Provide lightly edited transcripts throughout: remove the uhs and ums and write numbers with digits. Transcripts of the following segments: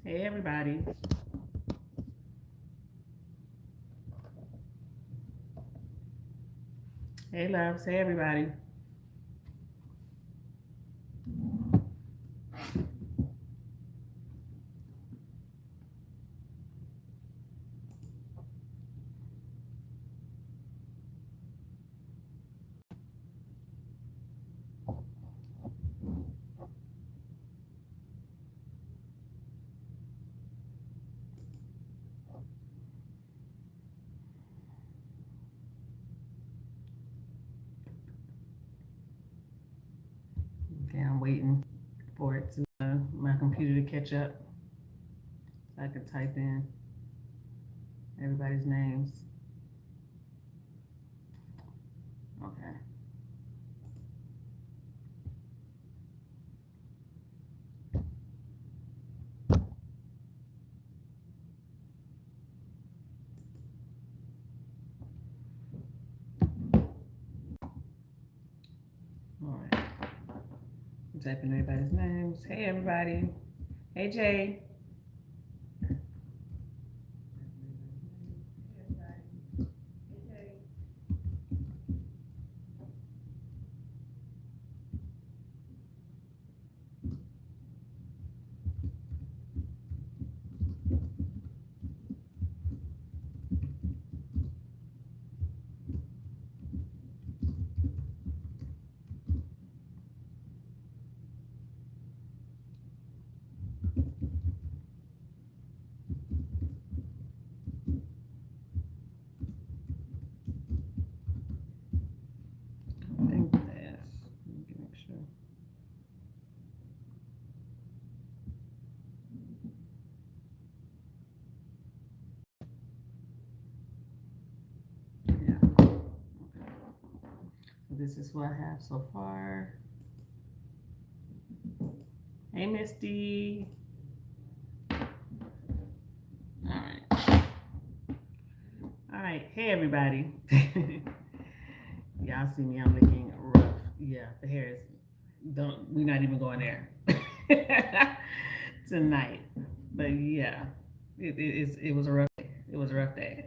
Hey, everybody. Hey, loves. Hey, everybody. Okay, I'm waiting for it to my computer to catch up so I can type in everybody's names. Okay. All right. I'm typing everybody's names. Hey, everybody. Hey, Jay. I think that's. Let me make sure. Yeah. Okay. So this is what I have so far. Hey, Misty. All right. All right. Hey, everybody. Y'all see me, I'm looking rough. Yeah, the hair is, don't, we're not even going there tonight. But yeah, it was a rough day. It was a rough day.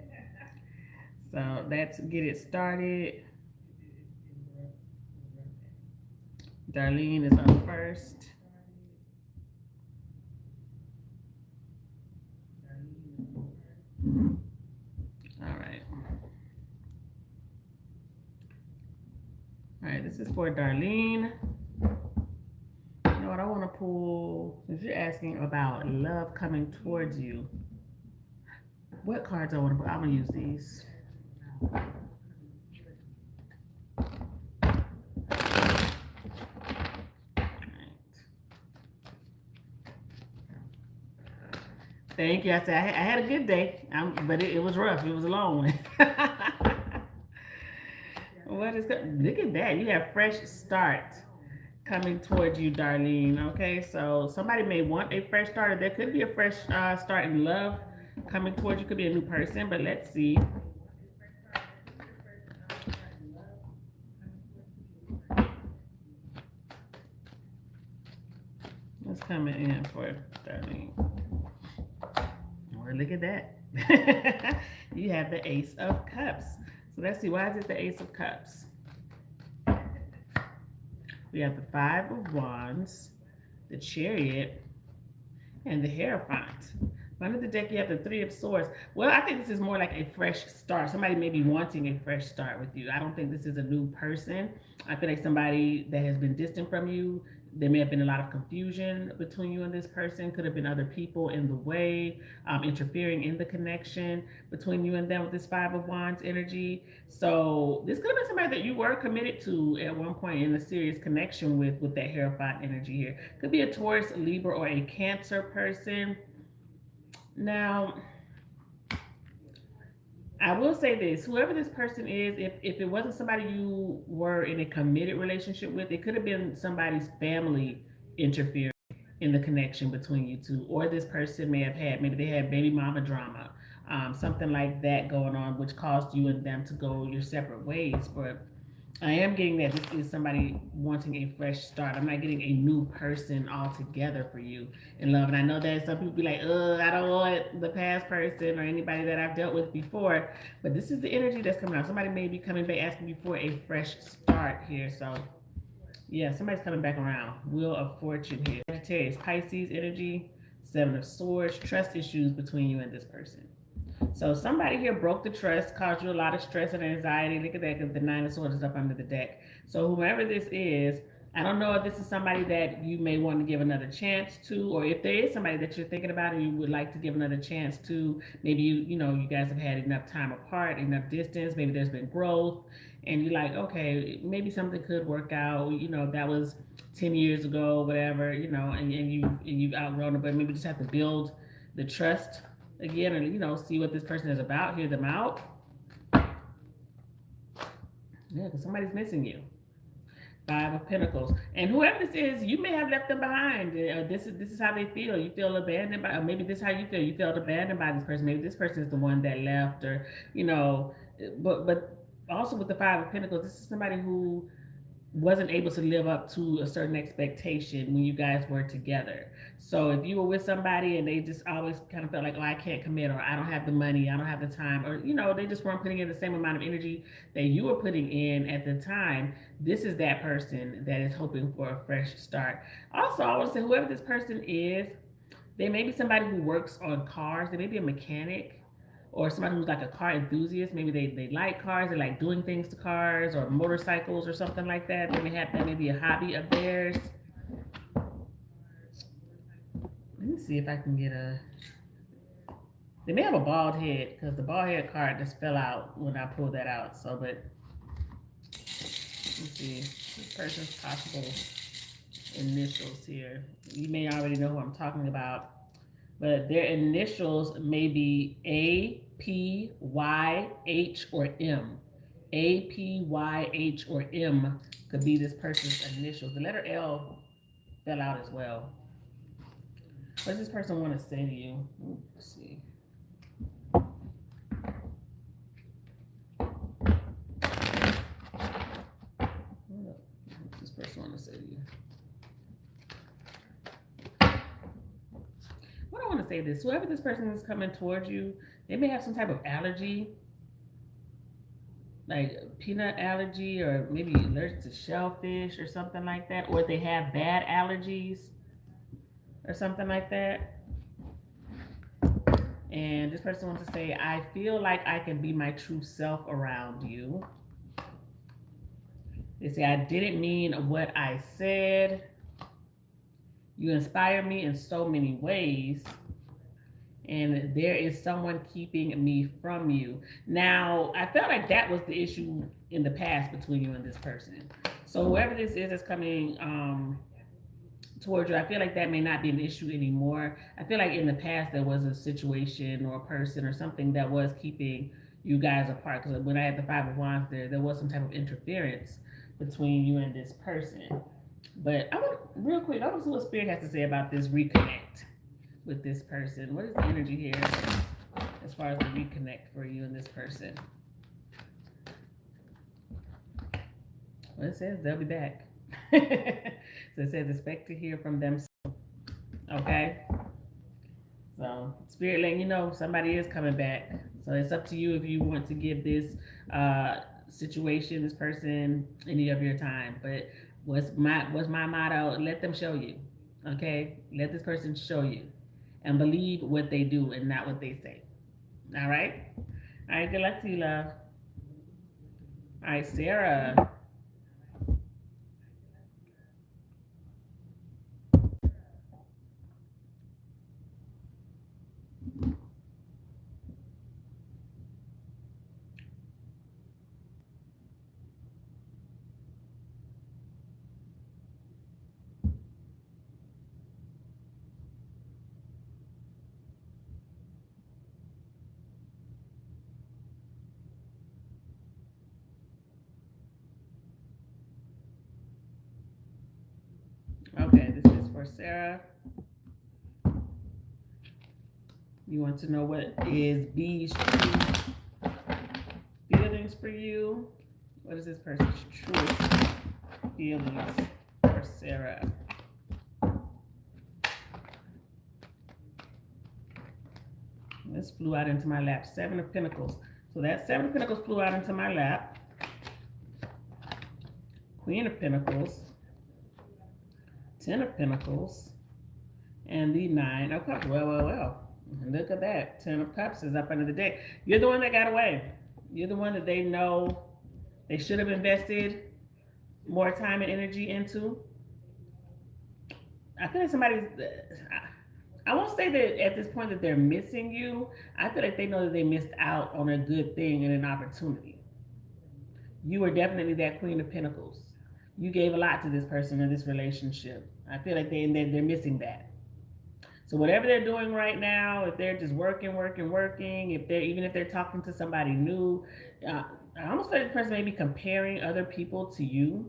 So let's get it started. Darlene is up first. All right. All right, this is for Darlene. You know what? I want to pull, if you're asking about love coming towards you, what cards I want to pull? I'm going to use these. Thank you. I said I had a good day, but it was rough. It was a long one. What is that? Look at that. You have fresh start coming towards you, Darlene. Okay, so somebody may want a fresh start, or there could be a fresh start in love coming towards you. Could be a new person, but let's see. What's coming in for Darlene? Well, look at that. You have the Ace of Cups. So let's see. Why is it the Ace of Cups? We have the Five of Wands, the Chariot, and the Hierophant. Under the deck, you have the Three of Swords. Well, I think this is more like a fresh start. Somebody may be wanting a fresh start with you. I don't think this is a new person. I feel like somebody that has been distant from you. There may have been a lot of confusion between you and this person. Could have been other people in the way, interfering in the connection between you and them with this Five of Wands energy. So this could have been somebody that you were committed to at one point in a serious connection with that Hierophant energy here. Could be a Taurus, Libra, or a Cancer person. Now, I will say this, whoever this person is, if it wasn't somebody you were in a committed relationship with, it could have been somebody's family interfering in the connection between you two. Or this person may have had, maybe they had baby mama drama, something like that going on, which caused you and them to go your separate ways. But I am getting that this is somebody wanting a fresh start. I'm not getting a new person altogether for you in love. And I know that some people be like, I don't want the past person or anybody that I've dealt with before. But this is the energy that's coming out. Somebody may be coming back asking you for a fresh start here. So, yeah, somebody's coming back around. Wheel of Fortune here. Sagittarius, Pisces energy, Seven of Swords, trust issues between you and this person. So somebody here broke the trust, caused you a lot of stress and anxiety. Look at that, because the Nine of Swords is up under the deck. So whoever this is, I don't know if this is somebody that you may want to give another chance to, or if there is somebody that you're thinking about and you would like to give another chance to. Maybe you guys have had enough time apart, enough distance. Maybe there's been growth, and you're like, okay, maybe something could work out. That was 10 years ago, whatever. And you've outgrown it, but maybe just have to build the trust again, and see what this person is about, hear them out. Yeah, because somebody's missing you. Five of Pentacles, and whoever this is, you may have left them behind. This is how they feel. You feel abandoned by, or maybe this is how you feel. You felt abandoned by this person. Maybe this person is the one that left, or but also with the Five of Pentacles, this is somebody who wasn't able to live up to a certain expectation when you guys were together. So if you were with somebody and they just always kind of felt like, oh, I can't commit, or I don't have the money, I don't have the time, or they just weren't putting in the same amount of energy that you were putting in at the time, this is that person that is hoping for a fresh start. Also, I want to say whoever this person is, they may be somebody who works on cars. They may be a mechanic, or somebody who's like a car enthusiast. Maybe they like cars, they like doing things to cars or motorcycles or something like that. They may have that, may be a hobby of theirs. Let me see if I can get a. They may have a bald head, because the bald head card just fell out when I pulled that out. So, but let's see. This person's possible initials here. You may already know who I'm talking about, but their initials may be A, P, Y, H, or M. A, P, Y, H, or M could be this person's initials. The letter L fell out as well. What does this person want to say to you? Let's see. What does this person want to say to you? What I want to say this: whoever this person is coming towards you, they may have some type of allergy, like peanut allergy, or maybe allergic to shellfish or something like that, or they have bad allergies or something like that. And this person wants to say, I feel like I can be my true self around you. They say, I didn't mean what I said. You inspire me in so many ways. And there is someone keeping me from you. Now, I felt like that was the issue in the past between you and this person. So whoever this is that's coming towards you, I feel like that may not be an issue anymore. I feel like in the past there was a situation or a person or something that was keeping you guys apart. Because when I had the Five of Wands there was some type of interference between you and this person. But real quick, I want to see what Spirit has to say about this reconnect with this person. What is the energy here as far as the reconnect for you and this person? Well, it says they'll be back. So it says expect to hear from them soon. Okay? So Spirit letting you know somebody is coming back. So it's up to you if you want to give this situation, this person, any of your time. But what's my motto? Let them show you. Okay? Let this person show you. And believe what they do and not what they say. All right? All right, good luck to you, love. All right, Sarah. Okay, this is for Sarah. You want to know what is B's true feelings for you? What is this person's truest feelings for Sarah? This flew out into my lap. 7 of Pentacles. So that 7 of Pentacles flew out into my lap. Queen of Pentacles. 10 of Pentacles. And the 9 of Cups. Well. Look at that. 10 of Cups is up under the deck. You're the one that got away. You're the one that they know they should have invested more time and energy into. I feel like somebody's... I won't say that at this point that they're missing you. I feel like they know that they missed out on a good thing and an opportunity. You were definitely that Queen of Pentacles. You gave a lot to this person in this relationship. I feel like they're missing that. So whatever they're doing right now, if they're just working, even if they're talking to somebody new, I almost feel like this person may be comparing other people to you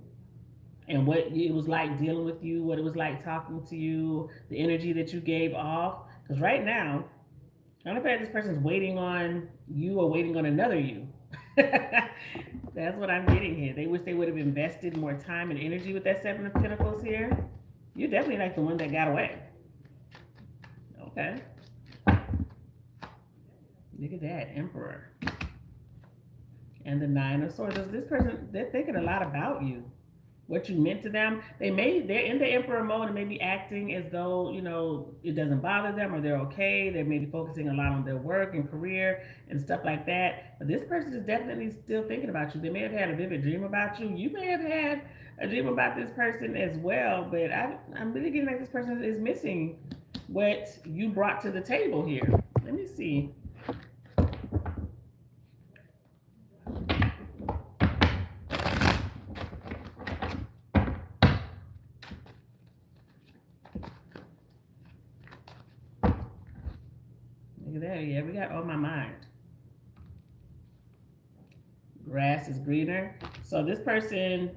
and what it was like dealing with you, what it was like talking to you, the energy that you gave off. Because right now, I don't feel like this person's waiting on you or waiting on another you. That's what I'm getting here. They wish they would have invested more time and energy with that 7 of Pentacles here. You're definitely like the one that got away. Okay. Look at that, Emperor. And the 9 of Swords. This person, they're thinking a lot about you. What you meant to them. They're in the Emperor mode and maybe acting as though, it doesn't bother them or they're okay. They may be focusing a lot on their work and career and stuff like that. But this person is definitely still thinking about you. They may have had a vivid dream about you. You may have had a dream about this person as well. But I'm really getting like this person is missing what you brought to the table here. Let me see. Look at that. Yeah, we got on my mind. Grass is greener. So this person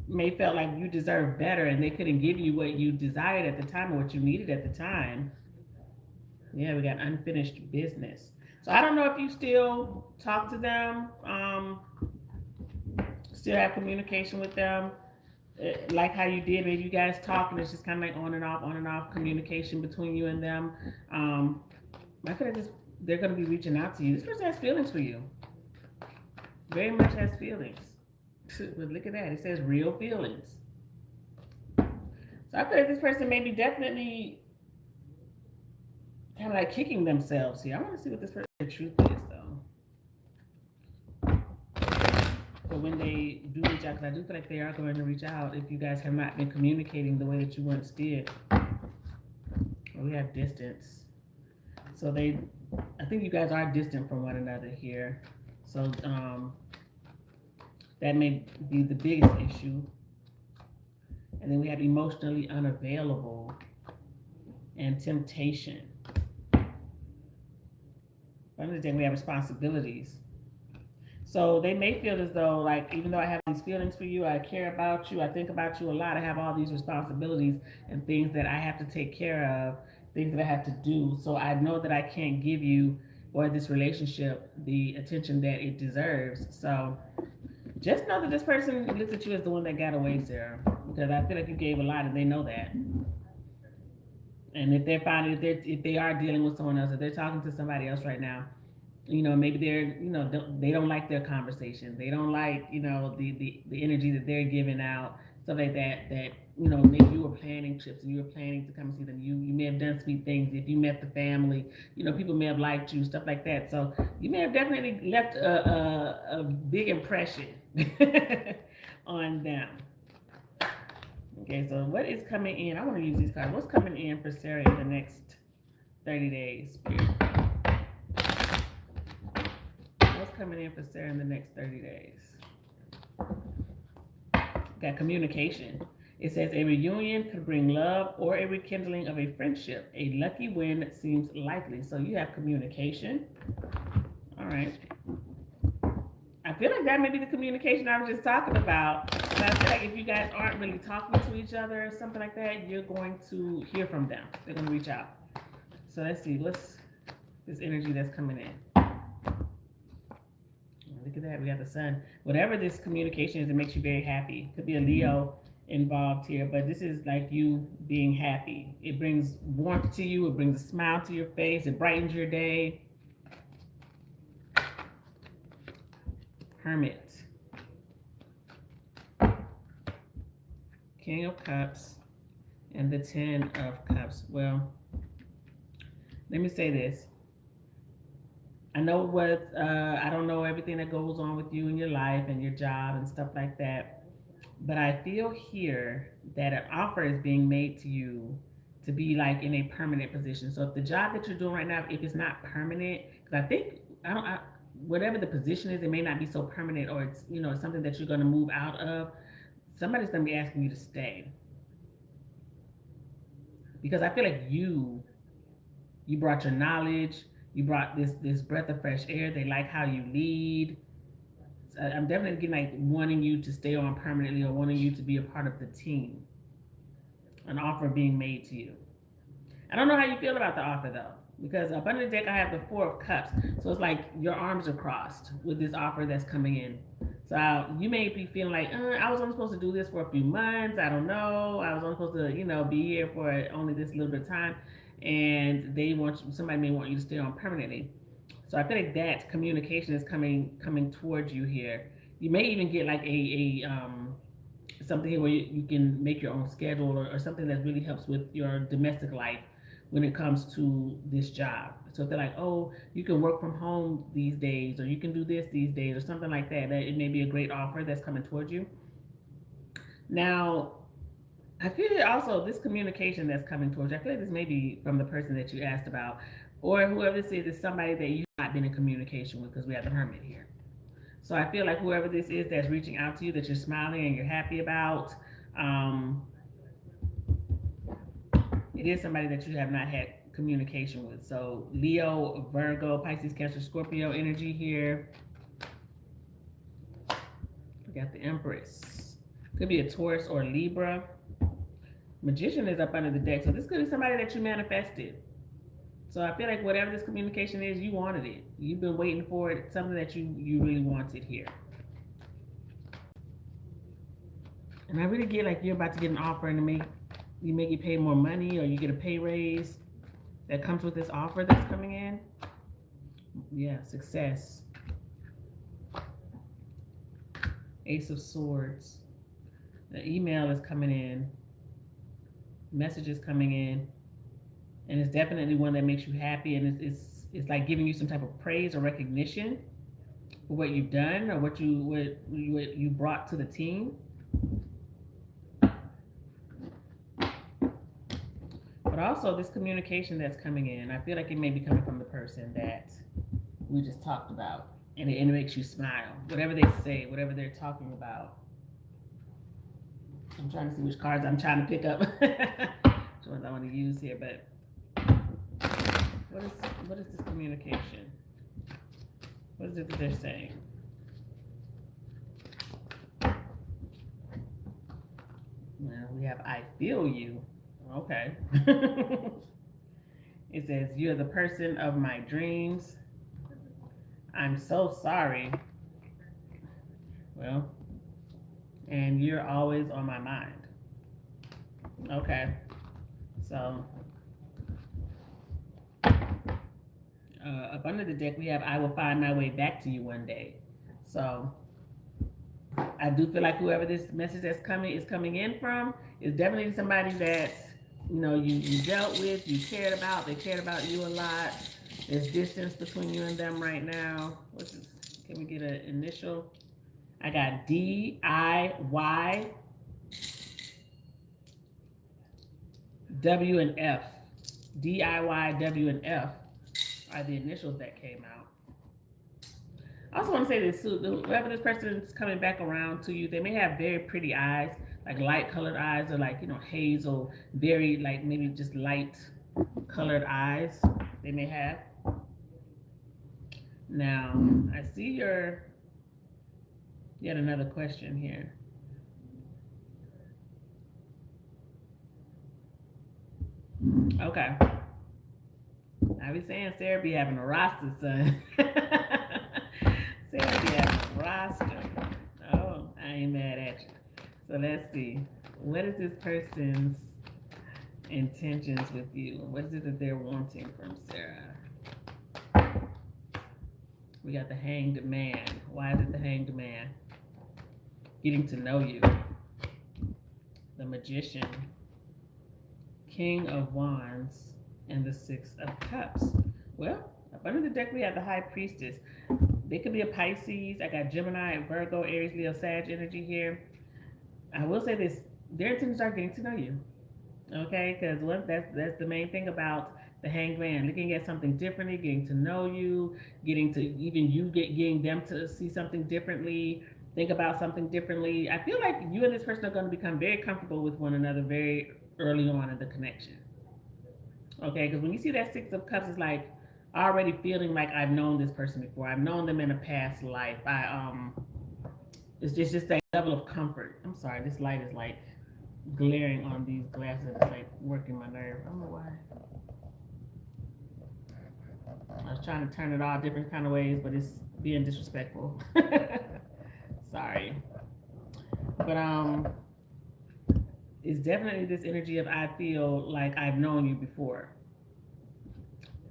may felt like you deserved better and they couldn't give you what you desired at the time or what you needed at the time. Yeah, we got unfinished business. So I don't know if you still talk to them, still have communication with them, like how you did. Maybe you guys talk and it's just kind of like on and off communication between you and them. I feel like they're going to be reaching out to you. This person has feelings for you. Very much has feelings. But look at that. It says real feelings. So I feel like this person may be definitely kind of like kicking themselves here. I want to see what this person's truth is, though. But when they do reach out, because I do feel like they are going to reach out if you guys have not been communicating the way that you once did. We have distance. So I think you guys are distant from one another here. So that may be the biggest issue. And then we have emotionally unavailable and temptation. Another thing, we have responsibilities. So they may feel as though, like, even though I have these feelings for you, I care about you, I think about you a lot, I have all these responsibilities and things that I have to take care of, things that I have to do. So I know that I can't give you or this relationship the attention that it deserves. So just know that this person looks at you as the one that got away, Sarah, because I feel like you gave a lot and they know that. And if they're finding, if they are dealing with someone else, if they're talking to somebody else right now, maybe they're, they don't like their conversation. They don't like, the energy that they're giving out, stuff like that, maybe you were planning trips and you were planning to come and see them. You may have done sweet things. If you met the family, people may have liked you, stuff like that. So you may have definitely left a big impression on them. Okay, so what is coming in? I want to use these cards. What's coming in for Sarah in the next 30 days, Spirit? What's coming in for Sarah in the next 30 days? Got communication. It says a reunion could bring love or a rekindling of a friendship. A lucky win seems likely. So you have communication. All right. I feel like that may be the communication I was just talking about. But I feel like if you guys aren't really talking to each other or something like that, you're going to hear from them. They're going to reach out. So let's see. What's this energy that's coming in? Look at that. We got the sun. Whatever this communication is, it makes you very happy. Could be a Leo involved here, but this is like you being happy. It brings warmth to you. It brings a smile to your face. It brightens your day. Hermit. King of Cups and the 10 of Cups. Well, let me say this. I know I don't know everything that goes on with you in your life and your job and stuff like that, but I feel here that an offer is being made to you to be like in a permanent position. So if the job that you're doing right now, if it's not permanent, because I think, whatever the position is, it may not be so permanent, or it's, it's something that you're going to move out of. Somebody's going to be asking you to stay. Because I feel like you brought your knowledge, you brought this breath of fresh air. They like how you lead. I'm definitely getting like wanting you to stay on permanently, or wanting you to be a part of the team. An offer being made to you. I don't know how you feel about the offer though, because up under the deck I have the 4 of Cups. So it's like your arms are crossed with this offer that's coming in. So you may be feeling like, I was only supposed to do this for a few months. I don't know. I was only supposed to, be here for only this little bit of time. And somebody may want you to stay on permanently. So I feel like that communication is coming towards you here. You may even get like a something here where you can make your own schedule, or something that really helps with your domestic life when it comes to this job. So if they're like, oh, you can work from home these days, or you can do this these days, or something like that, it may be a great offer that's coming towards you. Now, I feel also this communication that's coming towards you, I feel like this may be from the person that you asked about, or whoever this is somebody that you've not been in communication with, because we have the Hermit here. So I feel like whoever this is that's reaching out to you, that you're smiling and you're happy about, it is somebody that you have not had communication with. So Leo, Virgo, Pisces, Cancer, Scorpio energy here. We got the Empress. Could be a Taurus or Libra. Magician is up under the deck. So this could be somebody that you manifested. So I feel like whatever this communication is, you wanted it. You've been waiting for it. Something that you really wanted here. And I really get like you're about to get an offer, and you may get paid more money, or you get a pay raise that comes with this offer that's coming in. Yeah, success. Ace of Swords. The email is coming in. Messages coming in. And it's definitely one that makes you happy, and it's like giving you some type of praise or recognition for what you've done, or what you brought to the team. But also this communication that's coming in, I feel like it may be coming from the person that we just talked about, and it makes you smile. Whatever they say, whatever they're talking about. I'm trying to see which cards I'm trying to pick up. Which ones I want to use here, but what is this communication? What is it that they're saying? Well, we have I feel you. Okay. It says, you're the person of my dreams. I'm so sorry. Well, and you're always on my mind. Okay. So, up under the deck, we have I will find my way back to you one day. So, I do feel like whoever this message is coming in from is definitely somebody that you dealt with, you cared about, they cared about you a lot. There's distance between you and them right now. Can we get an initial? I got D-I-Y W and F. D-I-Y W and F are the initials that came out. I also want to say this too, whoever this person is coming back around to you, they may have very pretty eyes, like light colored eyes, or like, hazel, very like maybe just light colored eyes they may have. Now, I see yet another question here. Okay. I be saying Sarah be having a roster, son. Sarah be having roster. Oh, I ain't mad at you. So let's see. What is this person's intentions with you? What is it that they're wanting from Sarah? We got the Hanged Man. Why is it the Hanged Man? Getting to know you. The Magician. King of Wands. And the Six of Cups. Well, up under the deck we have the High Priestess. They could be a Pisces. I got Gemini, Virgo, Aries, Leo, Sag energy here. I will say this: their intentions are getting to know you. Okay, because that's the main thing about the Hanged Man, looking at something differently, getting to know you, getting to even you getting them to see something differently, think about something differently. I feel like you and this person are going to become very comfortable with one another very early on in the connection. Okay, because when you see that Six of Cups, it's like already feeling like I've known this person before. I've known them in a past life. It's just that level of comfort. I'm sorry, this light is like glaring on these glasses. It's like working my nerve. I don't know why. I was trying to turn it all different kind of ways, but it's being disrespectful. Sorry. But it's definitely this energy of I feel like I've known you before.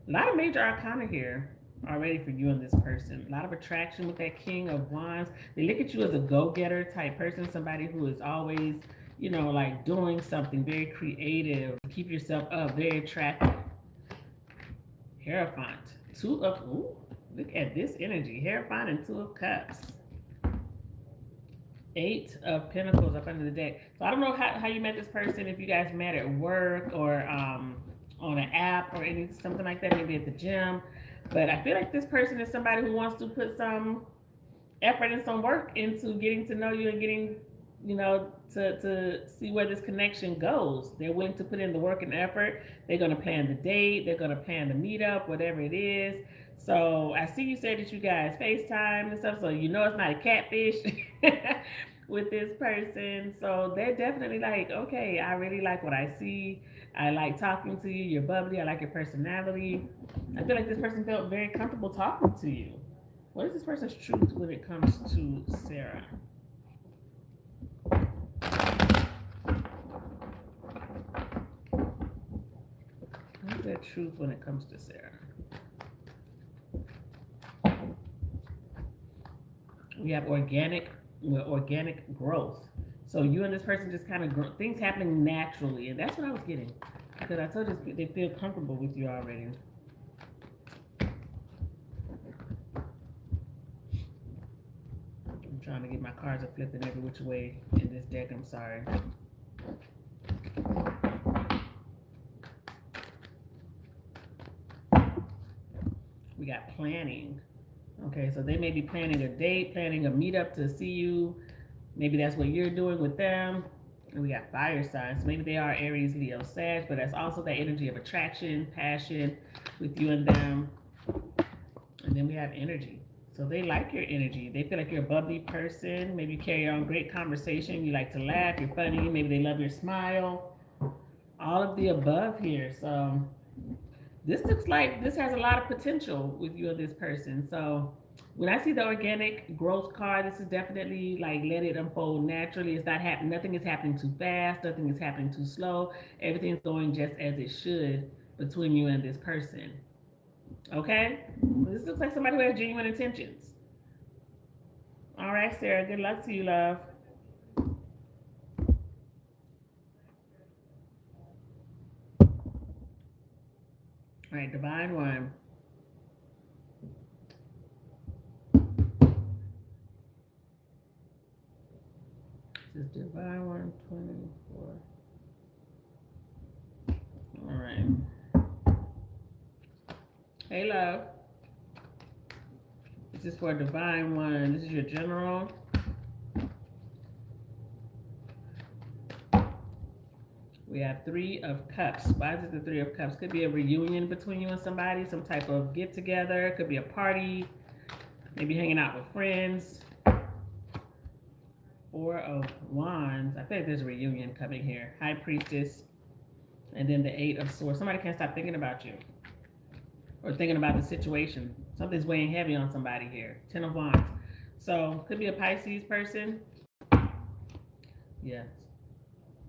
A lot of major arcana here already for you and this person. A lot of attraction with that King of Wands. They look at you as a go-getter type person, somebody who is always, like doing something very creative. Keep yourself up, very attractive. Hierophant. Look at this energy. Hierophant and Two of Cups. Eight of Pentacles up under the deck. So I don't know how you met this person, if you guys met at work or on an app or something like that, maybe at the gym. But I feel like this person is somebody who wants to put some effort and some work into getting to know you and getting, to see where this connection goes. They're willing to put in the work and effort. They're going to plan the date. They're going to plan the meetup, whatever it is. So I see you said that you guys FaceTime and stuff, so you know it's not a catfish with this person. So they're definitely like, okay, I really like what I see. I like talking to you. You're bubbly. I like your personality. I feel like this person felt very comfortable talking to you. What is this person's truth when it comes to Sarah? What is their truth when it comes to Sarah? We have organic growth. So you and this person just kind of things happening naturally, and that's what I was getting, because I told you they feel comfortable with you already. I'm trying to get my cards are flipping every which way in this deck. I'm sorry. We got planning. Okay, so they may be planning a date, planning a meetup to see you. Maybe that's what you're doing with them. And we got fire signs. Maybe they are Aries, Leo, Sag, but that's also that energy of attraction, passion with you and them. And then we have energy. So they like your energy. They feel like you're a bubbly person. Maybe you carry on great conversation. You like to laugh. You're funny. Maybe they love your smile. All of the above here. So this looks like this has a lot of potential with you and this person. So when I see the organic growth card, this is definitely like let it unfold naturally. It's not happening. Nothing is happening too fast. Nothing is happening too slow. Everything's going just as it should between you and this person. Okay? This looks like somebody who has genuine intentions. All right, Sarah. Good luck to you, love. All right, Divine One. This is Divine 124. All right. Hey, love. This is for Divine One. This is your general. We have Three of Cups. Why is it the Three of Cups? Could be a reunion between you and somebody, some type of get together. Could be a party, maybe hanging out with friends. Four of Wands. I think there's a reunion coming here. High Priestess. And then the Eight of Swords. Somebody can't stop thinking about you. Or thinking about the situation. Something's weighing heavy on somebody here. Ten of Wands. So could be a Pisces person. Yes.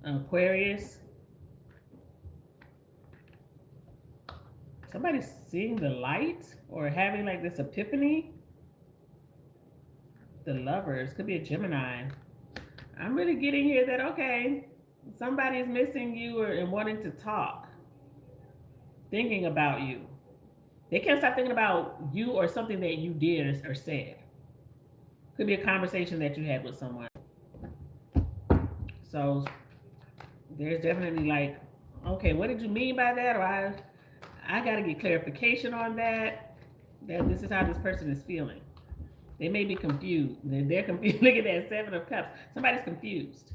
Aquarius. Somebody's seeing the light or having like this epiphany. The Lovers. Could be a Gemini. I'm really getting here that, okay, somebody's missing you and wanting to talk. Thinking about you. They can't stop thinking about you or something that you did or said. Could be a conversation that you had with someone. So there's definitely like, okay, what did you mean by that? Or I got to get clarification on that. That this is how this person is feeling. They may be confused. They're confused. Look at that, 7 of Cups. Somebody's confused.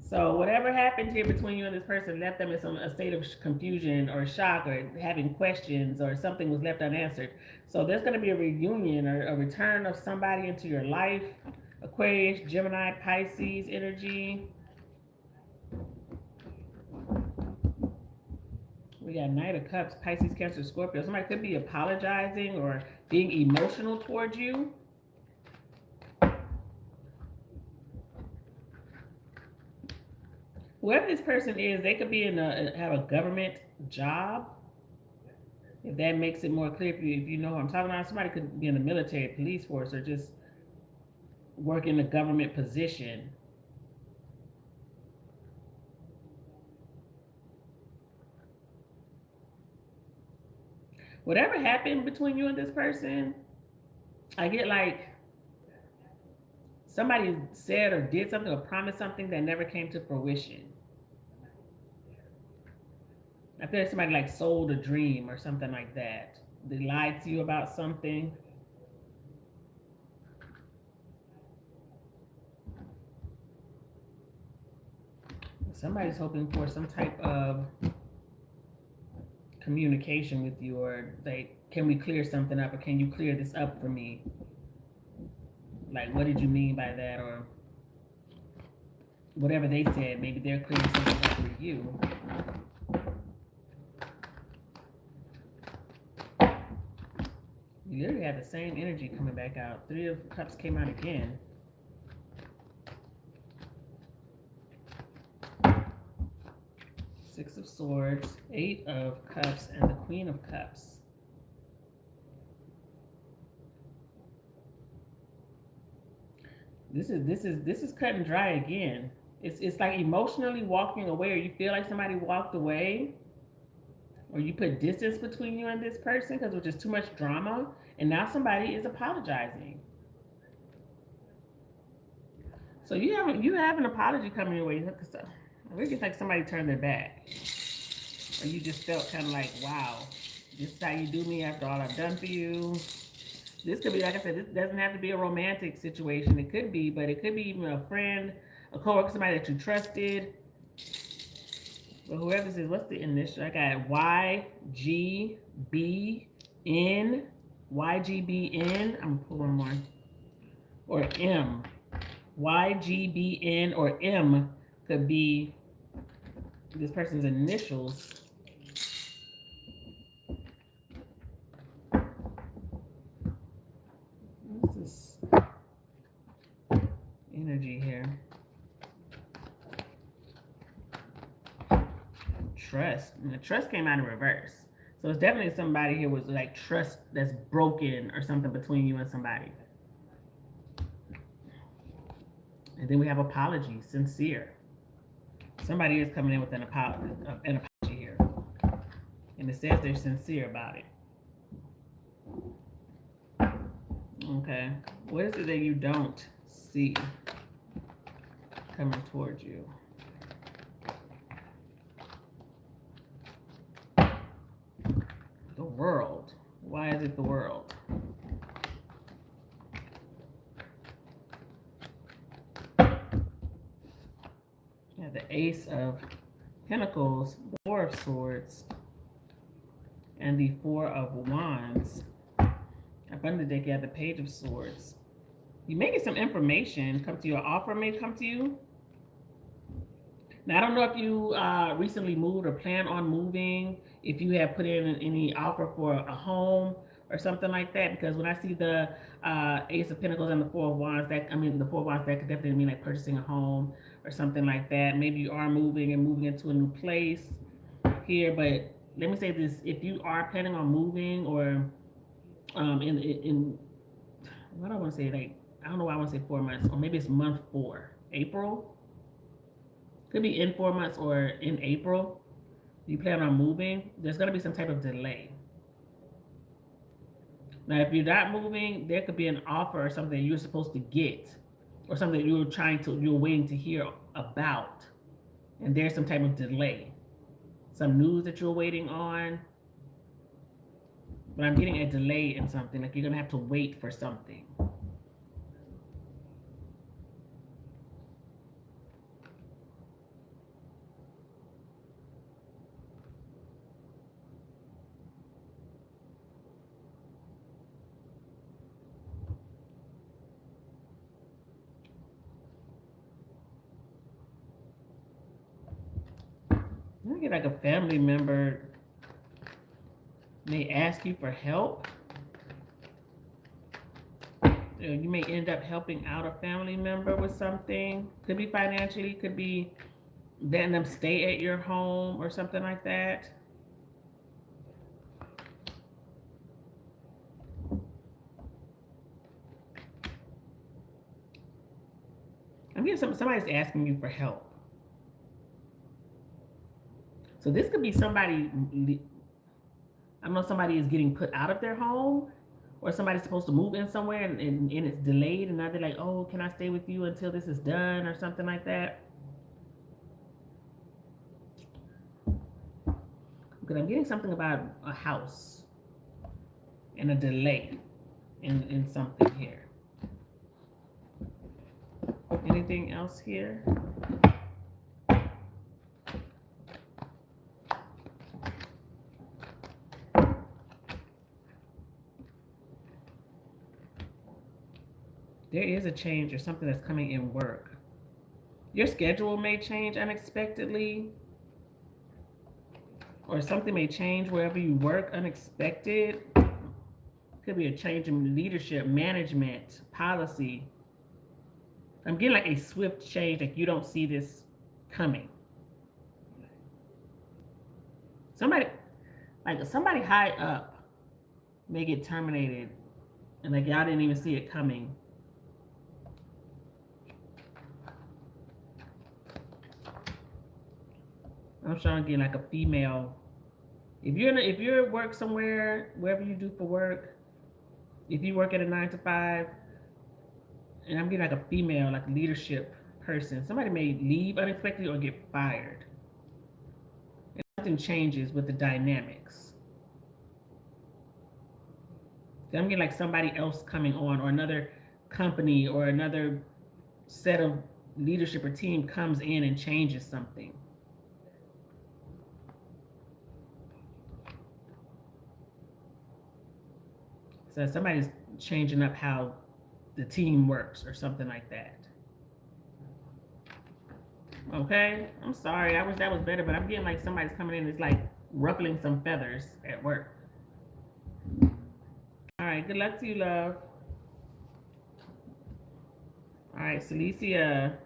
So whatever happened here between you and this person left them in a state of confusion or shock or having questions or something was left unanswered. So there's going to be a reunion or a return of somebody into your life. Aquarius, Gemini, Pisces energy. We got Knight of Cups, Pisces, Cancer, Scorpio. Somebody could be apologizing or being emotional towards you. Whoever this person is, they could be have a government job. If that makes it more clear for you, if you know who I'm talking about, somebody could be in the military, police force, or just work in a government position. Whatever happened between you and this person, I get like somebody said or did something or promised something that never came to fruition. I feel like somebody like sold a dream or something like that. They lied to you about something. Somebody's hoping for some type of communication with you, or like, can we clear something up, or can you clear this up for me? Like, what did you mean by that? Or whatever they said, maybe they're clearing something up for you. You literally have the same energy coming back out. 3 of Cups came out again. Six of Swords, 8 of Cups, and the Queen of Cups. This is cut and dry again. It's like emotionally walking away, or you feel like somebody walked away, or you put distance between you and this person because it was just too much drama, and now somebody is apologizing. So you have an apology coming your way. I think it's like somebody turned their back, or you just felt kind of like, wow, this is how you do me after all I've done for you. This could be, like I said, this doesn't have to be a romantic situation. It could be, but it could be even a friend, a coworker, somebody that you trusted. But whoever this is, what's the initial? I got YGBN. YGBN. I'm going to pull one more. Or M. YGBN or M could be this person's initials. What's this energy here? Trust. And the trust came out in reverse. So it's definitely somebody here with like trust that's broken or something between you and somebody. And then we have apology, sincere. Somebody is coming in with an apology here. And it says they're sincere about it. Okay. What is it that you don't see coming towards you? The world. Why is it the world? Yeah, the Ace of Pentacles, the 4 of Swords, and the 4 of Wands. Up under the deck, you have the Page of Swords. You may get some information come to you. An offer may come to you. Now, I don't know if you recently moved or plan on moving, if you have put in any offer for a home, or something like that. Because when I see the Ace of Pentacles and the Four of Wands, the Four of Wands, that could definitely mean like purchasing a home or something like that. Maybe you are moving and moving into a new place here. But let me say this: if you are planning on moving, or in what I want to say, like, I don't know why I want to say 4 months, or maybe it's month 4, April. Could be in 4 months or in April. You plan on moving, there's going to be some type of delay. Now, if you're not moving, there could be an offer or something you're supposed to get, or something you're waiting to hear about, and there's some type of delay. Some news that you're waiting on, but I'm getting a delay in something. Like, you're going to have to wait for something. I get like a family member may ask you for help. You may end up helping out a family member with something. Could be financially, could be letting them stay at your home or something like that. I'm getting somebody's asking you for help. So this could be somebody, I don't know, somebody is getting put out of their home, or somebody's supposed to move in somewhere, and it's delayed, and now they're like, oh, can I stay with you until this is done, or something like that. Because I'm getting something about a house and a delay in something here. Anything else here? There is a change or something that's coming in work. Your schedule may change unexpectedly, or something may change wherever you work unexpected. Could be a change in leadership, management, policy. I'm getting like a swift change, like you don't see this coming. Somebody high up may get terminated, and like y'all didn't even see it coming. I'm trying to get like a female. If you're work somewhere, wherever you do for work, if you work at a 9 to 5, and I'm getting like a female, like leadership person, somebody may leave unexpectedly or get fired. And something changes with the dynamics. So I'm getting like somebody else coming on, or another company or another set of leadership or team comes in and changes something. So somebody's changing up how the team works or something like that. Okay, I'm sorry. I wish that was better, but I'm getting like somebody's coming in. It's like ruffling some feathers at work. All right, good luck to you, love. All right, Celicia.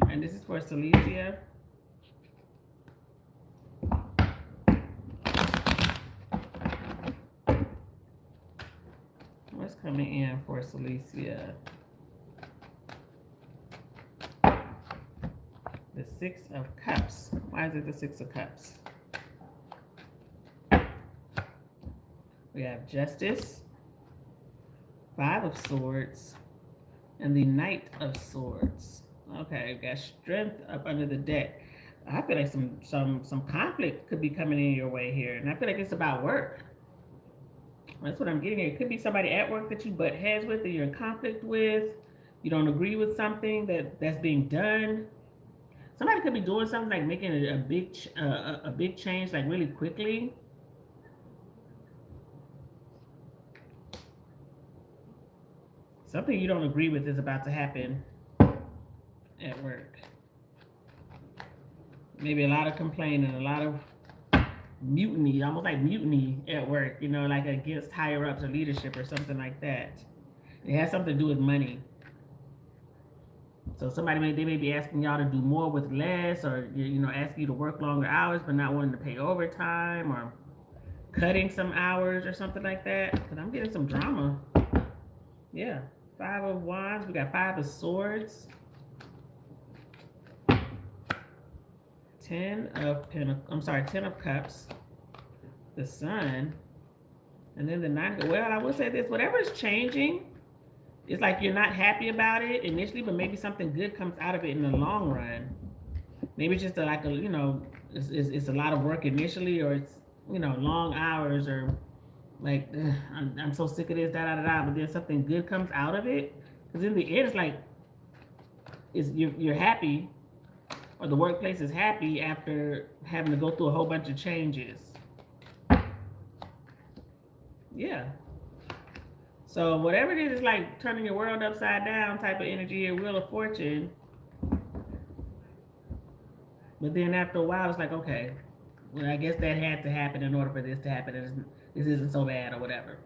And this is for Celicia. What's coming in for Celicia? The 6 of Cups. Why is it the 6 of Cups? We have Justice, 5 of Swords, and the Knight of Swords. Okay, we got Strength up under the deck. I feel like some conflict could be coming in your way here, and I feel like it's about work. That's what I'm getting here. It could be somebody at work that you butt heads with, that you're in conflict with. You don't agree with something that's being done. Somebody could be doing something like making a big change like really quickly. Something you don't agree with is about to happen at work. Maybe a lot of complaining, a lot of mutiny, almost like mutiny at work, like against higher ups or leadership or something like that. It has something to do with money. So they may be asking y'all to do more with less, or asking you to work longer hours but not wanting to pay overtime, or cutting some hours or something like that. Because I'm getting some drama. Yeah. 5 of Wands. We got 5 of Swords. 10 of Cups. The Sun. And then the 9. Well, I will say this. Whatever is changing, it's like you're not happy about it initially, but maybe something good comes out of it in the long run. Maybe it's just it's a lot of work initially, or it's, long hours, or like, I'm so sick of this, da da da da, but then something good comes out of it. Because in the end, it's like, you're happy, or the workplace is happy after having to go through a whole bunch of changes. Yeah. So whatever it is like turning your world upside down type of energy, a Wheel of Fortune. But then after a while, it's like, okay, well, I guess that had to happen in order for this to happen. This isn't so bad or whatever.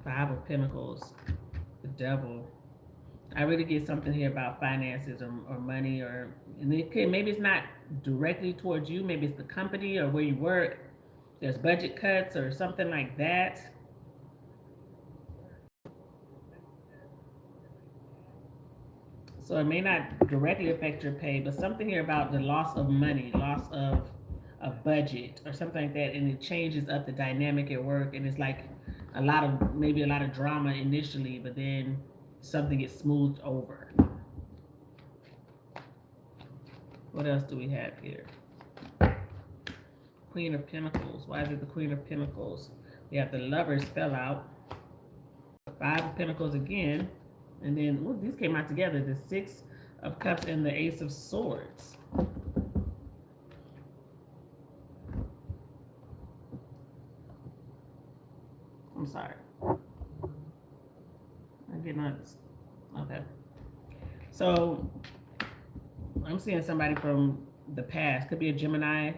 Five of Pentacles, the Devil. I really get something here about finances, or money, and maybe it's not directly towards you. Maybe it's the company or where you work. There's budget cuts or something like that. So it may not directly affect your pay, but something here about the loss of money, loss of a budget or something like that, and it changes up the dynamic at work, and it's like maybe a lot of drama initially, but then something gets smoothed over. What else do we have here? Queen of Pentacles. Why is it the Queen of Pentacles? We have the Lovers fell out. 5 of Pentacles again. And then, these came out together. The 6 of Cups and the Ace of Swords. I'm sorry. I'm getting nuts. Okay. So, I'm seeing somebody from the past. Could be a Gemini,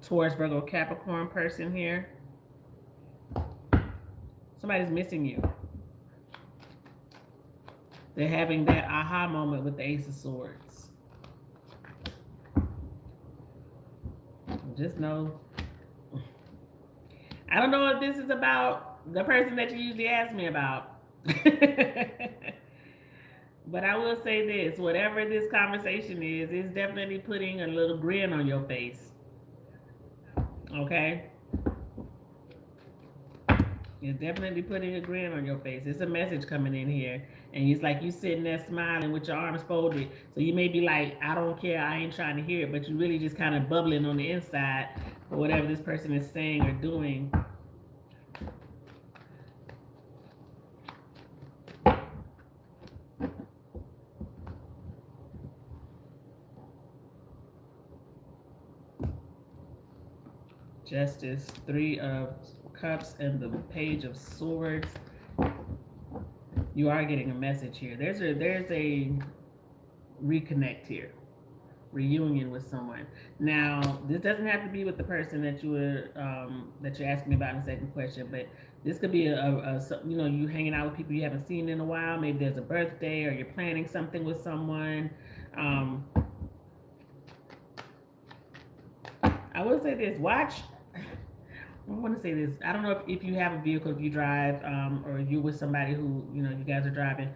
Taurus, Virgo, Capricorn person here. Somebody's missing you. They're having that aha moment with the Ace of Swords. Just know, I don't know if this is about the person that you usually ask me about. But I will say this, whatever this conversation is, it's definitely putting a little grin on your face. Okay? It's definitely putting a grin on your face. It's a message coming in here. And it's like you sitting there smiling with your arms folded. So you may be like, I don't care, I ain't trying to hear it. But you really just kind of bubbling on the inside for whatever this person is saying or doing. Justice, 3 of Cups, and the Page of Swords. You are getting a message here. There's a reconnect here, reunion with someone. Now, this doesn't have to be with the person that you're asking me about in the second question, but this could be you hanging out with people you haven't seen in a while. Maybe there's a birthday, or you're planning something with someone. I will say this: watch. I want to say this. I don't know if you have a vehicle, if you drive, or you're with somebody who, you guys are driving.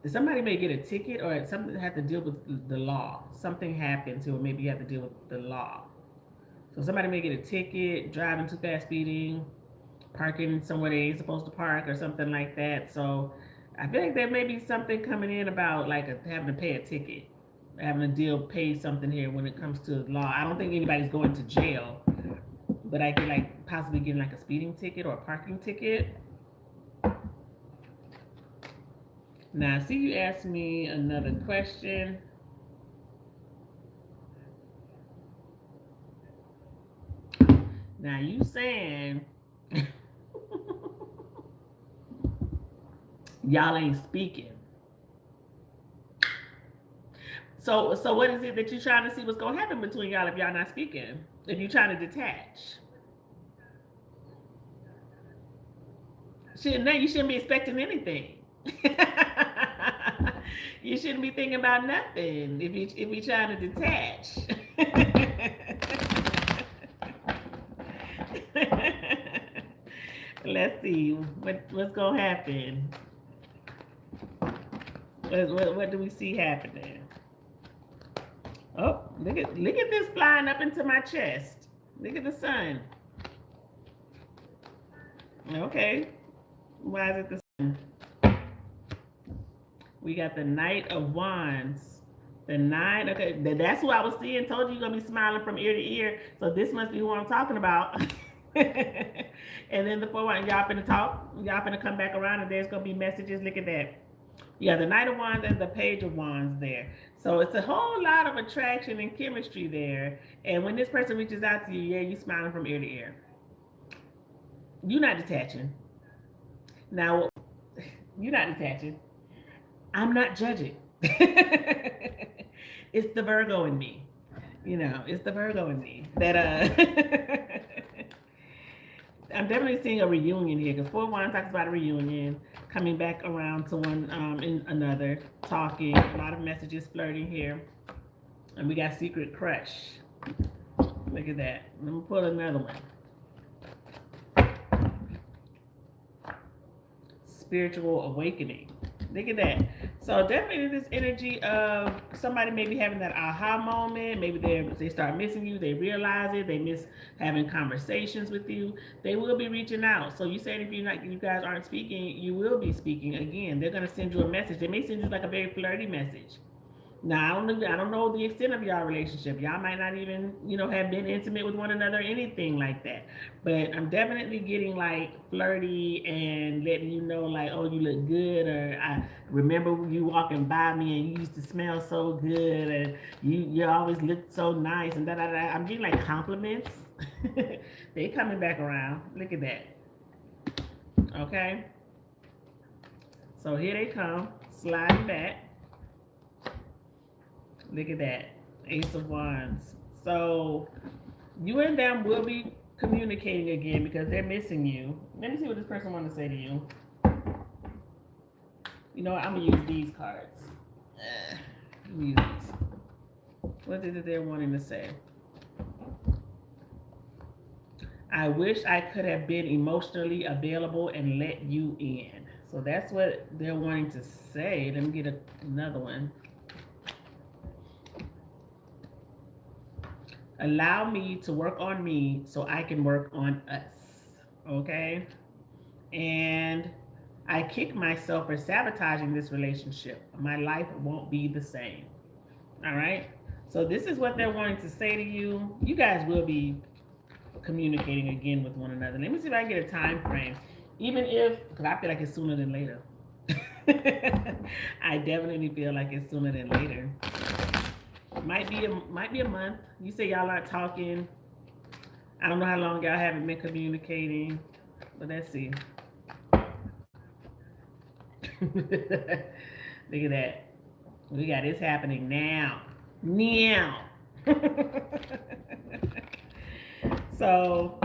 Somebody may get a ticket, or something have to deal with the law. Something happens, or maybe you have to deal with the law. So somebody may get a ticket, driving too fast, speeding, parking somewhere they ain't supposed to park or something like that. So I feel like there may be something coming in about like having to pay a ticket, having to pay something here when it comes to law. I don't think anybody's going to jail, but I could like possibly getting like a speeding ticket or a parking ticket. Now, see, you asked me another question. Now, you saying y'all ain't speaking. So what is it that you're trying to see what's gonna happen between y'all if y'all not speaking? If you're trying to detach, you shouldn't be expecting anything. You shouldn't be thinking about nothing if you're trying to detach. Let's see what's gonna happen. What do we see happening? Oh, look at this flying up into my chest. Look at the sun. Okay, why is it the sun? We got the Knight of Wands. The 9, okay, that's who I was seeing. Told you you're gonna be smiling from ear to ear. So this must be who I'm talking about. And then the 4 1, y'all finna talk. Y'all finna come back around and there's gonna be messages. Look at that. You got the Knight of Wands and the Page of Wands there. So it's a whole lot of attraction and chemistry there. And when this person reaches out to you, yeah, you smiling from ear to ear. You're not detaching. Now, you're not detaching. I'm not judging. It's the Virgo in me. You know, it's the Virgo in me that I'm definitely seeing a reunion here because 4 1 talks about a reunion, coming back around to one in another, talking, a lot of messages flirting here. And we got secret crush. Look at that. Let me pull another one. Spiritual awakening. Look at that. So definitely this energy of somebody maybe having that aha moment. Maybe they start missing you. They realize it. They miss having conversations with you. They will be reaching out. So you said if you guys aren't speaking, you will be speaking again. They're gonna send you a message. They may send you like a very flirty message. Now I don't know the extent of y'all relationship. Y'all might not even, have been intimate with one another or anything like that. But I'm definitely getting like flirty and letting you know like, oh, you look good, or I remember you walking by me and you used to smell so good, and you always looked so nice, and da da da. I'm getting like compliments. They coming back around. Look at that. Okay. So here they come, sliding back. Look at that. Ace of Wands. So you and them will be communicating again because they're missing you. Let me see what this person wants to say to you. You know what? I'm going to use these cards. Let me use these. What is it they're wanting to say? I wish I could have been emotionally available and let you in. So that's what they're wanting to say. Let me get another one. Allow me to work on me so I can work on us. Okay? And I kick myself for sabotaging this relationship. My life won't be the same. All right? So this is what they're wanting to say to you. You guys will be communicating again with one another. Let me see if I can get a time frame. Even if, because I feel like it's sooner than later. I definitely feel like it's sooner than later. Might be a month. You say y'all aren't talking. I don't know how long y'all haven't been communicating, but let's see. Look at that. We got this happening now. Now. So,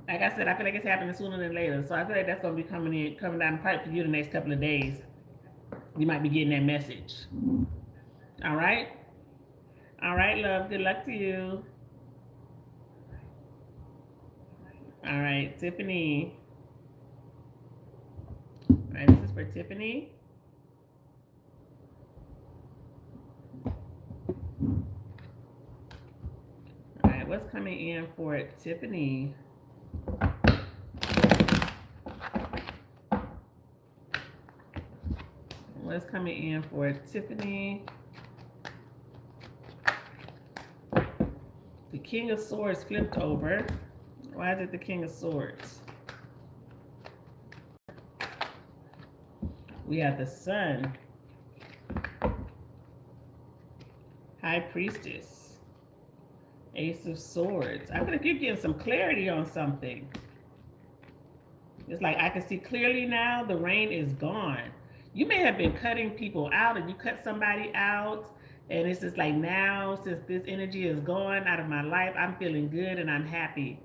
like I said, I feel like it's happening sooner than later. So I feel like that's going to be coming down the pipe for you the next couple of days. You might be getting that message. All right? All right, love. Good luck to you. All right, Tiffany. All right, this is for Tiffany. All right, what's coming in for Tiffany? What's coming in for Tiffany? The King of Swords flipped over. Why is it the King of Swords? We have the Sun. High Priestess. Ace of Swords. I feel like you're getting some clarity on something. It's like I can see clearly now. The rain is gone. You may have been cutting people out, and you cut somebody out, and it's just like now, since this energy is gone out of my life, I'm feeling good and I'm happy.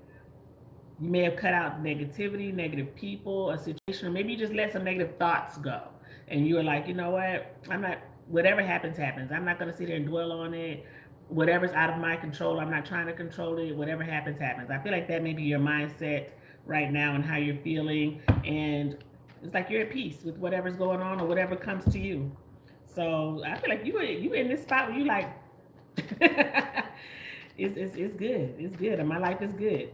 You may have cut out negativity, negative people, a situation, or maybe you just let some negative thoughts go. And you were like, you know what? I'm not, whatever happens, happens. I'm not going to sit there and dwell on it. Whatever's out of my control, I'm not trying to control it. Whatever happens, happens. I feel like that may be your mindset right now and how you're feeling. And it's like you're at peace with whatever's going on or whatever comes to you. So I feel like you in this spot where you like, it's good. It's good. And my life is good.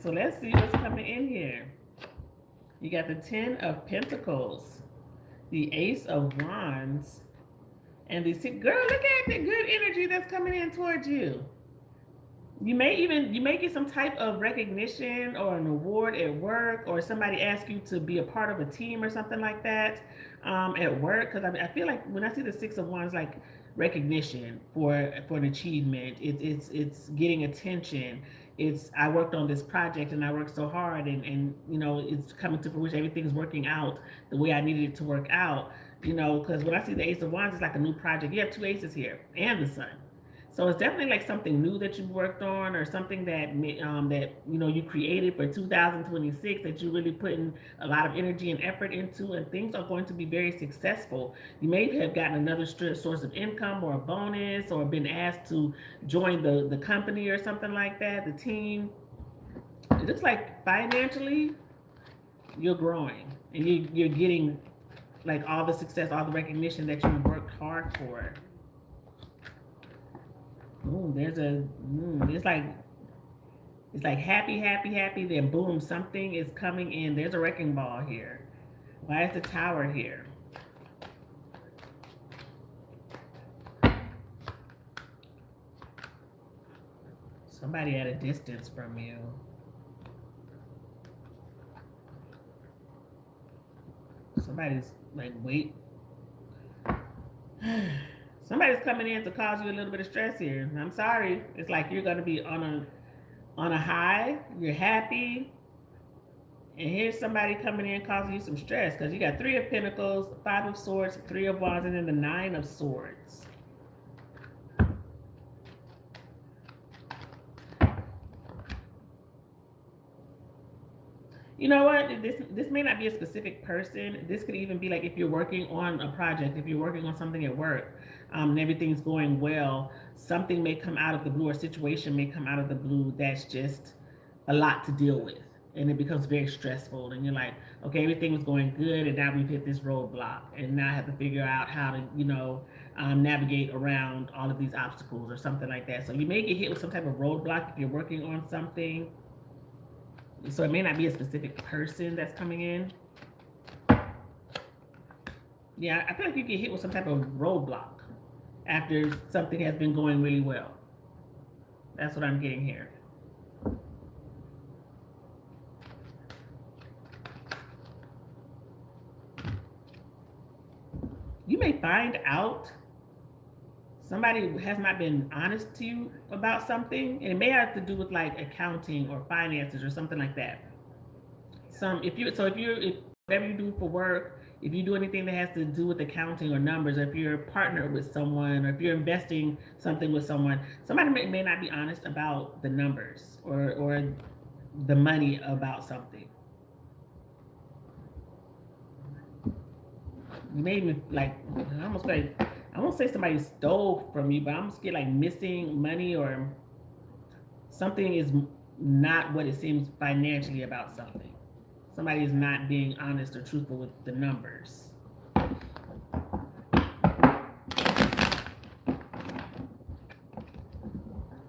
So let's see what's coming in here. You got the 10 of Pentacles, the Ace of Wands, and the girl, look at the good energy that's coming in towards you. You may get some type of recognition or an award at work, or somebody ask you to be a part of a team or something like that at work. Because I feel like when I see the 6 of Wands, like recognition for an achievement, it's getting attention. It's I worked on this project and I worked so hard, and you know it's coming to fruition. Everything's working out the way I needed it to work out. You know, because when I see the Ace of Wands, it's like a new project. You have 2 aces here and the Sun. So it's definitely like something new that you've worked on, or something that that you know you created for 2026 that you're really putting a lot of energy and effort into, and things are going to be very successful. You may have gotten another source of income or a bonus, or been asked to join the company or something like that, the team. It looks like financially you're growing, and you're getting like all the success, all the recognition that you worked hard for. Ooh, it's like happy, happy, happy. Then boom, something is coming in. There's a wrecking ball here. Why is the Tower here? Somebody at a distance from you. Somebody's like, wait. Somebody's coming in to cause you a little bit of stress here. I'm sorry. It's like you're gonna be on a high. You're happy, and here's somebody coming in causing you some stress, because you got 3 of Pentacles, 5 of Swords, 3 of Wands, and then the 9 of Swords. You know what? This may not be a specific person. This could even be like if you're working on a project, if you're working on something at work, and everything's going well, something may come out of the blue, or situation may come out of the blue that's just a lot to deal with. And it becomes very stressful. And you're like, okay, everything was going good, and now we've hit this roadblock. And now I have to figure out how to, you know, navigate around all of these obstacles or something like that. So you may get hit with some type of roadblock if you're working on something. So it may not be a specific person that's coming in. Yeah, I feel like you get hit with some type of roadblock after something has been going really well. That's what I'm getting here. You may find out somebody has not been honest to you about something, and it may have to do with like accounting or finances or something like that. If whatever you do for work, if you do anything that has to do with accounting or numbers, or if you're a partner with someone, or if you're investing something with someone, somebody may not be honest about the numbers or the money about something. You may even like, I won't say somebody stole from you, but I'm scared like missing money, or something is not what it seems financially about something. Somebody is not being honest or truthful with the numbers.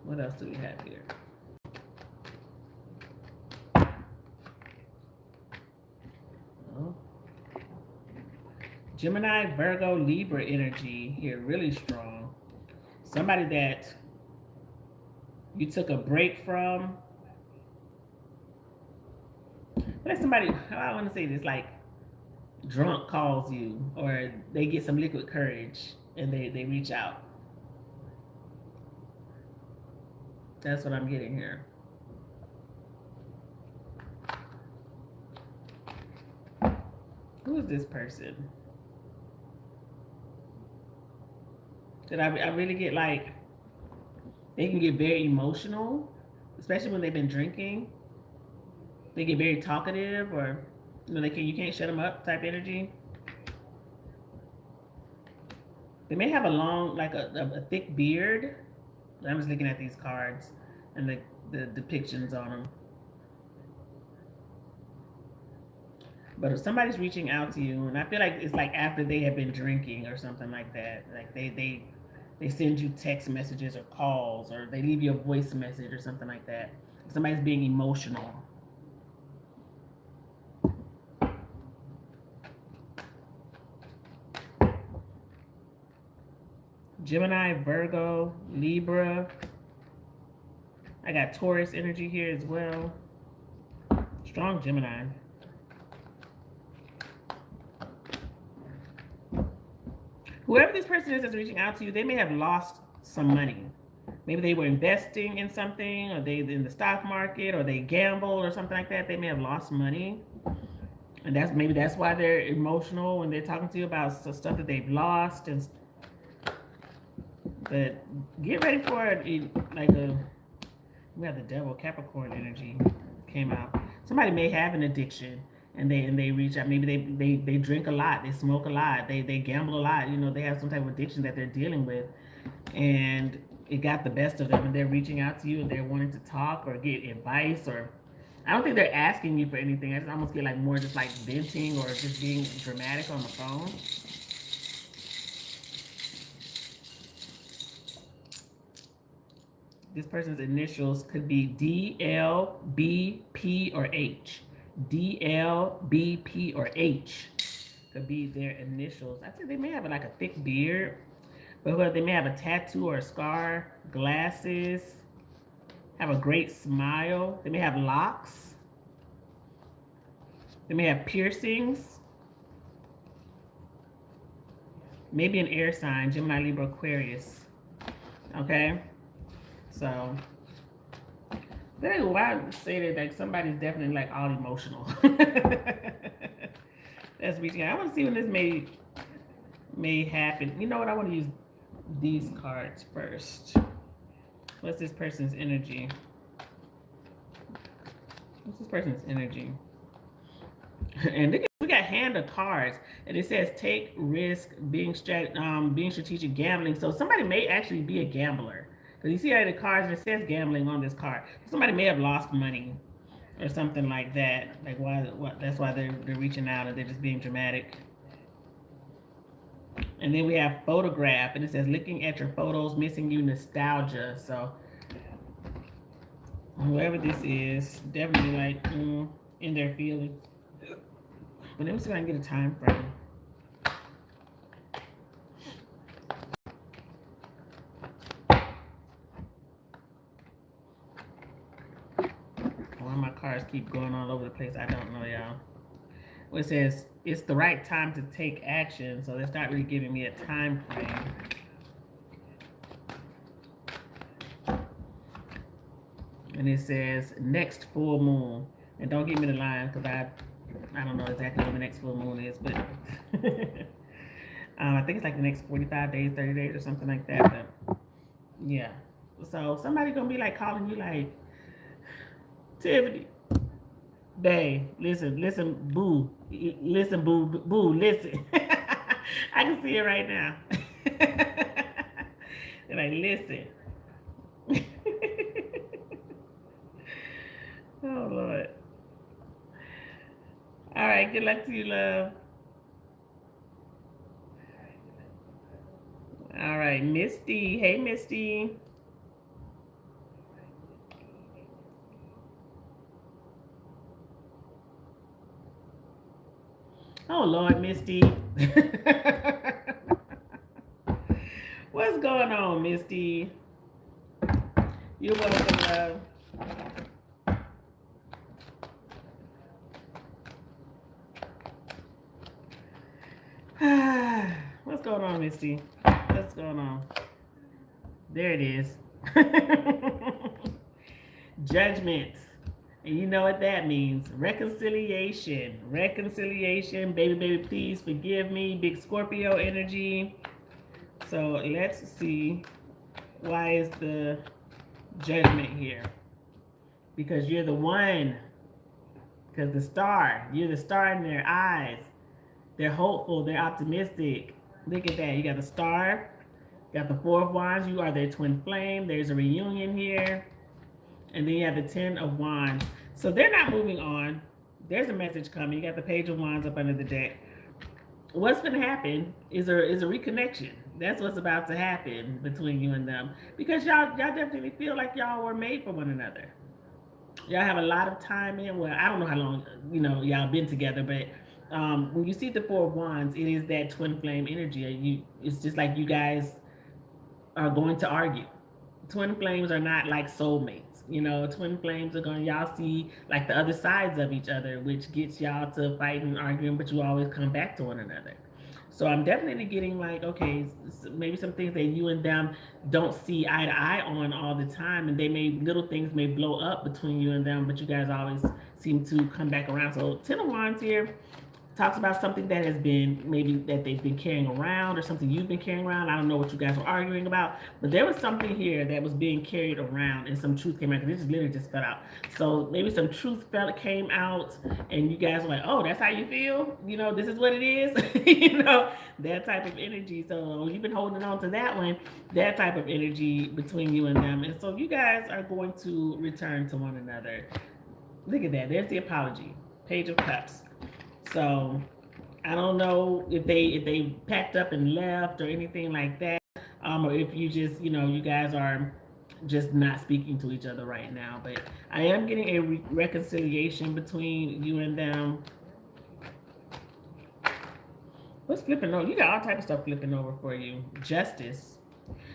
What else do we have here? Oh. Gemini, Virgo, Libra energy here, really strong. Somebody that you took a break from. Like somebody, I want to say this, like drunk calls you, or they get some liquid courage and they reach out. That's what I'm getting here. Who is this person? That I really get like, they can get very emotional, especially when they've been drinking. They get very talkative, or you can't shut them up type energy. They may have a long, like a thick beard. I'm just looking at these cards and the depictions on them. But if somebody's reaching out to you, and I feel like it's like after they have been drinking or something like that, like they send you text messages or calls, or they leave you a voice message or something like that. Somebody's being emotional. Gemini, Virgo, Libra. I got Taurus energy here as well. Strong Gemini. Whoever this person is that's reaching out to you, they may have lost some money. Maybe they were investing in something, or they in the stock market, or they gambled or something like that. They may have lost money. And that's why they're emotional when they're talking to you about stuff that they've lost. But get ready for it. We have the devil, Capricorn energy came out. Somebody may have an addiction, and they reach out. Maybe they drink a lot, they smoke a lot, they gamble a lot. They have some type of addiction that they're dealing with, and it got the best of them, and they're reaching out to you, and they're wanting to talk or get advice, or I don't think they're asking you for anything. I just almost get like more just like venting or just being dramatic on the phone. This person's initials could be D, L, B, P, or H. D, L, B, P, or H could be their initials. I think they may have like a thick beard, but they may have a tattoo or a scar, glasses, have a great smile. They may have locks. They may have piercings. Maybe an air sign, Gemini, Libra, Aquarius. Okay? So, that's why I say that like somebody's definitely like all emotional. That's reaching out. I want to see when this may happen. You know what? I want to use these cards first. What's this person's energy? What's this person's energy? And we got hand of cards, and it says take risk, being strategic, gambling. So somebody may actually be a gambler. Because you see how the cards, and it says gambling on this card. Somebody may have lost money or something like that. Like that's why they're reaching out, and they're just being dramatic. And then we have photograph, and it says looking at your photos, missing you, nostalgia. So whoever this is, definitely like in their feelings. But let me see if I can get a time frame. Why my cards keep going all over the place, I don't know, y'all. Well, it says it's the right time to take action, so it's not really giving me a time frame. And it says next full moon. And don't give me the line, because I don't know exactly when the next full moon is, but I think it's like the next 45 days, 30 days or something like that. But yeah. So somebody gonna be like calling you like, Tiffany, babe, listen, boo, boo, listen. I can see it right now. They're like, listen. Oh, Lord. All right, good luck to you, love. All right, Misty. Hey, Misty. Oh, Lord, Misty. What's going on, Misty? You're welcome, love. What's going on, Misty? What's going on? There it is. Judgment. And you know what that means. Reconciliation. Reconciliation. Baby, baby, please forgive me. Big Scorpio energy. So let's see. Why is the judgment here? Because you're the one. Because the star. You're the star in their eyes. They're hopeful. They're optimistic. Look at that. You got the star. You got the Four of Wands. You are their twin flame. There's a reunion here. And then you have the 10 of Wands. So they're not moving on. There's a message coming. You got the Page of Wands up under the deck. What's going to happen is a reconnection. That's what's about to happen between you and them. Because y'all definitely feel like y'all were made for one another. Y'all have a lot of time in. Well, I don't know how long, y'all been together, but when you see the Four of Wands, it is that twin flame energy. It's just like you guys are going to argue. Twin flames are not like soulmates. Twin flames are going, y'all see like the other sides of each other, which gets y'all to fight and arguing, but you always come back to one another. So I'm definitely getting like, okay, maybe some things that you and them don't see eye to eye on all the time, and little things may blow up between you and them, but you guys always seem to come back around. So 10 of Wands here talks about something that has been maybe that they've been carrying around, or something you've been carrying around. I don't know what you guys were arguing about, but there was something here that was being carried around, and some truth came out. This literally just fell out. So maybe some truth came out, and you guys were like, "Oh, that's how you feel? This is what it is." That type of energy. So you've been holding on to that one, that type of energy between you and them, and so you guys are going to return to one another. Look at that. There's the apology. Page of Cups. So I don't know if they packed up and left or anything like that, or if you just you guys are just not speaking to each other right now. But I am getting a reconciliation between you and them. What's flipping over? You got all type of stuff flipping over for you. Justice.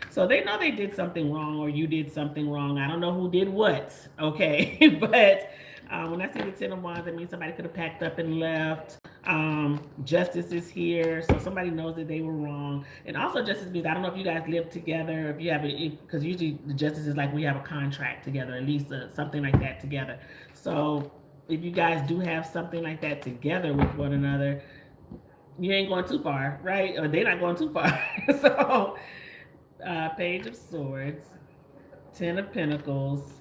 So they know they did something wrong, or you did something wrong. I don't know who did what, okay? But when I see the 10 of Wands, that means somebody could have packed up and left. Justice is here, so somebody knows that they were wrong. And also justice means, I don't know if you guys live together, if you have because usually the justice is like we have a contract together, at least something like that together. So if you guys do have something like that together with one another, you ain't going too far, right? Or they're not going too far. So Page of Swords, 10 of Pentacles,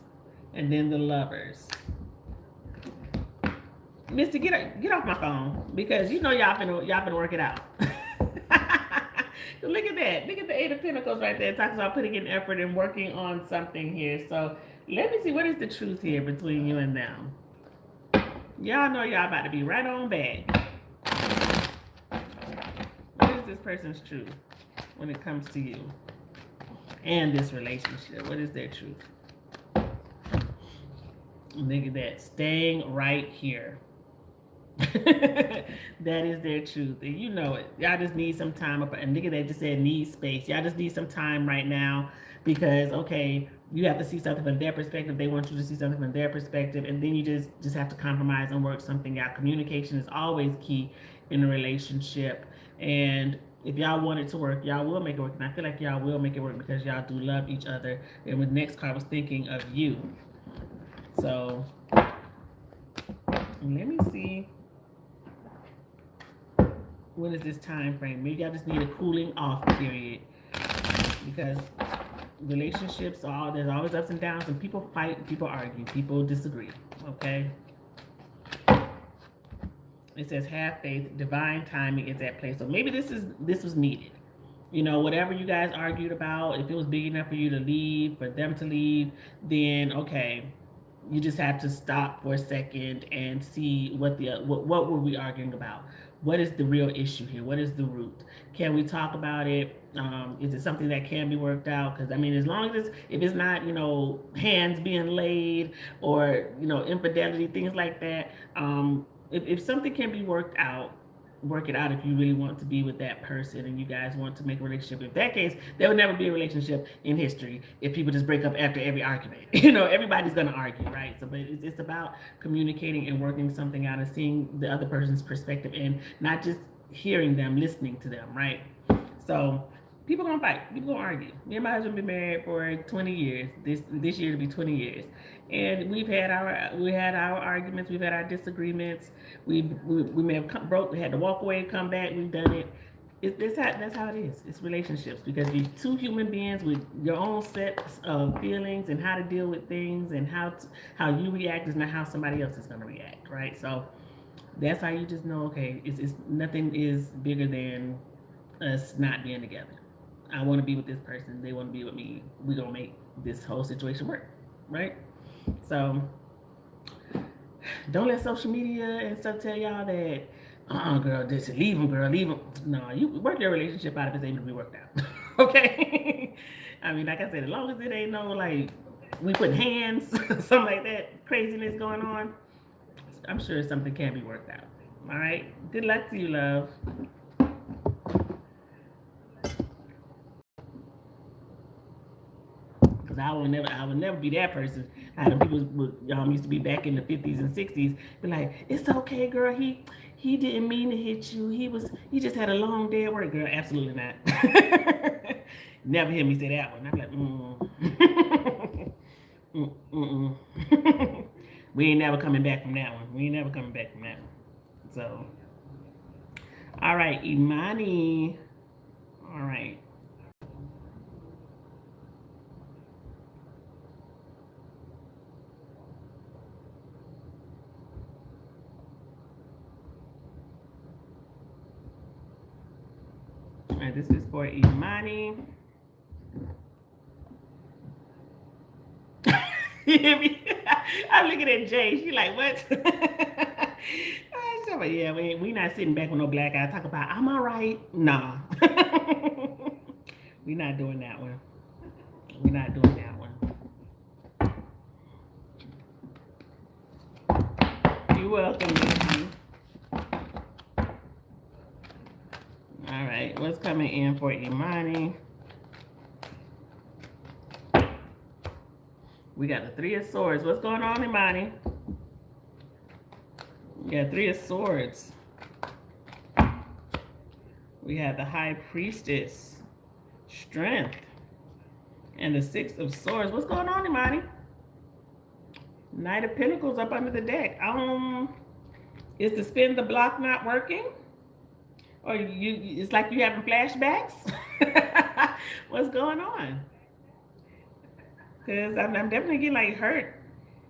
and then the Lovers. Misty, get off my phone, because y'all been working out. Look at that. Look at the 8 of Pentacles right there. It talks about putting in effort and working on something here. So let me see, what is the truth here between you and them? Y'all know y'all about to be right on back. What is this person's truth when it comes to you and this relationship? What is their truth? Look at that. Staying right here. That is their truth, and you know it. Y'all just need some time up, and look at that, just said need space. Y'all just need some time right now, because okay, you have to see something from their perspective, they want you to see something from their perspective, and then you just have to compromise and work something out. Communication is always key in a relationship, and if y'all want it to work, y'all will make it work. And I feel like y'all will make it work, because y'all do love each other. And with the next card was thinking of you. So let me see, what is this time frame? Maybe y'all just need a cooling off period, because relationships there's always ups and downs, and people fight, people argue, people disagree. Okay. It says have faith, divine timing is at play. So maybe this was needed. Whatever you guys argued about, if it was big enough for you to leave, for them to leave, then okay, you just have to stop for a second and see what were we arguing about? What is the real issue here? What is the root? Can we talk about it? Is it something that can be worked out? Because as long as if it's not hands being laid, or infidelity, things like that, if something can be worked out, work it out if you really want to be with that person and you guys want to make a relationship. In that case, there would never be a relationship in history if people just break up after every argument. Everybody's going to argue, right? So, but it's about communicating and working something out and seeing the other person's perspective and not just hearing them, listening to them, right? So people gonna fight. People gonna argue. Me and my husband been married for 20 years. This year to be 20 years, and we had our arguments. We've had our disagreements. We may have broke. We had to walk away, come back. We've done it. That's how it is. It's relationships because you're two human beings with your own sets of feelings and how to deal with things and how you react is not how somebody else is gonna react, right? So that's how you just know. Okay, it's nothing is bigger than us not being together. I want to be with this person. They want to be with me. We're going to make this whole situation work. Right? So don't let social media and stuff tell y'all that, girl, just leave them, girl, leave them. No, you work your relationship out if it's able to be worked out. Okay? I mean, like I said, as long as it ain't no, like, we put hands, something like that, craziness going on, I'm sure something can be worked out. All right? Good luck to you, love. Because I would never be that person. People used to be back in the 50s and 60s, be like, "It's okay, girl. He didn't mean to hit you. He just had a long day at work, girl." Absolutely not. Never hear me say that one. I'm like, we ain't never coming back from that one. We ain't never coming back from that one. So, all right, Imani. All right. All right, this is for Imani. You hear me? I'm looking at Jay. She like, what? Like, yeah, we not sitting back with no black eye. Talk about, I'm all right. Nah. We not doing that one. We're not doing that one. You're welcome, Nikki. All right, what's coming in for Imani? We got the Three of Swords. What's going on, Imani? We got Three of Swords. We have the High Priestess, Strength, and the Six of Swords. What's going on, Imani? Knight of Pentacles up under the deck. Is the spin the block not working? Or it's like you having flashbacks? What's going on? Because I'm definitely getting like hurt.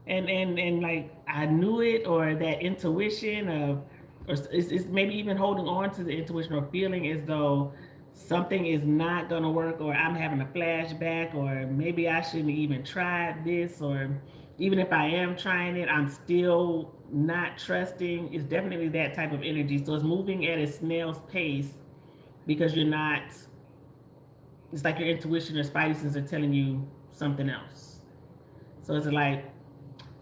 And like I knew it, or that intuition of, or it's maybe even holding on to the intuition or feeling as though something is not gonna work, or I'm having a flashback, or maybe I shouldn't even try this, or even if I am trying it, I'm still not trusting. It's definitely that type of energy. So it's moving at a snail's pace because you're not, it's like your intuition or spidey sense are telling you something else. So it's like,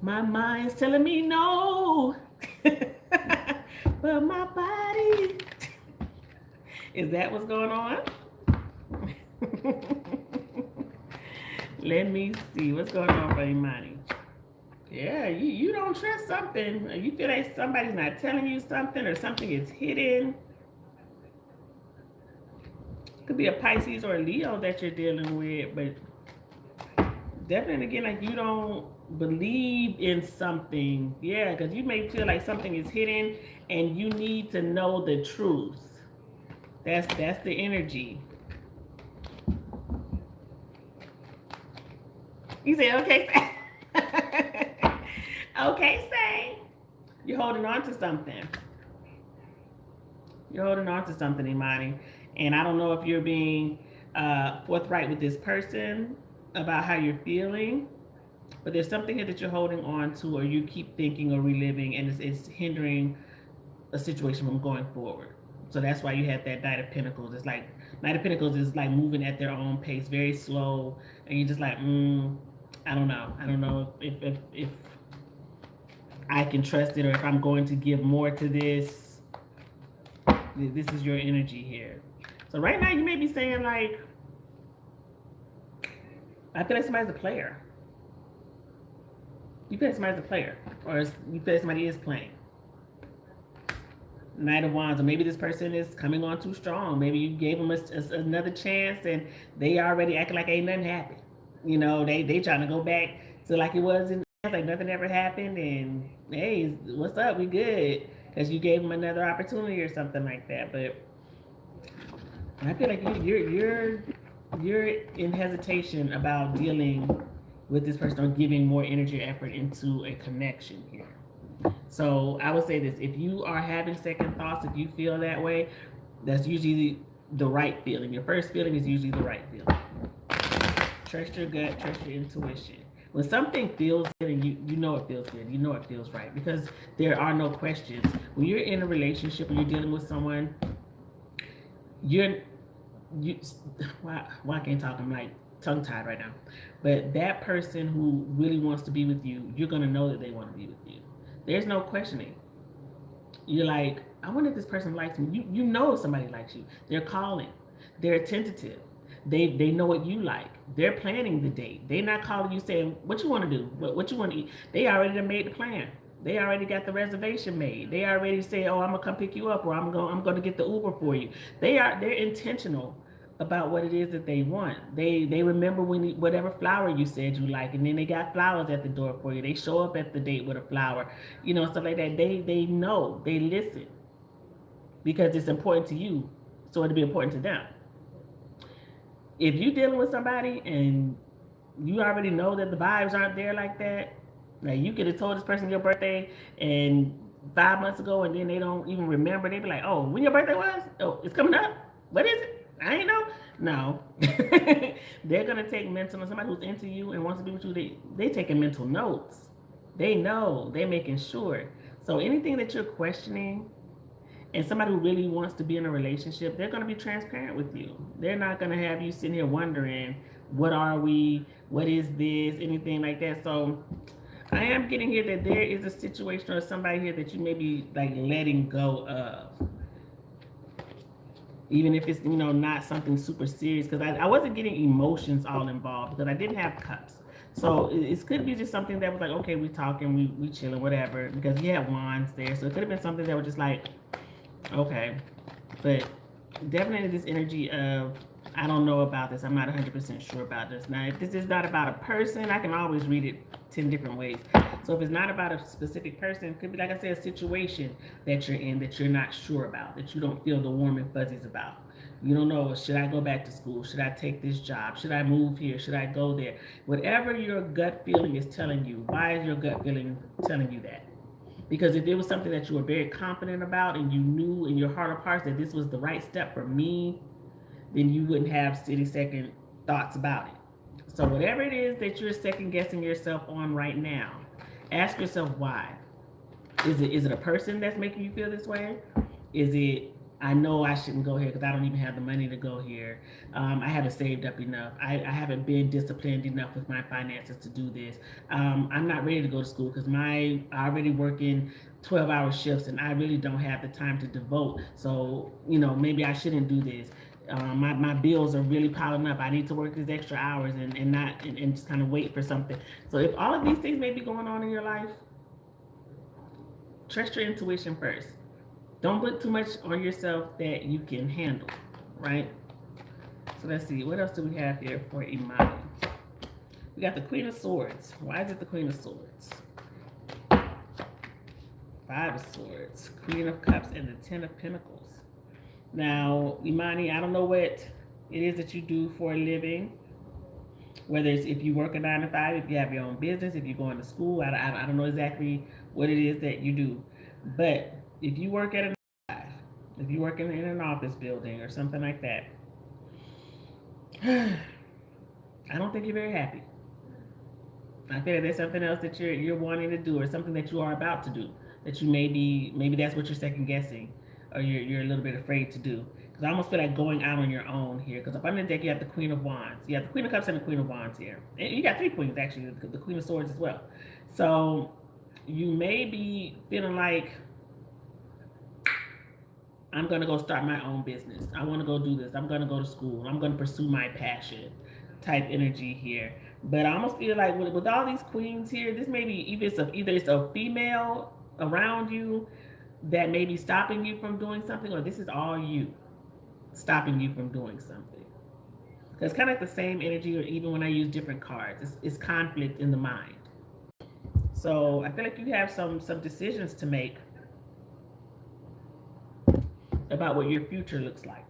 my mind's telling me no, but my body. Is that what's going on? Let me see what's going on for Imani. Yeah, you don't trust something. You feel like somebody's not telling you something, or something is hidden. Could be a Pisces or a Leo that you're dealing with, but definitely again, like you don't believe in something. Yeah, because you may feel like something is hidden and you need to know the truth. That's the energy. You say, okay, okay, say. You're holding on to something. You're holding on to something, Imani. And I don't know if you're being forthright with this person about how you're feeling, but there's something here that you're holding on to, or you keep thinking or reliving, and it's hindering a situation from going forward. So that's why you have that Knight of Pentacles. It's like Knight of Pentacles is like moving at their own pace, very slow, and you're just like, I don't know. I don't know if I can trust it, or if I'm going to give more to this. This is your energy here. So right now you may be saying like, I feel like somebody's a player. You feel like somebody's a player, or you feel like somebody is playing. Knight of Wands, or maybe this person is coming on too strong. Maybe you gave them another chance, and they already acting like ain't nothing happened. You know, they trying to go back to like it was in like nothing ever happened, and hey, what's up? We good because you gave them another opportunity or something like that. But I feel like you're in hesitation about dealing with this person or giving more energy or effort into a connection here. So I would say this: if you are having second thoughts, if you feel that way, that's usually the right feeling. Your first feeling is usually the right feeling. Trust your gut, trust your intuition. When something feels good and you know it feels good, you know it feels right because there are no questions. When you're in a relationship and you're dealing with someone, you're you why I can't talk? I'm like tongue tied right now. But that person who really wants to be with you, you're gonna know that they want to be with you. There's no questioning. You're like, I wonder if this person likes me. You know if somebody likes you. They're calling. They're tentative. They know what you like. They're planning the date. They're not calling you saying what you want to do, what you want to eat. They already made the plan. They already got the reservation made. They already say, "Oh, I'm gonna come pick you up," or I'm gonna get the Uber for you." They're intentional about what it is that they want. They remember whatever flower you said you like, and then they got flowers at the door for you. They show up at the date with a flower, stuff like that. They know, they listen because it's important to you, so it'll be important to them. If you're dealing with somebody and you already know that the vibes aren't there like that, like you could have told this person your birthday and 5 months ago, and then they don't even remember. They be like, "Oh, when your birthday was? Oh, it's coming up. What is it? I ain't know." No, they're gonna take mental. Somebody who's into you and wants to be with you, they taking mental notes. They know. They're making sure. So anything that you're questioning, and somebody who really wants to be in a relationship, they're going to be transparent with you. They're not going to have you sitting here wondering, what are we? What is this? Anything like that. So I am getting here that there is a situation or somebody here that you may be like letting go of. Even if it's, not something super serious. Because I wasn't getting emotions all involved because I didn't have cups. So it could be just something that was like, okay, we talking, we chilling, whatever. Because you had wands there. So it could have been something that was just like, okay, but definitely this energy of, I don't know about this. I'm not 100% sure about this. Now, if this is not about a person, I can always read it 10 different ways. So if it's not about a specific person, it could be, like I said, a situation that you're in that you're not sure about, that you don't feel the warm and fuzzies about. You don't know, should I go back to school? Should I take this job? Should I move here? Should I go there? Whatever your gut feeling is telling you, why is your gut feeling telling you that? Because if it was something that you were very confident about and you knew in your heart of hearts that this was the right step for me, then you wouldn't have silly second thoughts about it. So whatever it is that you're second guessing yourself on right now, ask yourself why. Is it a person that's making you feel this way? Is it, I know I shouldn't go here because I don't even have the money to go here. I haven't saved up enough. I haven't been disciplined enough with my finances to do this. I'm not ready to go to school because I already working 12-hour shifts and I really don't have the time to devote. So, maybe I shouldn't do this. My bills are really piling up. I need to work these extra hours and just kind of wait for something. So if all of these things may be going on in your life, trust your intuition first. Don't put too much on yourself that you can handle, right? So let's see, what else do we have here for Imani? We got the Queen of Swords. Why is it the Queen of Swords? Five of Swords, Queen of Cups, and the Ten of Pentacles. Now, Imani, I don't know what it is that you do for a living. Whether it's if you work a 9 to 5, if you have your own business, if you're going to school, I don't know exactly what it is that you do. But if you work at a 9 to 5, if you work in an office building or something like that, I don't think you're very happy. I feel like there's something else that you're wanting to do or something that you are about to do that you maybe that's what you're second guessing or you're a little bit afraid to do. Because I almost feel like going out on your own here. Because up under the deck, you have the Queen of Wands. You have the Queen of Cups and the Queen of Wands here. And you got three queens, actually, the Queen of Swords as well. So you may be feeling like I'm going to go start my own business. I want to go do this. I'm going to go to school. I'm going to pursue my passion type energy here. But I almost feel like with all these queens here, this may be either it's a female around you that may be stopping you from doing something, or this is all you stopping you from doing something. It's kind of like the same energy, or even when I use different cards, it's conflict in the mind. So I feel like you have some decisions to make about what your future looks like.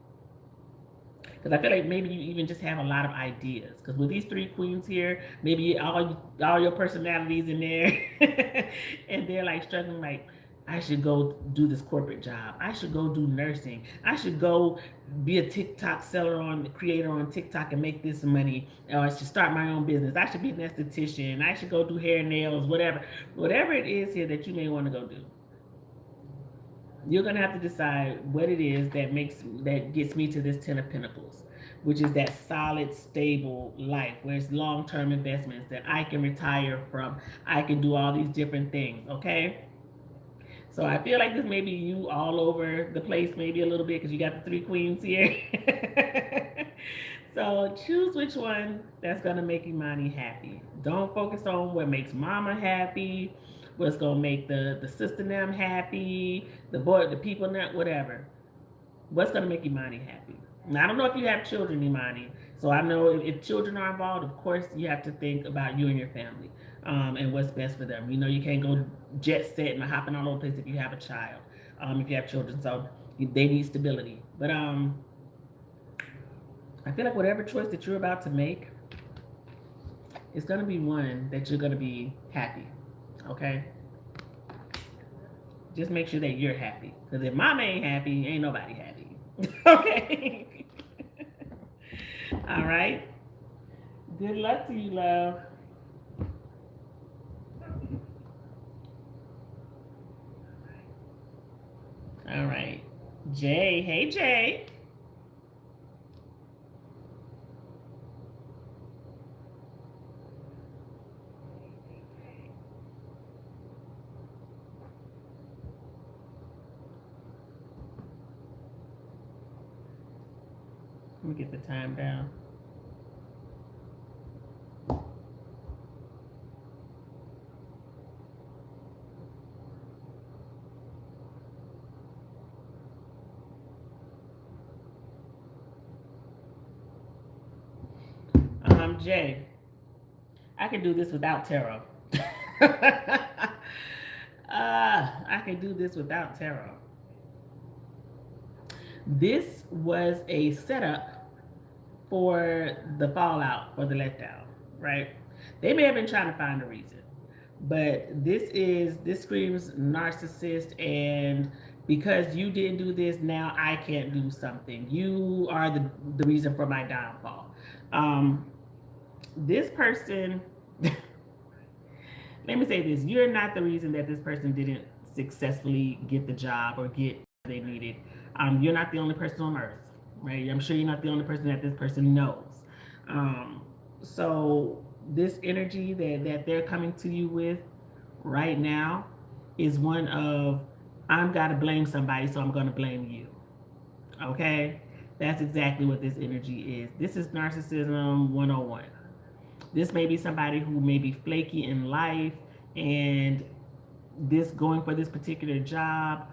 Because I feel like maybe you even just have a lot of ideas. Because with these three queens here, maybe all your personalities in there, and they're like struggling. Like, I should go do this corporate job. I should go do nursing. I should go be a TikTok creator on TikTok and make this money. Or I should start my own business. I should be an esthetician. I should go do hair, nails, whatever it is here that you may want to go do. You're gonna have to decide what it is that gets me to this 10 of Pentacles, which is that solid, stable life where it's long-term investments that I can retire from. I can do all these different things. Okay. So I feel like this may be you all over the place, maybe a little bit, because you got the three queens here. So choose which one that's gonna make Imani happy. Don't focus on what makes mama happy, what's gonna make the sister them happy, the boy, the people, not whatever. What's gonna make Imani happy? Now I don't know if you have children, Imani. So I know if children are involved, of course you have to think about you and your family, and what's best for them. You know, you can't go jet set and hopping all over the place if you have a child, if you have children. So they need stability. But I feel like whatever choice that you're about to make, it's gonna be one that you're gonna be happy. Okay. Just make sure that you're happy. Because if mama ain't happy, ain't nobody happy. Okay. All right. Good luck to you, love. All right. Jay. Hey, Jay. Let me get the time down. Jay, I can do this without tarot. I can do this without tarot. This was a setup for the fallout or the letdown, right? They may have been trying to find a reason, but this screams narcissist, and because you didn't do this, now I can't do something. You are the reason for my downfall. This person, let me say this: you're not the reason that this person didn't successfully get the job or get what they needed. You're not the only person on earth, right? I'm sure you're not the only person that this person knows. So this energy that they're coming to you with right now is one of, I'm gotta blame somebody, so I'm gonna blame you. Okay? That's exactly what this energy is. This is narcissism 101. This may be somebody who may be flaky in life, and this going for this particular job,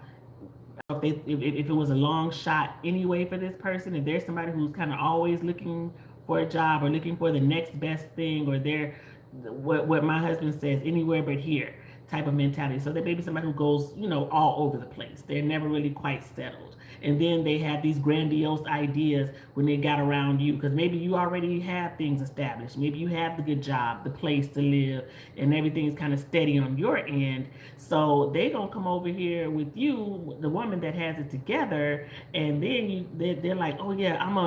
if it was a long shot anyway for this person, if there's somebody who's kind of always looking for a job or looking for the next best thing, or they're what my husband says, anywhere but here type of mentality. So there may be somebody who goes, all over the place. They're never really quite settled. And then they have these grandiose ideas when they got around you, because maybe you already have things established. Maybe you have the good job, the place to live, and everything is kind of steady on your end. So they gonna come over here with you, the woman that has it together, and then they're like, oh yeah, I'm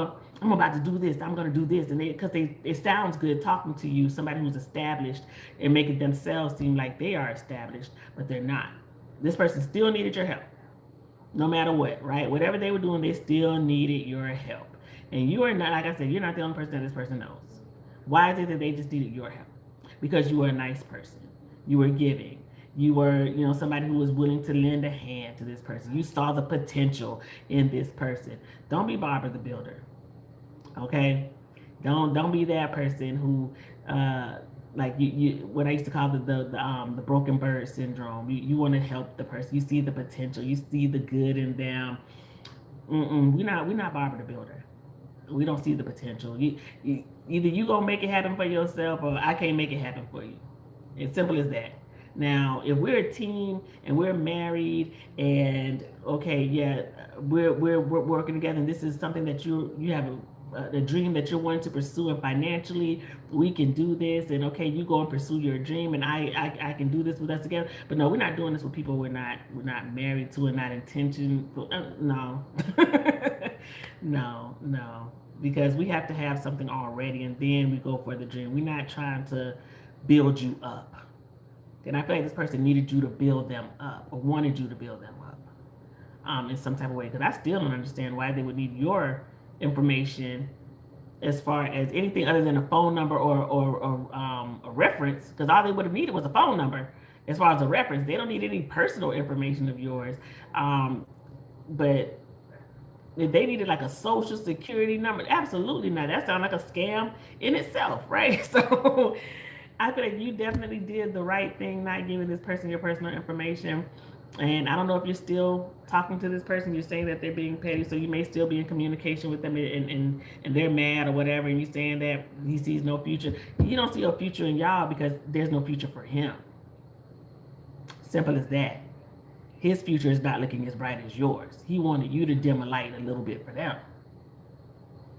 about to do this. I'm gonna do this, and because it sounds good talking to you, somebody who's established, and making themselves seem like they are established, but they're not. This person still needed your help, no matter what, right? Whatever they were doing, they still needed your help, and you are not, like I said, you're not the only person that this person knows. Why is it that they just needed your help? Because you were a nice person. You were giving. You were, somebody who was willing to lend a hand to this person. You saw the potential in this person. Don't be Barbara the Builder. Okay? Don't be that person who like you what I used to call the broken bird syndrome. You want to help the person. You see the potential. You see the good in them. We're not Barbara the Builder. We don't see the potential. Either you gonna make it happen for yourself, or I can't make it happen for you. As simple as that. Now, if we're a team and we're married, and okay, yeah, we're working together, and this is something that you have a dream that you're wanting to pursue, and financially we can do this, and okay, you go and pursue your dream, and I can do this with us together. But no, we're not doing this with people we're not married to, and not intention. No, no, because we have to have something already, and then we go for the dream. We're not trying to build you up. And I feel like this person needed you to build them up, or wanted you to build them up, in some type of way. Because I still don't understand why they would need your information as far as anything other than a phone number, or a reference. Because all they would have needed was a phone number as far as a reference. They don't need any personal information of yours. But if they needed like a social security number, absolutely not. That sounds like a scam in itself, right? So I feel like you definitely did the right thing not giving this person your personal information. And I don't know if you're still talking to this person. You're saying that they're being petty, so you may still be in communication with them, and they're mad or whatever, and you're saying that he sees no future. You don't see a future in y'all because there's no future for him. Simple as that. His future is not looking as bright as yours. He wanted you to dim a light a little bit for them.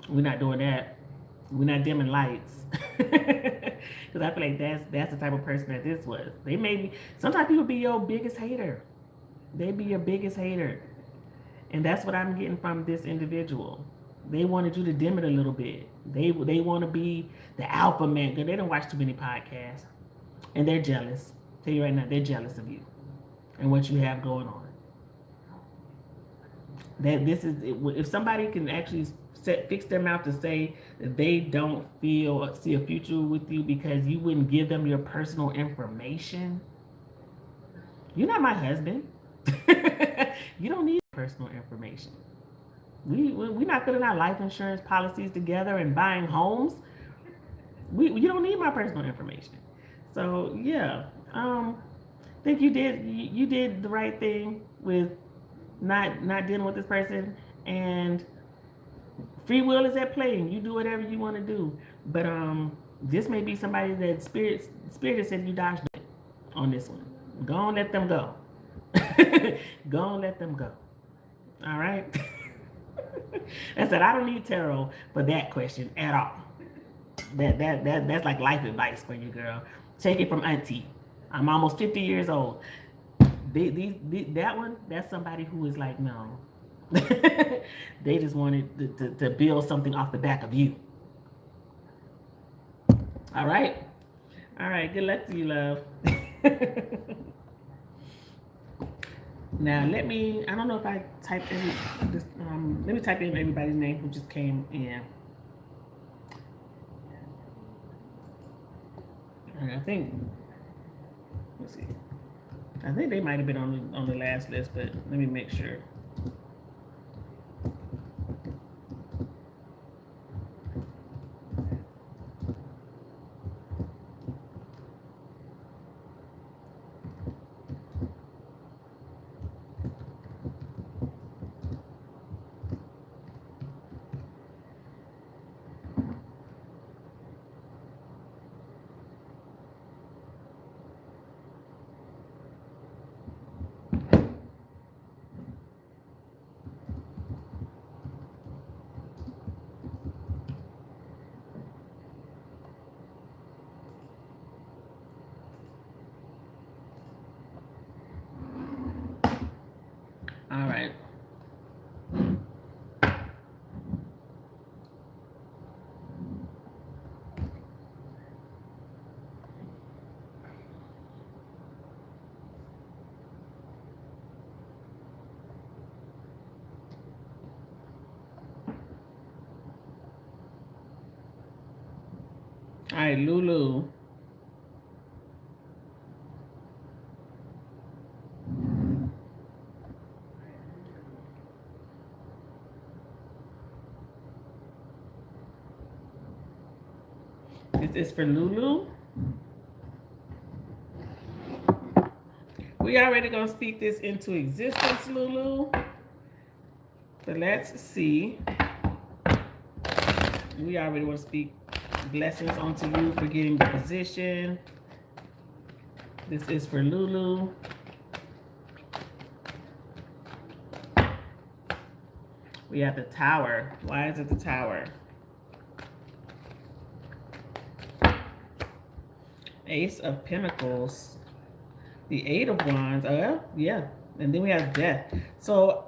We're not doing that. We're not dimming lights. Because I feel like that's the type of person that this was. They may be, sometimes people be your biggest hater. They be your biggest hater. And that's what I'm getting from this individual. They wanted you to dim it a little bit. They want to be the alpha man. They don't watch too many podcasts. And they're jealous. I'll tell you right now, they're jealous of you and what you have going on. That this is, if somebody can actually fix their mouth to say that they don't feel or see a future with you because you wouldn't give them your personal information, you're not my husband. You don't need personal information. We're not filling out life insurance policies together and buying homes. You don't need my personal information. So yeah, I think you did the right thing with not dealing with this person, and free will is at play, and you do whatever you want to do. But this may be somebody that spirit said you dodged it on this one. Go on, let them go. Go on, let them go. All right. I said I don't need tarot for that question at all. That's like life advice for you, girl. Take it from Auntie. I'm almost 50 years old. That one, that's somebody who is like, no. They just wanted to build something off the back of you. All right. All right. Good luck to you, love. Now I don't know if I typed in this. Let me type in everybody's name who just came in. I think. Let's see. I think they might have been on the last list, but let me make sure. All right. All right, Lulu. This is for Lulu. We already gonna speak this into existence, Lulu. But let's see. We already want to speak blessings onto you for getting the position. This is for Lulu. We have the Tower. Why is it the Tower? Ace of Pentacles. The Eight of Wands. Yeah. And then we have Death. So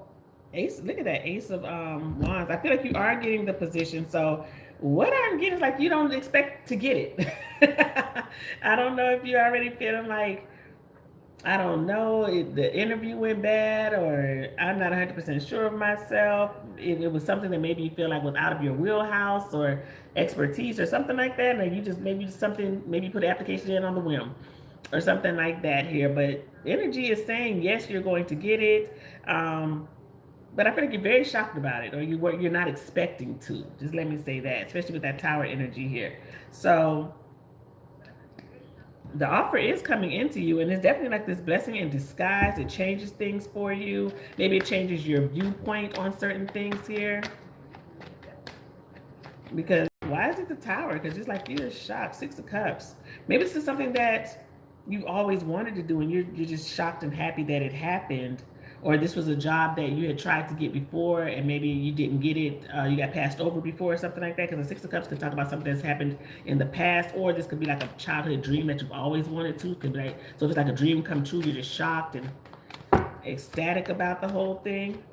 Ace, look at that Ace of Wands. I feel like you are getting the position. So what I'm getting is like you don't expect to get it. I don't know if you're already feeling like, I don't know, the interview went bad, or I'm not 100% sure of myself. If it was something that maybe you feel like was out of your wheelhouse or expertise or something like that, and you just maybe you put an application in on the whim or something like that here. But energy is saying yes, you're going to get it. But I feel like you're very shocked about it, or you're not expecting to. Just let me say that, especially with that Tower energy here. So the offer is coming into you, and it's definitely like this blessing in disguise. It changes things for you. Maybe it changes your viewpoint on certain things here. Because why is it the Tower? Because it's like you're shocked. Six of Cups. Maybe this is something that you always wanted to do, and you're just shocked and happy that it happened. Or this was a job that you had tried to get before, and maybe you didn't get it. You got passed over before, or something like that. Because the Six of Cups could talk about something that's happened in the past, or this could be like a childhood dream that you've always wanted to. Could be like, so if it's like a dream come true, you're just shocked and ecstatic about the whole thing.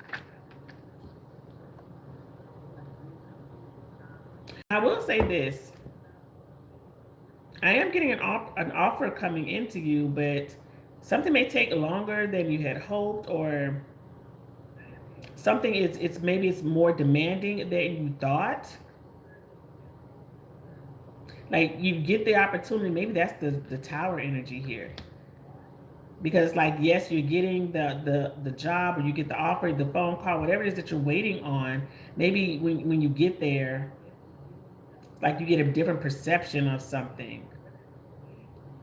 I will say this. I am getting an offer coming into you, but something may take longer than you had hoped, or something it's maybe it's more demanding than you thought. Like you get the opportunity, maybe that's the Tower energy here. Because like, yes, you're getting the job, or you get the offer, the phone call, whatever it is that you're waiting on. Maybe when you get there, like you get a different perception of something.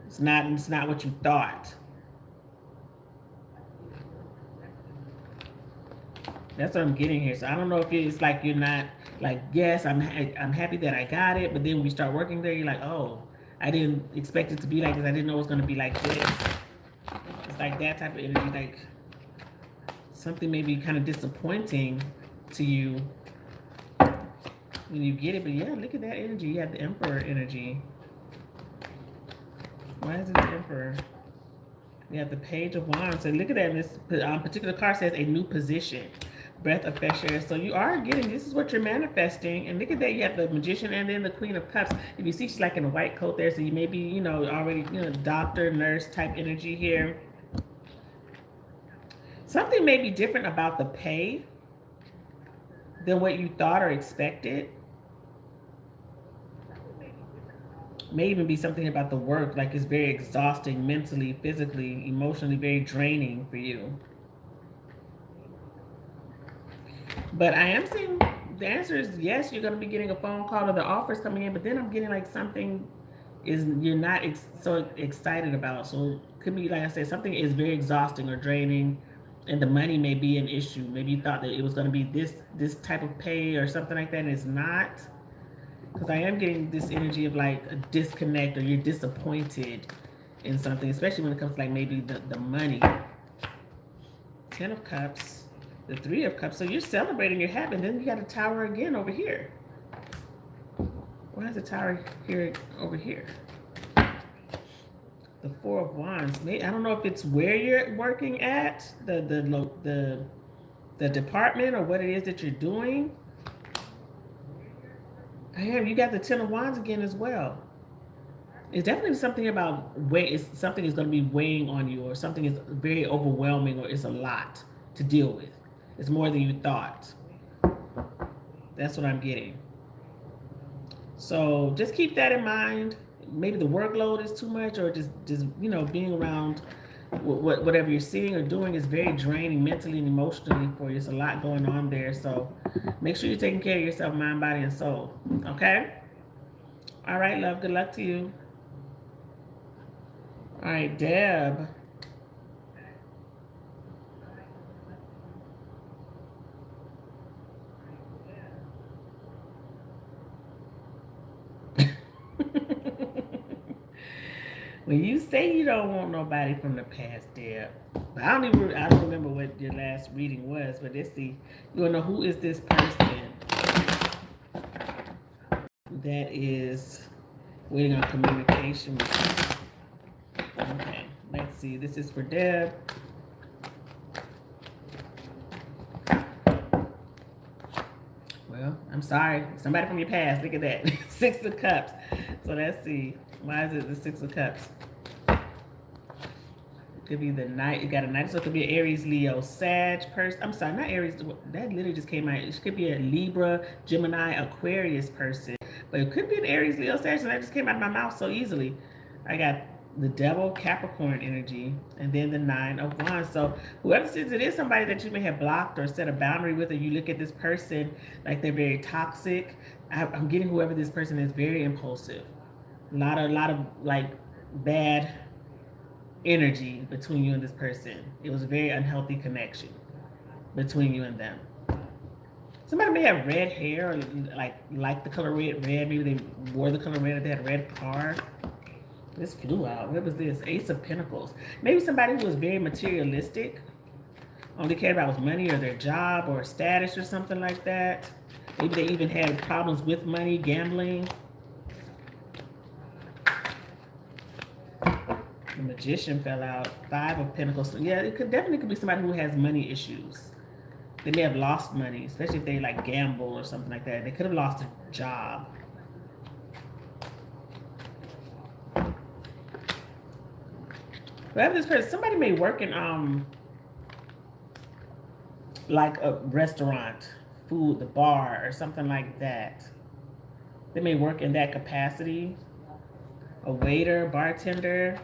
It's not what you thought. That's what I'm getting here. So I don't know if it's like you're not like, yes, I'm happy that I got it, but then when you start working there, you're like, oh, I didn't expect it to be like this. I didn't know it was going to be like this. It's like that type of energy, like something maybe kind of disappointing to you when you get it. But yeah, look at that energy. You have the Emperor energy. Why is it the Emperor? You have the Page of Wands. So look at that. This particular card says a new position. Breath of fresh air. So you are getting, this is what you're manifesting. And look at that. You have the Magician and then the Queen of Cups. If you see, she's like in a white coat there. So you may be, already, doctor, nurse type energy here. Something may be different about the pay than what you thought or expected. May even be something about the work, like it's very exhausting mentally, physically, emotionally, very draining for you. But I am seeing the answer is yes, you're going to be getting a phone call or the offers coming in, but then I'm getting like something you're not so excited about. So it could be, like I said, something is very exhausting or draining, and the money may be an issue. Maybe you thought that it was going to be this type of pay or something like that, and it's not. Because I am getting this energy of like a disconnect, or you're disappointed in something, especially when it comes to like maybe the money. 10 of Cups, the 3 of Cups. So you're celebrating, you're happy. And then you got a Tower again over here. Why is the Tower here over here? The 4 of Wands. Maybe, I don't know if it's where you're working at, the department, or what it is that you're doing. You got the 10 of Wands again as well. It's definitely something about something is going to be weighing on you, or something is very overwhelming, or it's a lot to deal with. It's more than you thought. That's what I'm getting. So just keep that in mind. Maybe the workload is too much, or just being around whatever you're seeing or doing is very draining mentally and emotionally for you. It's a lot going on there. So make sure you're taking care of yourself, mind, body, and soul. Okay? All right, love. Good luck to you. All right, Deb. When you say you don't want nobody from the past, Deb, but I don't remember what your last reading was. But let's see. You wanna know who is this person that is waiting on communication with you? Okay, let's see. This is for Deb. Well, I'm sorry. Somebody from your past. Look at that. 6 of Cups. So let's see. Why is it the 6 of Cups? It could be the Knight. You got a Knight. So it could be an Aries, Leo, Sag person. I'm sorry, not Aries. That literally just came out. It could be a Libra, Gemini, Aquarius person. But it could be an Aries, Leo, Sag. So that just came out of my mouth so easily. I got the Devil, Capricorn energy, and then the 9 of Wands. So whoever says it is somebody that you may have blocked or set a boundary with, or you look at this person like they're very toxic. I'm getting whoever this person is very impulsive. A lot of like bad energy between you and this person. It was a very unhealthy connection between you and them. Somebody may have red hair, or like the color red. Maybe they wore the color red, or they had a red car. This flew out. What was this? Ace of Pentacles. Maybe somebody who was very materialistic, only cared about was money or their job or status or something like that. Maybe they even had problems with money, gambling. The Magician fell out. 5 of Pentacles. So yeah, it definitely be somebody who has money issues. They may have lost money, especially if they like gamble or something like that. They could have lost a job. Whoever this person, somebody may work in like a restaurant, food, the bar, or something like that. They may work in that capacity. A waiter, bartender.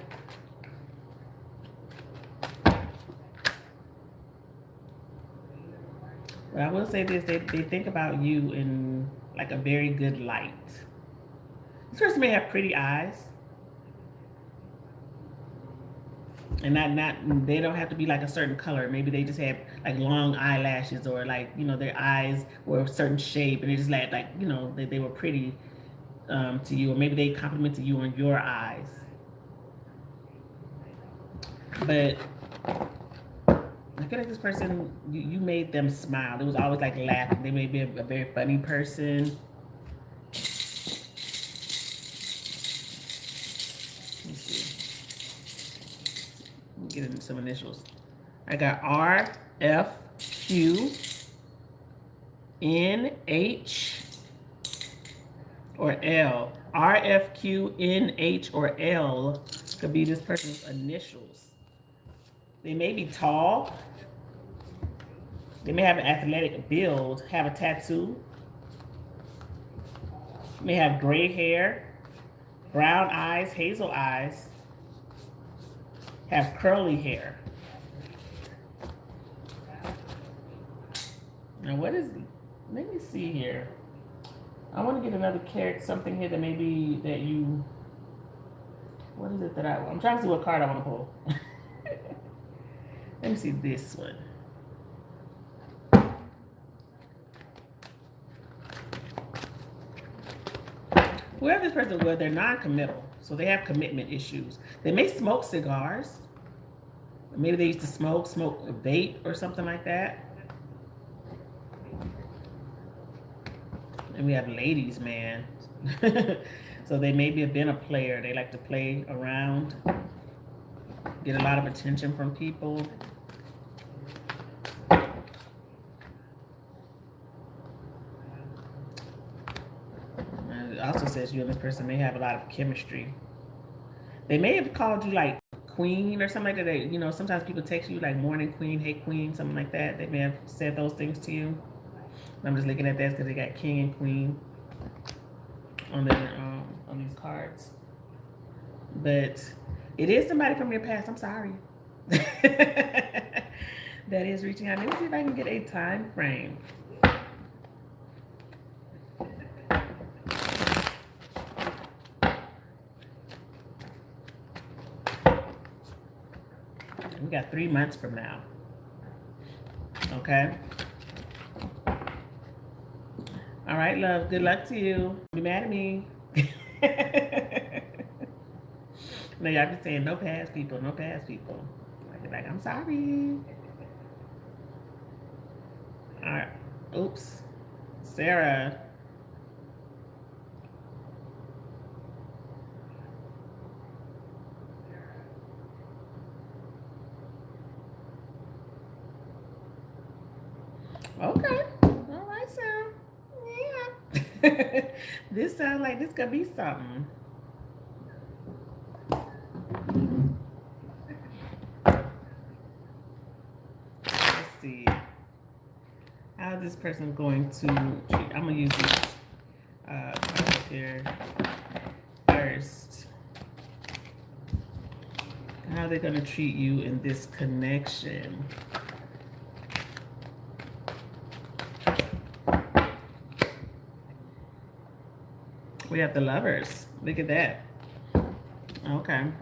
But I will say this, they think about you in like a very good light. This person may have pretty eyes. And not they don't have to be like a certain color. Maybe they just have like long eyelashes, or like, you know, their eyes were a certain shape, and they just like you know, they were pretty to you, or maybe they complimented you on your eyes. But I feel like this person, you made them smile. It was always like laughing. They may be a very funny person. Let's see. Let me get into some initials. I got R, F, Q, N, H, or L. R, F, Q, N, H, or L could be this person's initials. They may be tall. They may have an athletic build, have a tattoo. May have gray hair, brown eyes, hazel eyes, have curly hair. Now what is, let me see here. I want to get another character, something here that maybe that you, what is it that I'm trying to see what card I want to pull. Let me see this one. Whoever this person was, they're non-committal. So they have commitment issues. They may smoke cigars. Maybe they used to smoke a vape or something like that. And we have ladies, man. So they maybe have been a player. They like to play around, get a lot of attention from people. It also says you and this person may have a lot of chemistry. They may have called you like queen or something like that. They, you know, sometimes people text you like morning queen, hey queen, something like that. They may have said those things to you. I'm just looking at this because they got king and queen on their on these cards. But it is somebody from your past. I'm sorry. That is reaching out. Let me see if I can get a time frame. got 3 months from now. Okay. All right, love. Good luck to you. Be mad at me. No, y'all be saying no past people, no past people. I be like, I'm sorry. All right. Oops. Sarah. Okay. All right, Sarah. Yeah. This sounds like this could be something. Let's see. How is this person going to treat? I'm gonna use these cards here first. How are they gonna treat you in this connection? We have the Lovers. Look at that. Okay.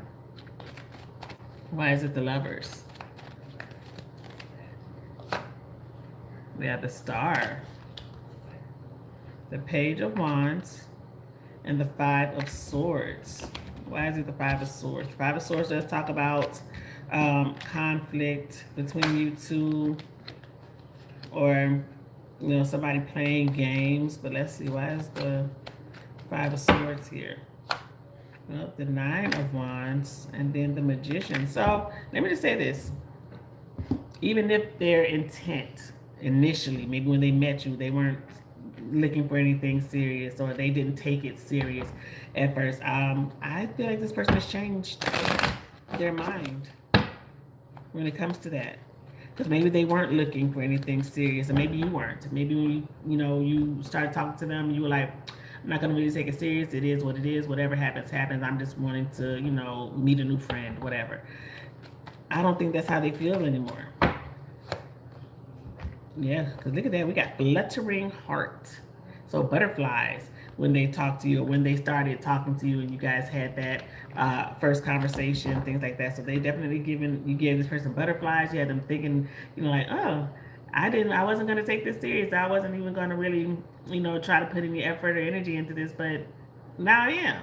Why is it the Lovers? We have the Star, the Page of Wands, and the Five of Swords. Why is it the Five of Swords? The Five of Swords does talk about conflict between you two, or somebody playing games. But let's see, why is the Five of Swords here? Well, the Nine of Wands, and then the Magician. So let me just say this. Even if their intent initially, maybe when they met you, they weren't looking for anything serious, or they didn't take it serious at first, I feel like this person has changed their mind when it comes to that. Because maybe they weren't looking for anything serious, and maybe you weren't. Maybe when you started talking to them, you were like, I'm not gonna really take it serious. It is what it is. Whatever happens, happens. I'm just wanting to, meet a new friend, whatever. I don't think that's how they feel anymore. Yeah, because look at that. We got fluttering heart. So butterflies when they talk to you, or when they started talking to you and you guys had that first conversation, things like that. So they definitely you gave this person butterflies. You had them thinking, like, oh, I wasn't going to take this serious. I wasn't even going to really, try to put any effort or energy into this, but now I am.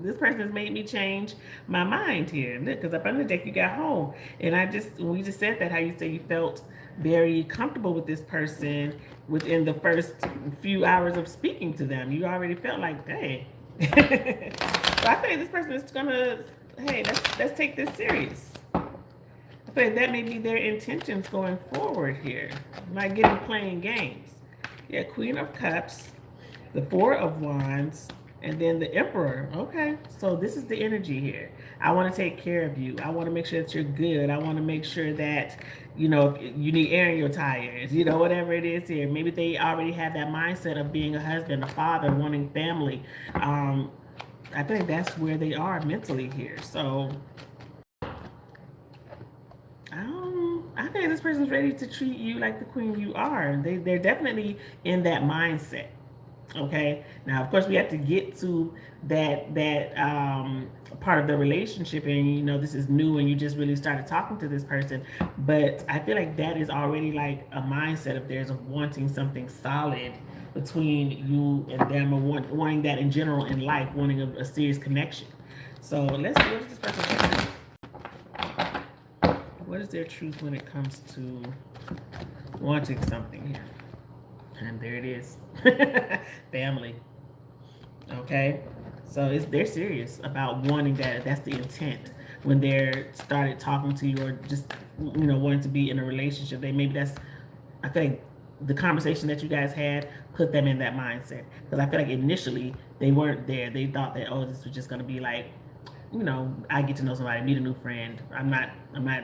This person has made me change my mind here. Look, because up on the deck you got home. And we just said that, how you say you felt very comfortable with this person within the first few hours of speaking to them. You already felt like, hey. So I think this person is gonna, hey, let's take this serious. I think that may be their intentions going forward here. Not getting playing games. Yeah, Queen of Cups, the Four of Wands, and then the Emperor. Okay, so this is the energy here. I want to take care of you. I want to make sure that you're good. I want to make sure that, if you need air in your tires, whatever it is here. Maybe they already have that mindset of being a husband, a father, wanting family. I think that's where they are mentally here. So I think this person's ready to treat you like the queen you are. They're definitely in that mindset. Okay. Now, of course, we have to get to that part of the relationship, and this is new, and you just really started talking to this person. But I feel like that is already like a mindset of theirs of wanting something solid between you and them, or wanting that in general in life, wanting a serious connection. So let's see, what is this person? What is their truth when it comes to wanting something here? And there it is. Family. Okay. So they're serious about wanting that. That's the intent when they're started talking to you, or just wanting to be in a relationship. I think the conversation that you guys had put them in that mindset, because I feel like initially they weren't there. They thought that, oh, this was just going to be like, I get to know somebody, meet a new friend. I'm not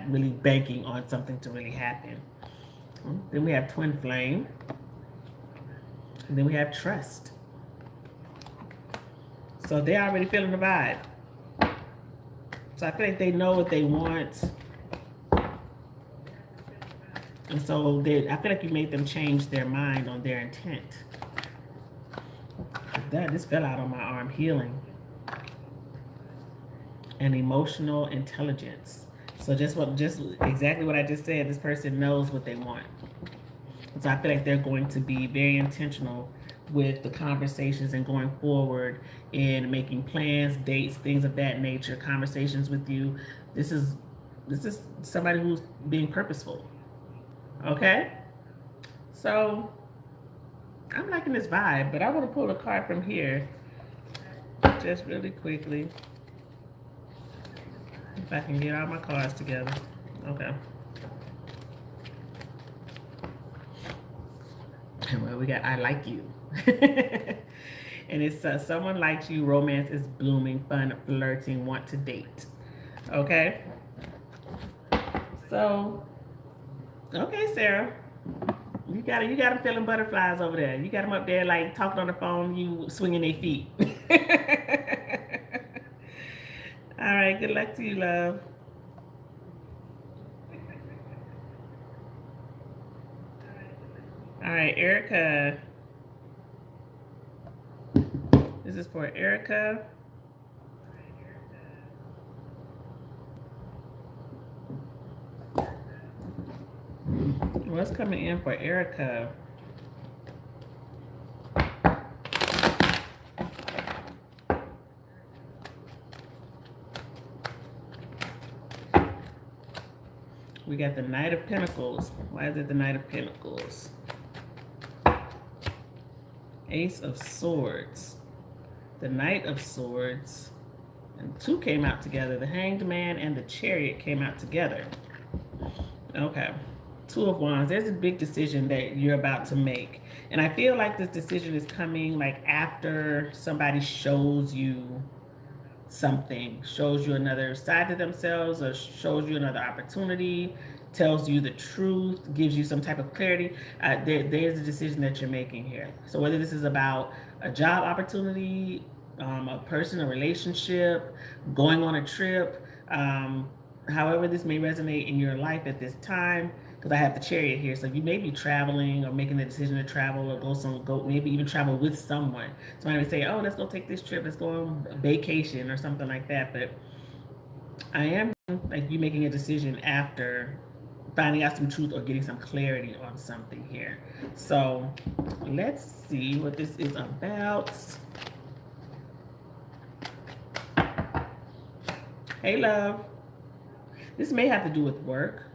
really banking on something to really happen. Then we have Twin Flame. And then we have Trust. So they're already feeling the vibe. So I feel like they know what they want. And so I feel like you made them change their mind on their intent. This fell out on my arm. Healing and emotional intelligence. So So just exactly what I just said, this person knows what they want. So I feel like they're going to be very intentional with the conversations and going forward in making plans, dates, things of that nature, conversations with you. This is somebody who's being purposeful. Okay? So I'm liking this vibe, but I want to pull a card from here just really quickly. If I can get all my cards together. Okay. Well, we got I like you. And it's someone likes you, romance is blooming, fun, flirting, want to date. Okay? So, okay, Sarah. You got them feeling butterflies over there. You got them up there like talking on the phone, you swinging their feet. All right, good luck to you, love. All right, Erica. This is for Erica. What's coming in for Erica? We got the Knight of Pentacles. Why is it the Knight of Pentacles? Ace of Swords. The Knight of Swords. And two came out together. The Hanged Man and the Chariot came out together. Okay. Two of Wands. There's a big decision that you're about to make. And I feel like this decision is coming like after somebody shows you something, shows you another side to themselves, or shows you another opportunity, tells you the truth, gives you some type of clarity. There's a decision that you're making here. So whether this is about a job opportunity, a person, a relationship, going on a trip, however this may resonate in your life at this time, because I have the Chariot here. So you may be traveling or making the decision to travel or go maybe even travel with someone. Somebody may say, oh, let's go take this trip, let's go on vacation or something like that. But I am like you making a decision after finding out some truth or getting some clarity on something here. So let's see what this is about. Hey, love. This may have to do with work.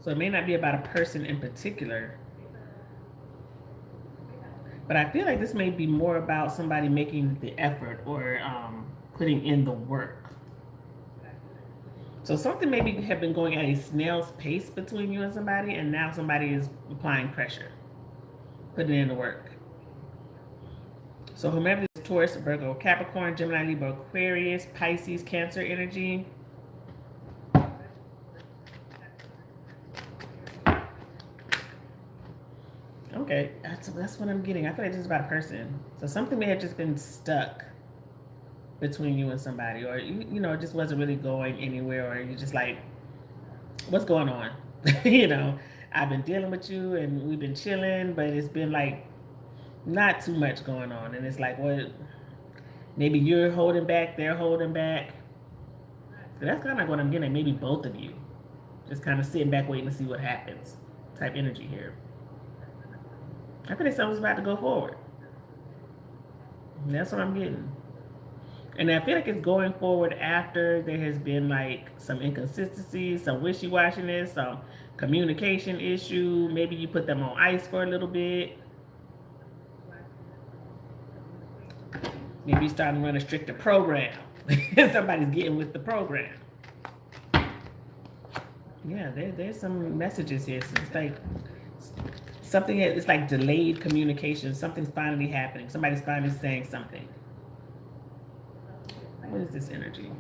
So it may not be about a person in particular. But I feel like this may be more about somebody making the effort or putting in the work. So something maybe have been going at a snail's pace between you and somebody, and now somebody is applying pressure, putting in the work. So whomever is Taurus, Virgo, Capricorn, Gemini, Libra, Aquarius, Pisces, Cancer energy. Okay, that's what I'm getting. I feel like this is about a person. So something may have just been stuck between you and somebody, or you know, it just wasn't really going anywhere, or you just like, what's going on? You know, I've been dealing with you and we've been chilling, but it's been like not too much going on, and it's like, what? Maybe you're holding back, they're holding back. So that's kind of what I'm getting. Maybe both of you just kind of sitting back, waiting to see what happens. Type energy here. I feel like something's about to go forward. And that's what I'm getting. And I feel like it's going forward after there has been like some inconsistencies, some wishy-washiness, some communication issue. Maybe you put them on ice for a little bit. Maybe you start to run a stricter program. Somebody's getting with the program. Yeah, there's some messages here. So it's like something, it's like delayed communication. Something's finally happening. Somebody's finally saying something. What is this energy?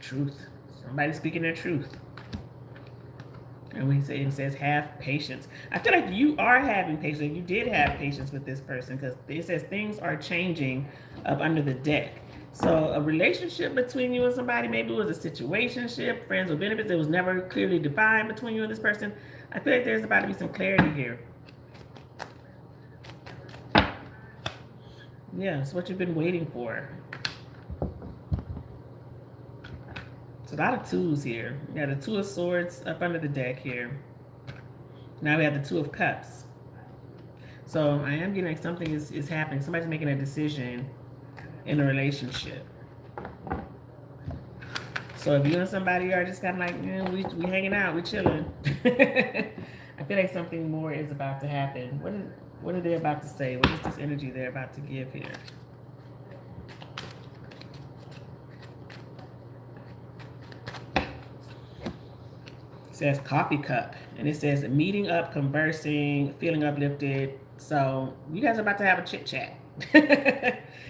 Truth. Somebody's speaking their truth. And we say, it says have patience. I feel like you are having patience. You did have patience with this person, because it says things are changing up under the deck. So a relationship between you and somebody, maybe it was a situationship, friends with benefits, it was never clearly defined between you and this person. I feel like there's about to be some clarity here. Yeah, it's what you've been waiting for. It's a lot of twos here. We got the Two of Swords up under the deck here. Now we have the Two of Cups. So I am getting like something is happening. Somebody's making a decision in a relationship. So if you and somebody are just kind of like, we hanging out, we chilling. I feel like something more is about to happen. What are they about to say? What is this energy they're about to give here? It says coffee cup, and it says meeting up, conversing, feeling uplifted. So you guys are about to have a chit chat.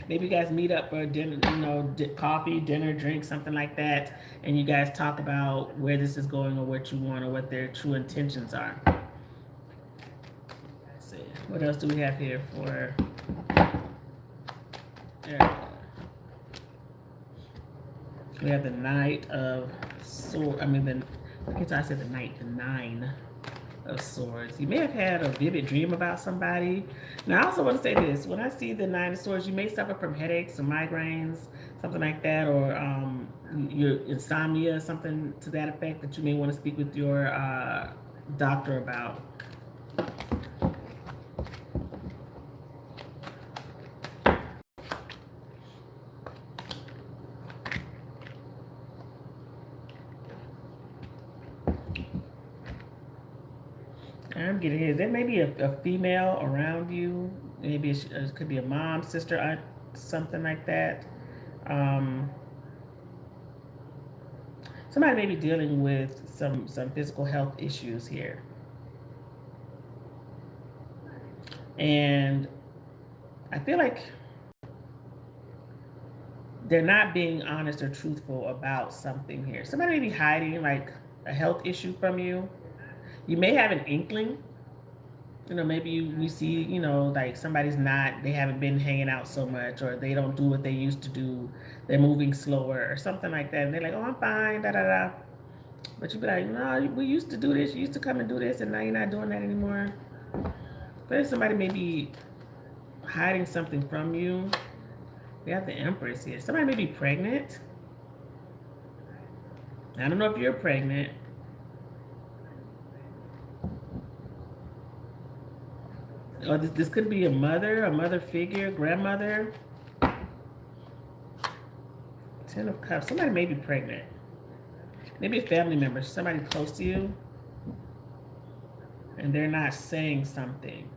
Maybe you guys meet up for dinner, coffee, dinner, drink, something like that, and you guys talk about where this is going or what you want or what their true intentions are. Let's see. What else do we have here for? We have the Knight of Swords. I said the Knight, the Nine of Swords. You may have had a vivid dream about somebody. Now, I also want to say this. When I see the Nine of Swords, you may suffer from headaches or migraines, something like that, or your insomnia, something to that effect that you may want to speak with your doctor about. I'm getting here. There may be a female around you. Maybe it could be a mom, sister, aunt, something like that. Somebody may be dealing with some physical health issues here. And I feel like they're not being honest or truthful about something here. Somebody may be hiding like a health issue from you. You may have an inkling. Maybe you see, like somebody's they haven't been hanging out so much, or they don't do what they used to do. They're moving slower or something like that. And they're like, oh, I'm fine, da da da. But you be like, no, we used to do this. You used to come and do this, and now you're not doing that anymore. But somebody may be hiding something from you. We have the Empress here. Somebody may be pregnant. I don't know if you're pregnant. Or this could be a mother figure, grandmother. Ten of Cups. Somebody may be pregnant. Maybe a family member, somebody close to you, and they're not saying something.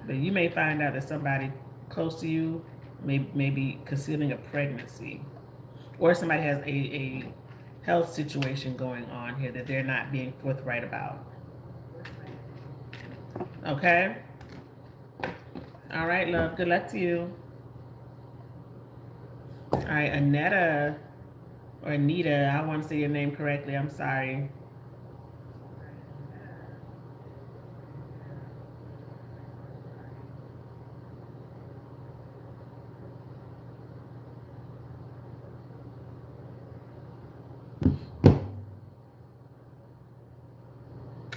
But you may find out that somebody close to you may be concealing a pregnancy. Or somebody has a health situation going on here that they're not being forthright about. Okay? All right, love. Good luck to you. All right, Aneta, or Anita, I want to say your name correctly. I'm sorry.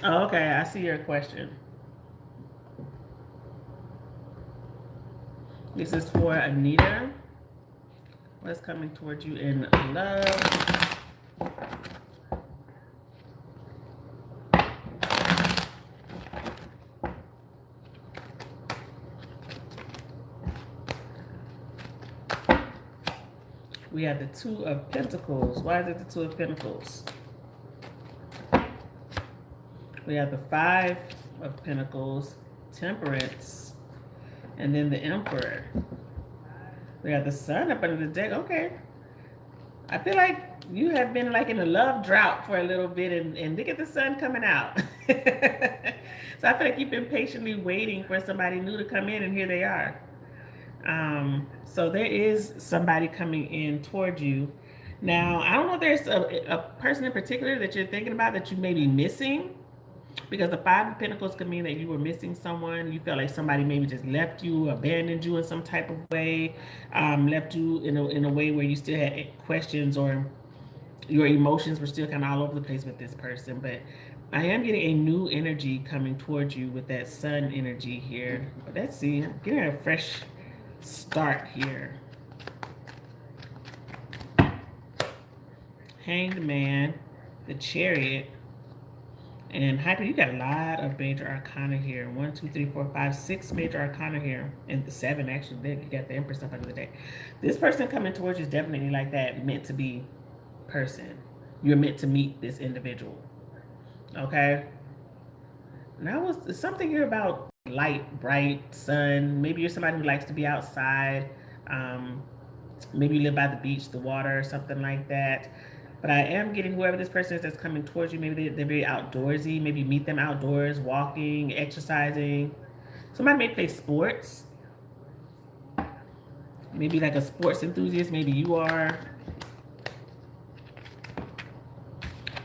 Oh, okay, I see your question. This is for Anita. What's coming towards you in love? We have the Two of Pentacles. Why is it the Two of Pentacles? We have the Five of Pentacles, Temperance, and then the Emperor. We have the Sun up under the deck. Okay. I feel like you have been like in a love drought for a little bit, and look at the Sun coming out. So I feel like you've been patiently waiting for somebody new to come in, and here they are. So there is somebody coming in toward you. Now, I don't know if there's a person in particular that you're thinking about that you may be missing, because the Five of Pentacles could mean that you were missing someone. You felt like somebody maybe just left you, abandoned you in some type of way, left you in a way where you still had questions, or your emotions were still kind of all over the place with this person. But I am getting a new energy coming towards you with that sun energy here. But let's see. I'm getting a fresh start here. Hanged Man, the Chariot, and Hyper. You got a lot of major arcana here. 1, 2, 3, 4, 5, 6 major arcana here, and 7 actually. You got the Empress up under the day. This person coming towards you is definitely like that meant to be person. You're meant to meet this individual. Okay. Now was something here about light, bright sun. Maybe you're somebody who likes to be outside. Maybe you live by the beach, the water, or something like that. But I am getting whoever this person is that's coming towards you, maybe they're very outdoorsy. Maybe you meet them outdoors, walking, exercising. Somebody may play sports. Maybe like a sports enthusiast. Maybe you are.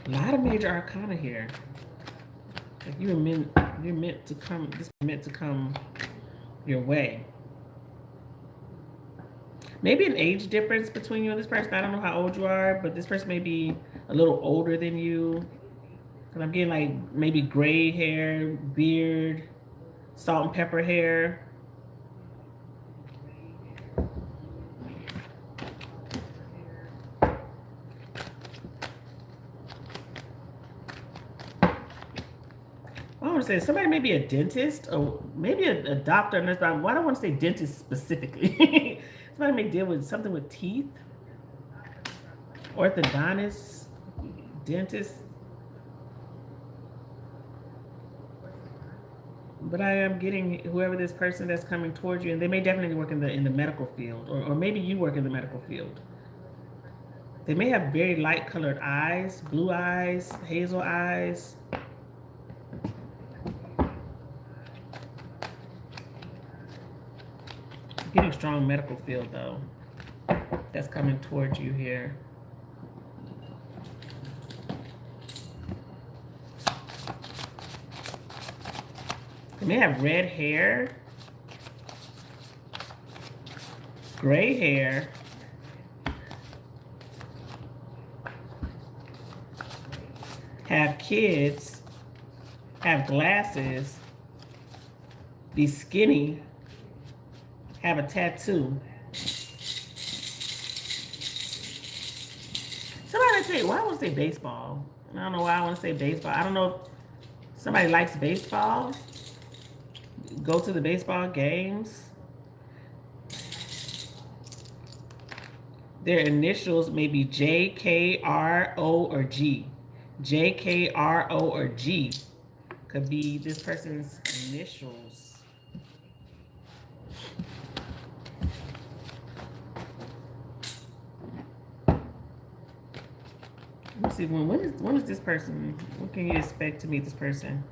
A lot of major arcana here. Like you're meant to come. This is meant to come your way. Maybe an age difference between you and this person. I don't know how old you are, but this person may be a little older than you. And I'm getting like maybe gray hair, beard, salt and pepper hair. I want to say somebody may be a dentist or maybe a doctor, nurse, but why do I want to say dentist specifically? Somebody may deal with something with teeth, orthodontist, dentist. But I am getting whoever this person that's coming towards you, and they may definitely work in the medical field, or maybe you work in the medical field. They may have very light colored eyes, blue eyes, hazel eyes. Getting strong medical field though. That's coming towards you here. They may have red hair, gray hair, have kids, have glasses, be skinny, have a tattoo. Somebody say, why I want to say baseball? I don't know why I want to say baseball. I don't know if somebody likes baseball. Go to the baseball games. Their initials may be J, K, R, O, or G. J, K, R, O, or G could be this person's initials. Let's see, when is this person? What can you expect to meet this person?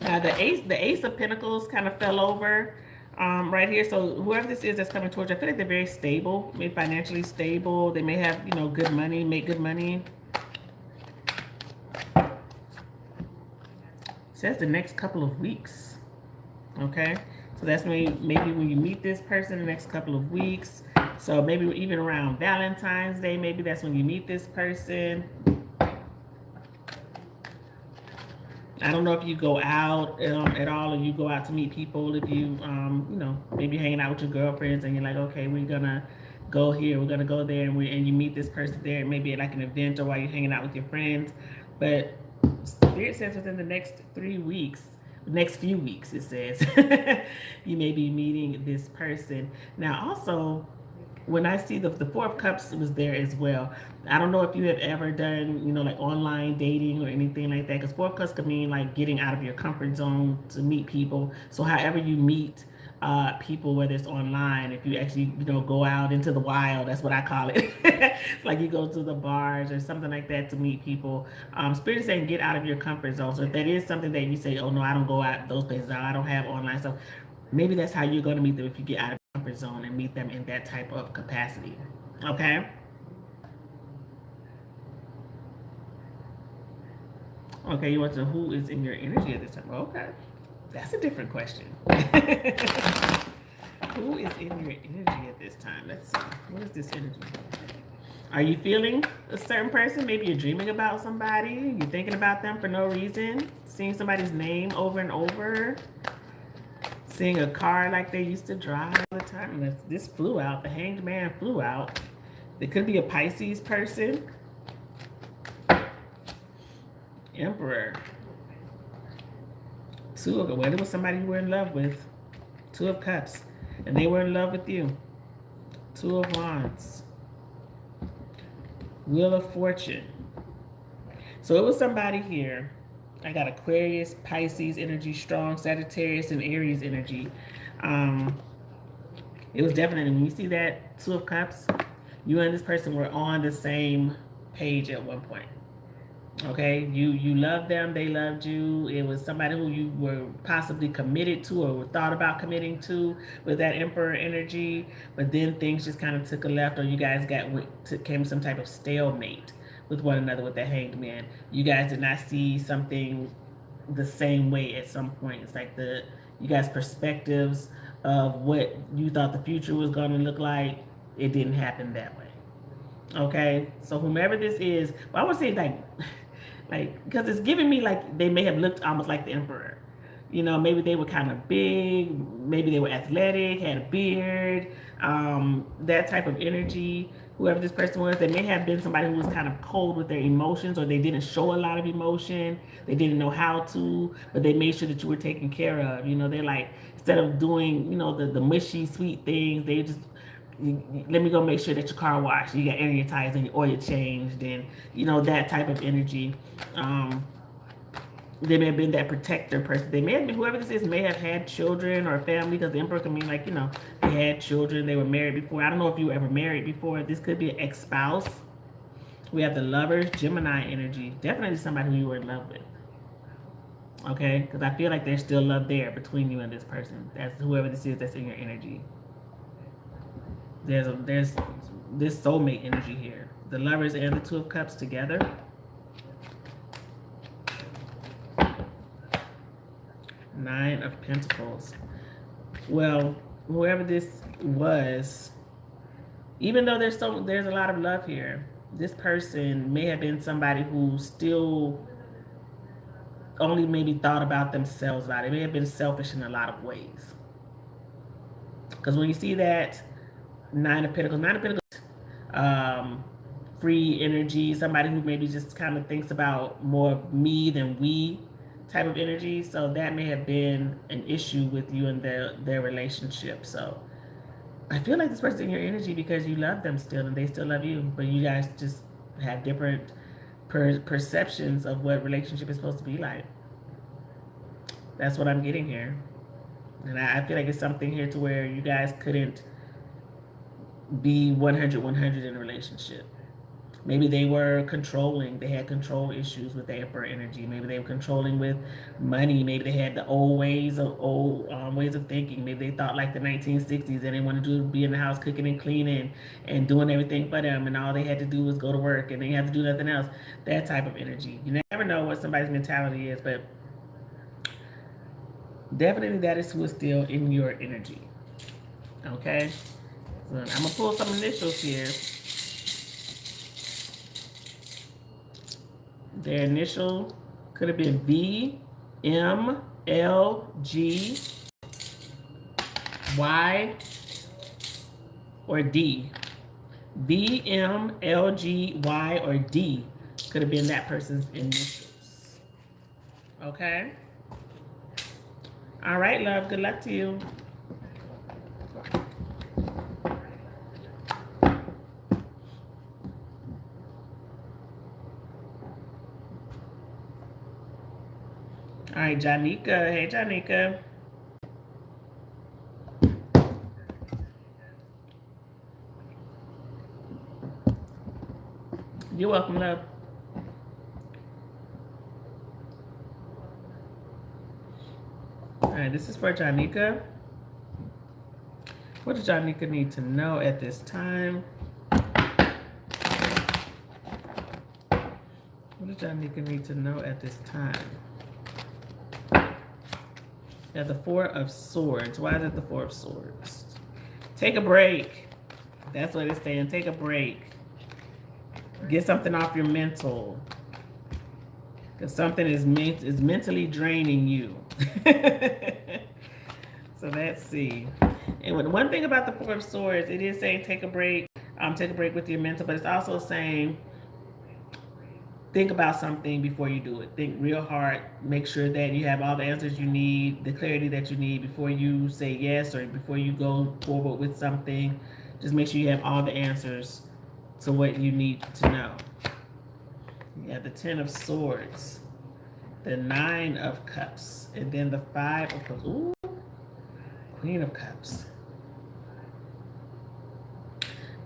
Now the Ace of Pentacles kind of fell over right here. So whoever this is that's coming towards you, I feel like they're very stable, maybe financially stable. They may have, you know, good money, make good money. It says the next couple of weeks. Okay, so that's maybe when you meet this person the next couple of weeks. So maybe even around Valentine's Day, maybe that's when you meet this person. I don't know if you go out at all, or you go out to meet people. If you, you know, maybe hanging out with your girlfriends and you're like, okay, we're gonna go here, we're gonna go there, and you meet this person there, maybe at like an event or while you're hanging out with your friends. But Spirit says within the next 3 weeks, next few weeks, it says, you may be meeting this person. Now, also, when I see the Four of Cups was there as well. I don't know if you have ever done, you know, like online dating or anything like that, because Four of Cups could mean like getting out of your comfort zone to meet people. So however you meet people, whether it's online, if you actually, you know, go out into the wild, that's what I call it. It's like you go to the bars or something like that to meet people. Spirit is saying get out of your comfort zone. So if that is something that you say, oh no, I don't go out those places, I don't have online stuff, maybe that's how you're going to meet them if you get out of your comfort zone and meet them in that type of capacity. Okay? Okay, you want to who is in your energy at this time? Okay. That's a different question. Who is in your energy at this time? Let's see. What is this energy? Are you feeling a certain person? Maybe you're dreaming about somebody. You're thinking about them for no reason. Seeing somebody's name over and over. Seeing a car like they used to drive all the time. And this flew out. The Hanged Man flew out. It could be a Pisces person. Emperor. Two of, well, it was somebody you were in love with. Two of Cups. And they were in love with you. Two of Wands. Wheel of Fortune. So it was somebody here. I got Aquarius, Pisces energy, strong Sagittarius, and Aries energy. It was definitely, when you see that Two of Cups, you and this person were on the same page at one point. Okay, you loved them, they loved you. It was somebody who you were possibly committed to or thought about committing to with that Emperor energy, but then things just kind of took a left, or you guys came some type of stalemate with one another with the Hanged Man. You guys did not see something the same way at some point. It's like you guys' perspectives of what you thought the future was going to look like, it didn't happen that way. Okay, so whomever this is, well, I would say like, because it's giving me like they may have looked almost like the Emperor. You know, maybe they were kind of big, maybe they were athletic, had a beard, that type of energy. Whoever this person was, they may have been somebody who was kind of cold with their emotions, or they didn't show a lot of emotion. They didn't know how to, but they made sure that you were taken care of. You know, they're like, instead of doing, you know, the mushy, sweet things, they just, let me go make sure that your car washed, you got air in your tires and your oil changed, and you know, that type of energy. They may have been that protector person. They may have been, whoever this is may have had children or family, because the Emperor can mean like, you know, they had children, they were married before. I don't know if you were ever married before. This could be an ex-spouse. We have the Lovers, Gemini energy. Definitely somebody who you were in love with. Okay, because I feel like there's still love there between you and this person. That's whoever this is that's in your energy. There's this soulmate energy here. The Lovers and the Two of Cups together. Nine of Pentacles. Well, whoever this was, even though there's a lot of love here, this person may have been somebody who still only maybe thought about themselves a lot. They may have been selfish in a lot of ways. Because when you see that Nine of Pentacles, free energy, somebody who maybe just kind of thinks about more me than we type of energy. So that may have been an issue with you and their relationship. So I feel like this person's in your energy because you love them still and they still love you, but you guys just have different perceptions of what relationship is supposed to be like. That's what I'm getting here. And I feel like it's something here to where you guys couldn't be 100 in a relationship. Maybe they were controlling. They had control issues with the Emperor energy. Maybe they were controlling with money. Maybe they had the old ways of thinking. Maybe they thought like the 1960s, and they wanted to be in the house cooking and cleaning and doing everything for them, and all they had to do was go to work and they had to do nothing else. That type of energy. You never know what somebody's mentality is, but definitely that is who is still in your energy. Okay? So I'm going to pull some initials here. Their initial could have been V, M, L, G, Y, or D. V, M, L, G, Y, or D could have been that person's initials. Okay? All right, love. Good luck to you. All right, Janika. Hey, Janika. You're welcome, love. All right, this is for Janika. What does Janika need to know at this time? What does Janika need to know at this time? Yeah, the Four of Swords. Why is it the Four of Swords? Take a break. That's what it's saying. Take a break. Get something off your mental. Because something is mentally draining you. So let's see. And one thing about the Four of Swords, it is saying take a break. Take a break with your mental, but it's also saying think about something before you do it. Think real hard. Make sure that you have all the answers you need, the clarity that you need before you say yes or before you go forward with something. Just make sure you have all the answers to what you need to know. You have the Ten of Swords, the Nine of Cups, and then the Five of Cups. Ooh, Queen of Cups.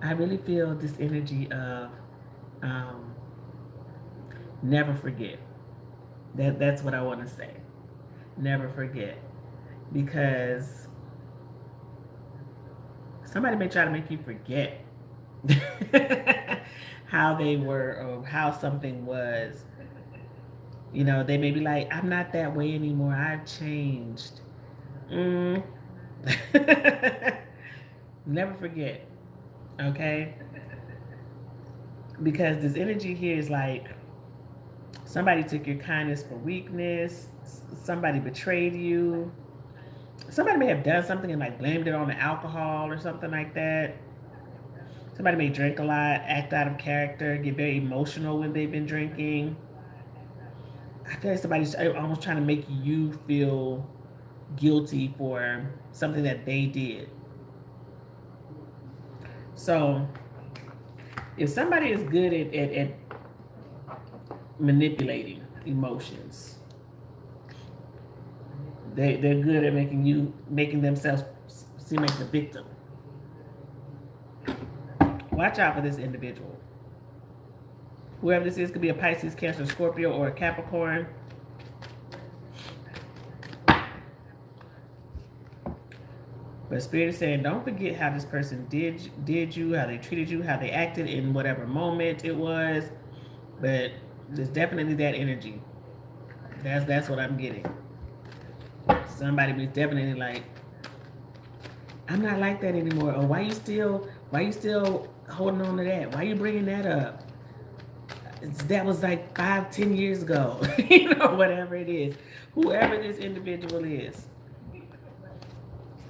I really feel this energy of never forget. That's what I want to say. Never forget. Because somebody may try to make you forget how they were or how something was. You know, they may be like, I'm not that way anymore. I've changed. Never forget. Okay? Because this energy here is like somebody took your kindness for weakness. Somebody betrayed you. Somebody may have done something and like blamed it on the alcohol or something like that. Somebody may drink a lot, act out of character, get very emotional when they've been drinking. I feel like somebody's almost trying to make you feel guilty for something that they did. So if somebody is good at manipulating emotions, they're good at making themselves seem like the victim. Watch out for this individual. Whoever this is could be a Pisces, Cancer, Scorpio, or a Capricorn. But Spirit is saying, don't forget how this person did you, how they treated you, how they acted in whatever moment it was. But there's definitely that energy. That's what I'm getting. Somebody was definitely like, I'm not like that anymore. Or why you still holding on to that? Why you bringing that up? That was like 5-10 years ago. You know, whatever it is. Whoever this individual is.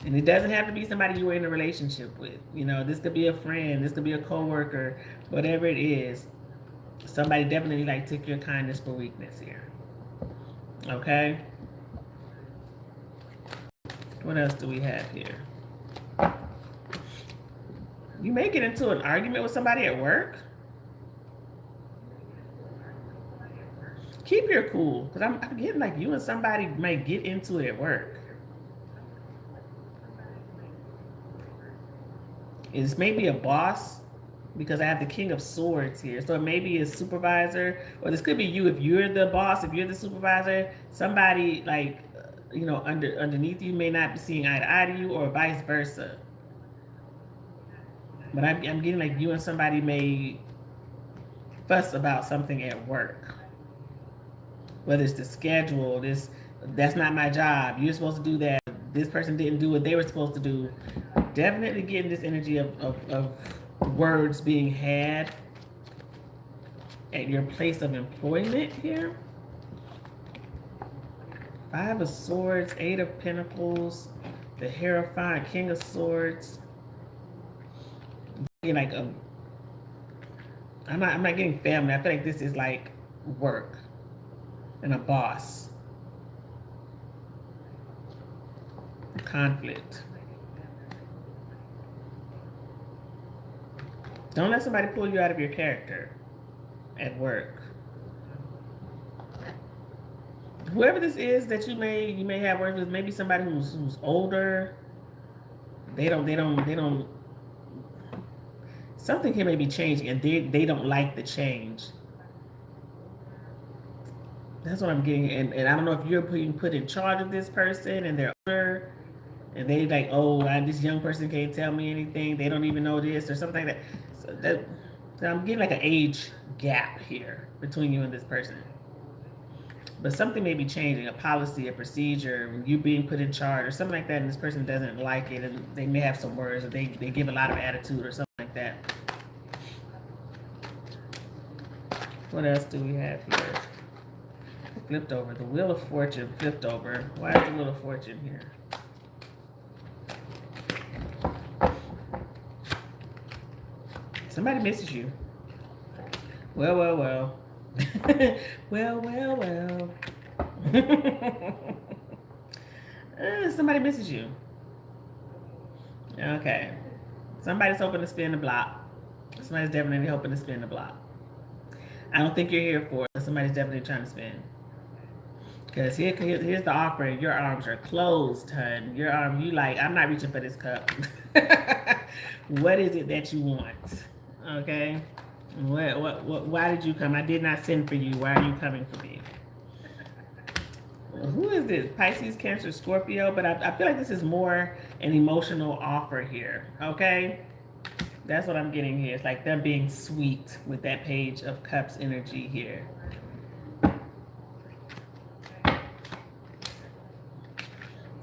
And it doesn't have to be somebody you were in a relationship with. You know, this could be a friend, this could be a coworker, whatever it is. Somebody definitely like took your kindness for weakness here. Okay? What else do we have here? You may get into an argument with somebody at work. Keep your cool, because I'm getting like you and somebody may get into it at work. It's maybe a boss, because I have the King of Swords here. So it may be a supervisor, or this could be you if you're the boss, if you're the supervisor. Somebody like, you know, underneath you may not be seeing eye to eye to you, or vice versa. But I'm getting like you and somebody may fuss about something at work. Whether it's the schedule, that's not my job. You're supposed to do that. This person didn't do what they were supposed to do. Definitely getting this energy of words being had at your place of employment here. Five of Swords, Eight of Pentacles, the Hierophant, King of Swords. Like I'm not getting family. I feel like this is like work and a boss. Conflict. Don't let somebody pull you out of your character at work. Whoever this is that you may have worked with, maybe somebody who's older. They don't. Something here may be changing, and they don't like the change. That's what I'm getting, and I don't know if you're being put in charge of this person, and they're older, and they like, oh, this young person can't tell me anything. They don't even know this or something like that. So I'm getting like an age gap here between you and this person. But something may be changing, a policy, a procedure, you being put in charge or something like that, and this person doesn't like it, and they may have some words, or they give a lot of attitude or something like that. What else do we have here? Flipped over. The Wheel of Fortune flipped over. Why is the Wheel of Fortune here? Somebody misses you. Well, well, well. Well, well, well. Somebody misses you. Okay. Somebody's hoping to spin the block. Somebody's definitely hoping to spin the block. I don't think you're here for it. Somebody's definitely trying to spin. Because here's the offer. Your arms are closed, hun. Your arm, you like, I'm not reaching for this cup. What is it that you want? Okay? Why did you come? I did not send for you. Why are you coming for me? Who is this? Pisces, Cancer, Scorpio? But I feel like this is more an emotional offer here. Okay? That's what I'm getting here. It's like them being sweet with that Page of Cups energy here.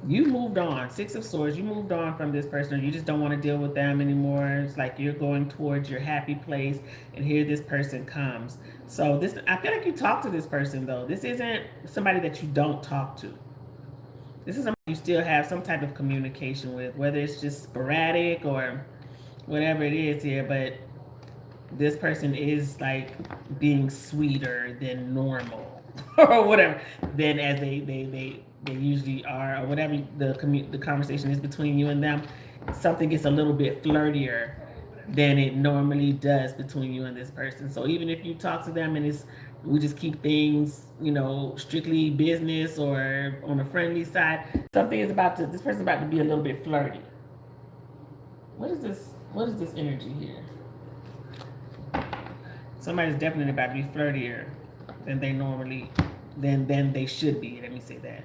You moved on. Six of Swords. You moved on from this person. Or you just don't want to deal with them anymore. It's like you're going towards your happy place, and here this person comes. So this, I feel like you talk to this person though. This isn't somebody that you don't talk to. This is somebody you still have some type of communication with, whether it's just sporadic or whatever it is here. But this person is like being sweeter than normal or whatever than as they usually are, or whatever the conversation is between you and them. Something gets a little bit flirtier than it normally does between you and this person. So even if you talk to them and we just keep things, strictly business or on a friendly side, this person's about to be a little bit flirty. What is this energy here? Somebody's definitely about to be flirtier than they should be. Let me say that.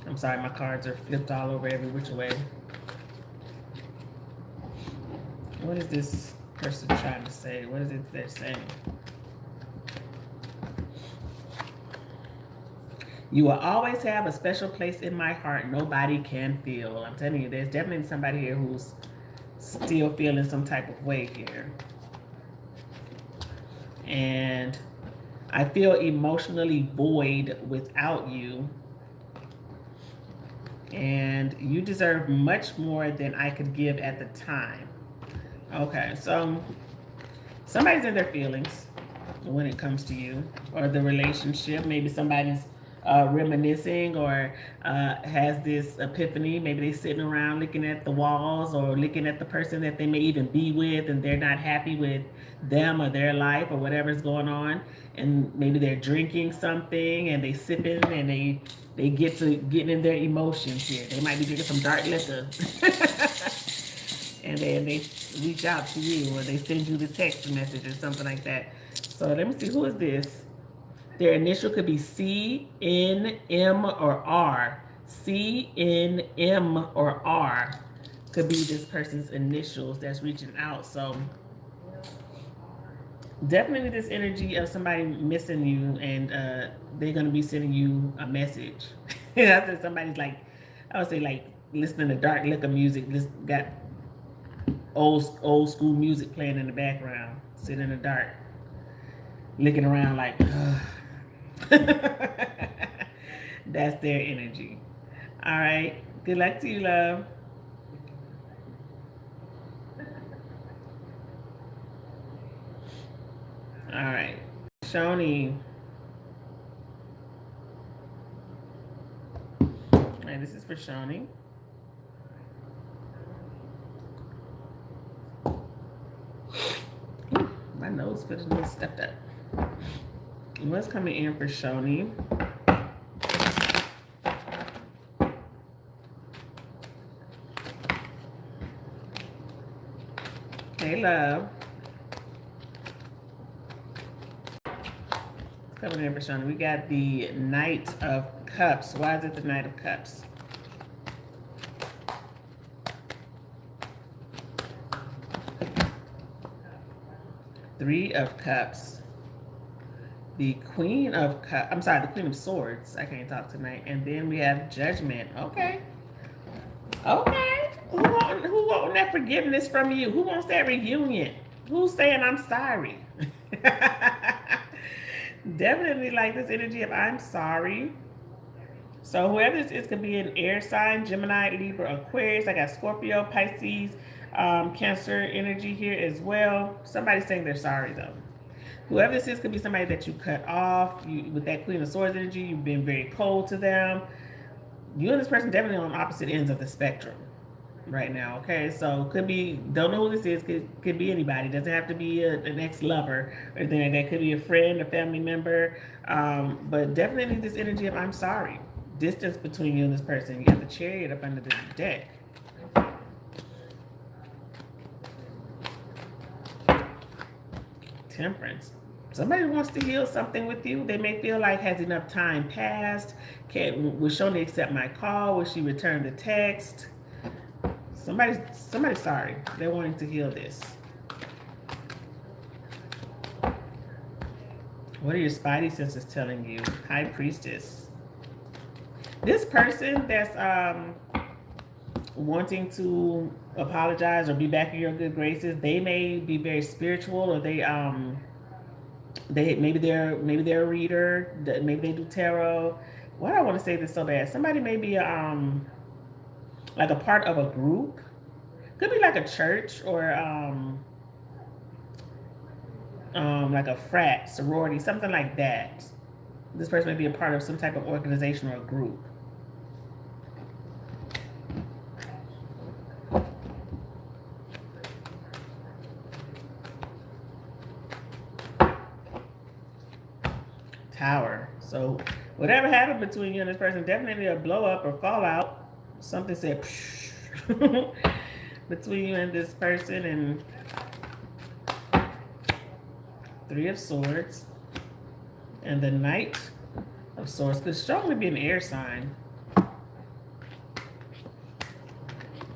I'm sorry, my cards are flipped all over every which way. What is this person trying to say? What is it they're saying? You will always have a special place in my heart nobody can feel. I'm telling you, there's definitely somebody here who's still feeling some type of way here. And I feel emotionally void without you. And you deserve much more than I could give at the time. Okay, so somebody's in their feelings when it comes to you or the relationship. Maybe somebody's reminiscing or has this epiphany. Maybe they're sitting around looking at the walls or looking at the person that they may even be with, and they're not happy with them or their life or whatever's going on. And maybe they're drinking something and they sipping and they get to getting in their emotions here. They might be drinking some dark liquor. And then they reach out to you or they send you the text message or something like that. So let me see, who is this? Their initial could be C, N, M, or R. C, N, M, or R could be this person's initials that's reaching out. So definitely this energy of somebody missing you, and they're going to be sending you a message. After somebody's like, I would say like listening to dark liquor music, just got old school music playing in the background, sitting in the dark, looking around like, that's their energy. All right. Good luck to you, love. All right. Shoni. All right, this is for Shoni. My nose feels a little stuffed up. What's coming in for Shoni? Hey, love. Coming in for Shoni. We got the Knight of Cups. Why is it the Knight of Cups? Three of Cups. The Queen of Cups. I'm sorry, the Queen of Swords. I can't talk tonight. And then we have Judgment. Okay. Okay. Who wants that forgiveness from you? Who wants that reunion? Who's saying I'm sorry? Definitely like this energy of I'm sorry. So whoever this is could be an air sign, Gemini, Libra, Aquarius. I got Scorpio, Pisces, Cancer energy here as well. Somebody's saying they're sorry though. Whoever this is could be somebody that you cut off. With that Queen of Swords energy, you've been very cold to them. You and this person definitely on opposite ends of the spectrum right now. Okay, so could be, don't know who this is, could be anybody. Doesn't have to be an ex-lover or anything like that. Could be a friend, a family member, but definitely this energy of I'm sorry. Distance between you and this person. You got the Chariot up under the deck. Temperance. Somebody wants to heal something with you. They may feel like, has enough time passed? Was Shoni accept my call? Will she return the text? Somebody's sorry. They're wanting to heal this. What are your spidey senses telling you? High Priestess. This person that's wanting to apologize or be back in your good graces, they may be very spiritual, or maybe they're a reader, maybe they do tarot. Why do I want to say this so bad? Somebody may be like a part of a group. Could be like a church, or like a frat, sorority, something like that. This person may be a part of some type of organization or group. Tower. So whatever happened between you and this person, definitely a blow up or fallout. Something said between you and this person. And Three of Swords and the Knight of Swords could strongly be an air sign.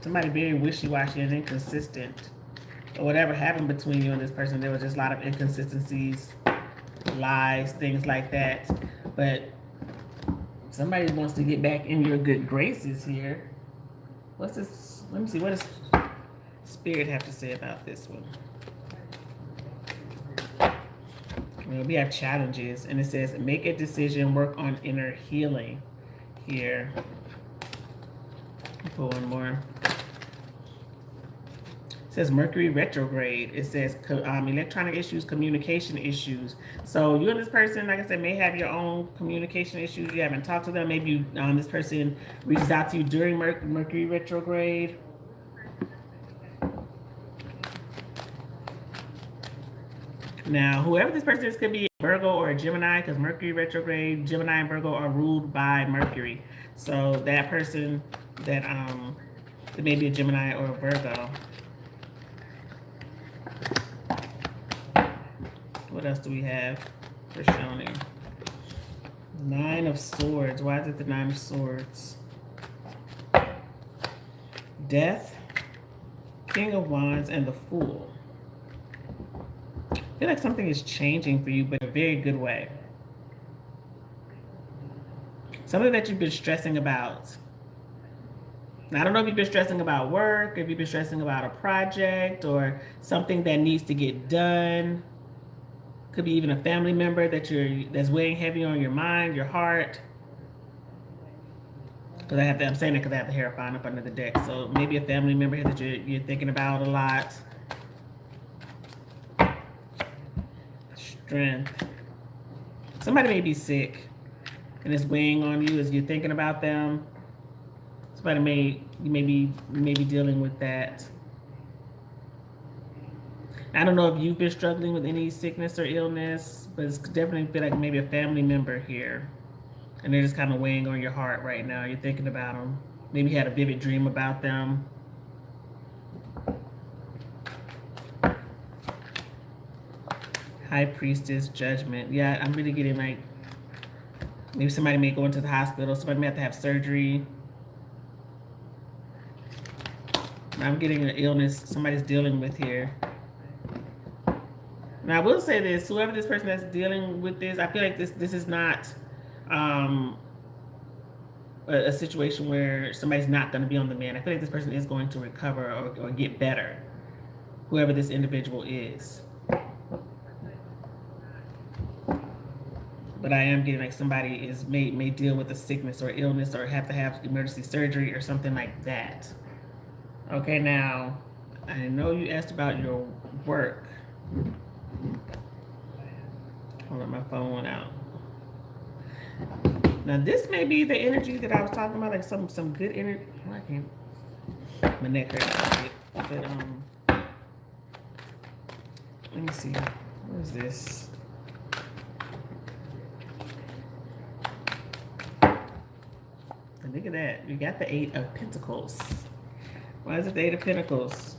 Somebody very wishy-washy and inconsistent. Or whatever happened between you and this person, there was just a lot of inconsistencies, lies, things like that. But somebody wants to get back in your good graces here. What's this? Let me see. What does Spirit have to say about this one? Well, we have challenges, and it says make a decision, work on inner healing here. Pull one more. It says Mercury retrograde. It says electronic issues, communication issues. So you and this person, like I said, may have your own communication issues. You haven't talked to them. Maybe this person reaches out to you during Mercury retrograde. Now, whoever this person is could be a Virgo or a Gemini, because Mercury retrograde, Gemini and Virgo are ruled by Mercury. So that person that may be a Gemini or a Virgo. What else do we have for Shoni? Nine of Swords. Why is it the Nine of Swords? Death, King of Wands, and the Fool. I feel like something is changing for you, but in a very good way. Something that you've been stressing about. Now, I don't know if you've been stressing about work, if you've been stressing about a project or something that needs to get done. Could be even a family member that's weighing heavy on your mind, your heart. Because I'm saying it because I have the Hierophant up under the deck. So maybe a family member that you're thinking about a lot. Strength. Somebody may be sick and it's weighing on you as you're thinking about them. Somebody you may be dealing with that. I don't know if you've been struggling with any sickness or illness, but it's definitely feel like maybe a family member here. And they're just kind of weighing on your heart right now. You're thinking about them. Maybe you had a vivid dream about them. High Priestess, Judgment. Yeah, I'm really getting like, maybe somebody may go into the hospital. Somebody may have to have surgery. I'm getting an illness somebody's dealing with here. Now, I will say this, whoever this person that's dealing with this, I feel like this is not a situation where somebody's not going to be on the mend. I feel like this person is going to recover or get better. whoever this individual is. But I am getting like somebody is may deal with a sickness or illness or have to have emergency surgery or something like that. Okay, now I know you asked about your work. Hold on, my phone went out. Now this may be the energy that I was talking about, like some good energy. Oh, I can't. My neck hurts. But let me see. What is this? And look at that. We got the 8 of Pentacles. Why is it the 8 of Pentacles?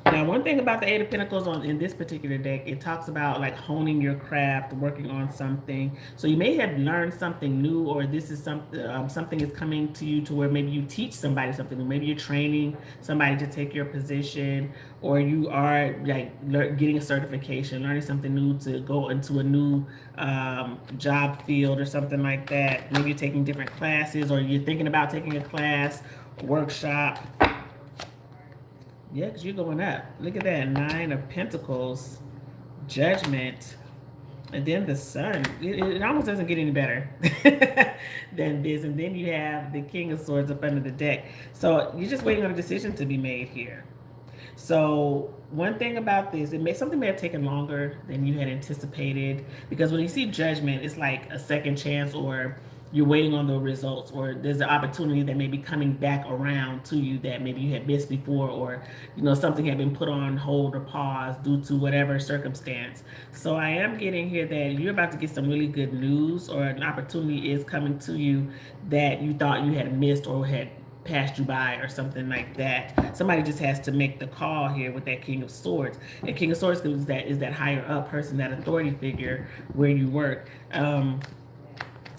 Now, one thing about the 8 of Pentacles in this particular deck, it talks about like honing your craft, working on something. So you may have learned something new, or this is something is coming to you to where maybe you teach somebody something new. Maybe you're training somebody to take your position, or you are like getting a certification, learning something new to go into a new job field or something like that. Maybe you're taking different classes, or you're thinking about taking a class, workshop. Yeah, because you're going up. Look at that. 9 of Pentacles, Judgment, and then the Sun. It almost doesn't get any better than this. And then you have the King of Swords up under the deck. So you're just waiting on a decision to be made here. So one thing about this, something may have taken longer than you had anticipated, because when you see Judgment, it's like a second chance, or you're waiting on the results, or there's an opportunity that may be coming back around to you that maybe you had missed before, or something had been put on hold or pause due to whatever circumstance. So I am getting here that you're about to get some really good news, or an opportunity is coming to you that you thought you had missed or had passed you by or something like that. Somebody just has to make the call here with that King of Swords. And King of Swords is that higher up person, that authority figure where you work.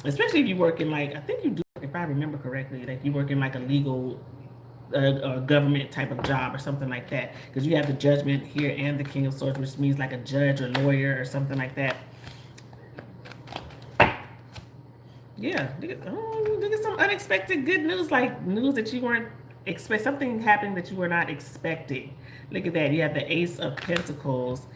Especially if you work in, like, I think you do, if I remember correctly, like you work in like a legal government type of job or something like that, because you have the Judgment here and the King of Swords, which means like a judge or lawyer or something like that. Yeah, look at some unexpected good news, like news that you weren't expect, something happening that you were not expecting. Look at that. You have the Ace of Pentacles,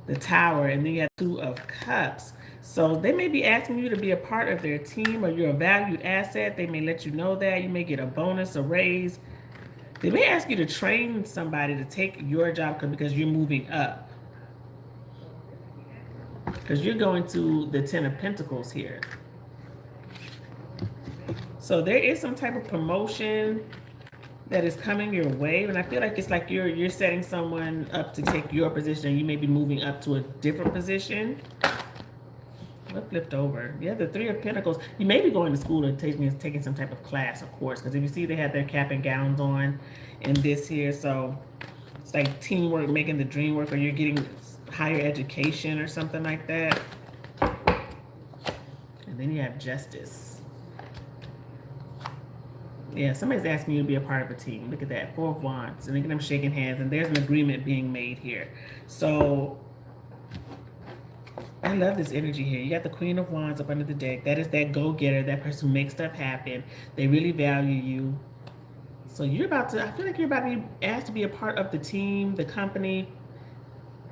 the Tower, and then you have 2 of Cups. So they may be asking you to be a part of their team, or you're a valued asset. They may let you know that. You may get a bonus, a raise. They may ask you to train somebody to take your job because you're moving up. Because you're going to the 10 of Pentacles here. So there is some type of promotion that is coming your way, and I feel like it's like you're setting someone up to take your position, and you may be moving up to a different position. What flipped over? Yeah, the 3 of Pentacles. You may be going to school or taking some type of class, of course, because if you see they have their cap and gowns on in this here, so it's like teamwork, making the dream work, or you're getting higher education or something like that. And then you have Justice. Yeah, somebody's asking you to be a part of a team. Look at that, 4 of Wands, and look at them shaking hands, and there's an agreement being made here. So I love this energy here. You got the Queen of Wands up under the deck. That is that go-getter, that person who makes stuff happen. They really value you. So you're about to, I feel like you're about to be asked to be a part of the team, the company,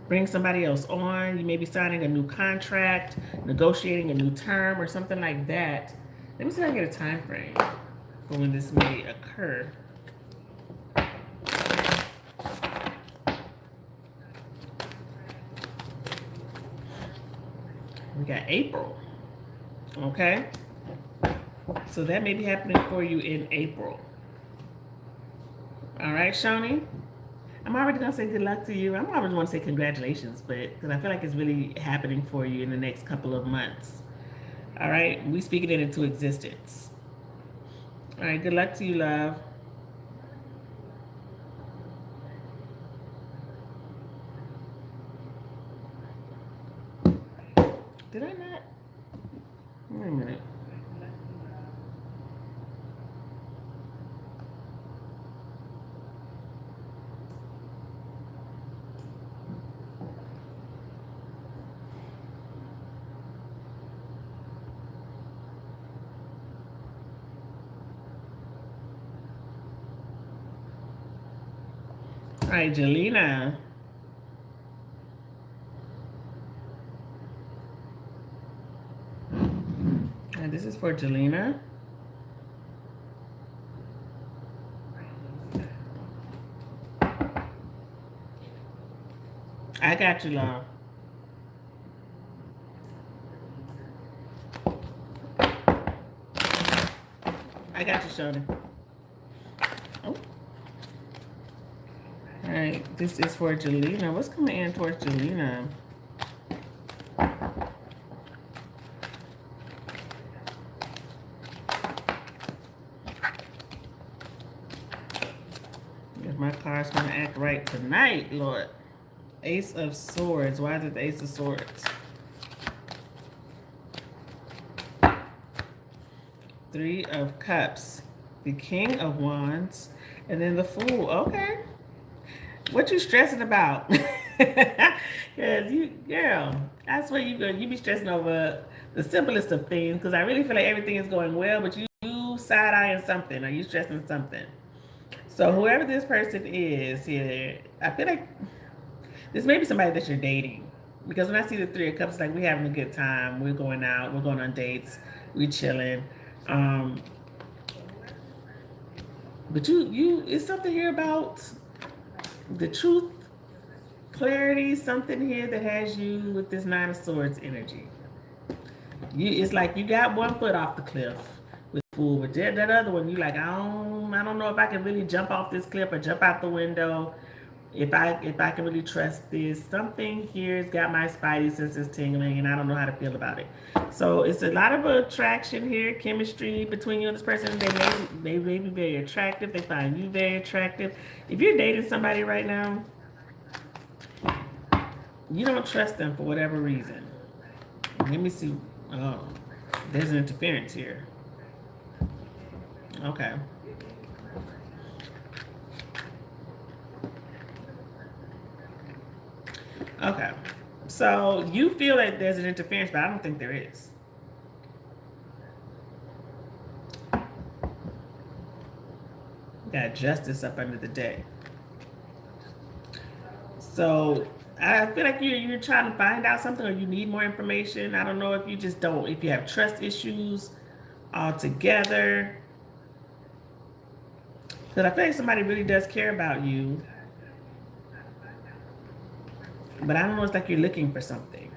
bring somebody else on. You may be signing a new contract, negotiating a new term, or something like that. Let me see if I can get a time frame for when this may occur. We got April. Okay. So that may be happening for you in April. All right, Shoni? I'm already going to say good luck to you. I'm already going to say congratulations, but because I feel like it's really happening for you in the next couple of months. All right? We speaking it into existence. All right, good luck to you, love. Did I not? Wait a minute. right, Jelena. And this is for Jelena. I got you, love. I got you, Shona. Oh. Alright, this is for Jelena. What's coming in towards Jelena? If my cards want to act right tonight, Lord. Ace of Swords. Why is it the Ace of Swords? Three of Cups. The King of Wands. And then the Fool. Okay. What you stressing about? Because you, girl, I swear you be stressing over the simplest of things. Because I really feel like everything is going well, but you side-eyeing something. Or you stressing something. So whoever this person is here, I feel like this may be somebody that you're dating. Because when I see the Three of Cups, it's like we're having a good time. We're going out. We're going on dates. We're chilling. But it's something here about the truth, clarity, something here that has you with this Nine of Swords energy. It's like you got one foot off the cliff with Fool, but that other one, you like, I don't know if I can really jump off this cliff or jump out the window. If I can really trust this, something here's got my spidey senses tingling, and I don't know how to feel about it. So it's a lot of attraction here, chemistry between you and this person. They may be very attractive. They find you very attractive. If you're dating somebody right now, you don't trust them for whatever reason. Let me see. Oh, there's an interference here. Okay. Okay. So you feel like there's an interference, but I don't think there is. Got Justice up under the deck. So I feel like you're trying to find out something, or you need more information. I don't know if you just don't, if you have trust issues altogether. Because I feel like somebody really does care about you. But I don't know, it's like you're looking for something.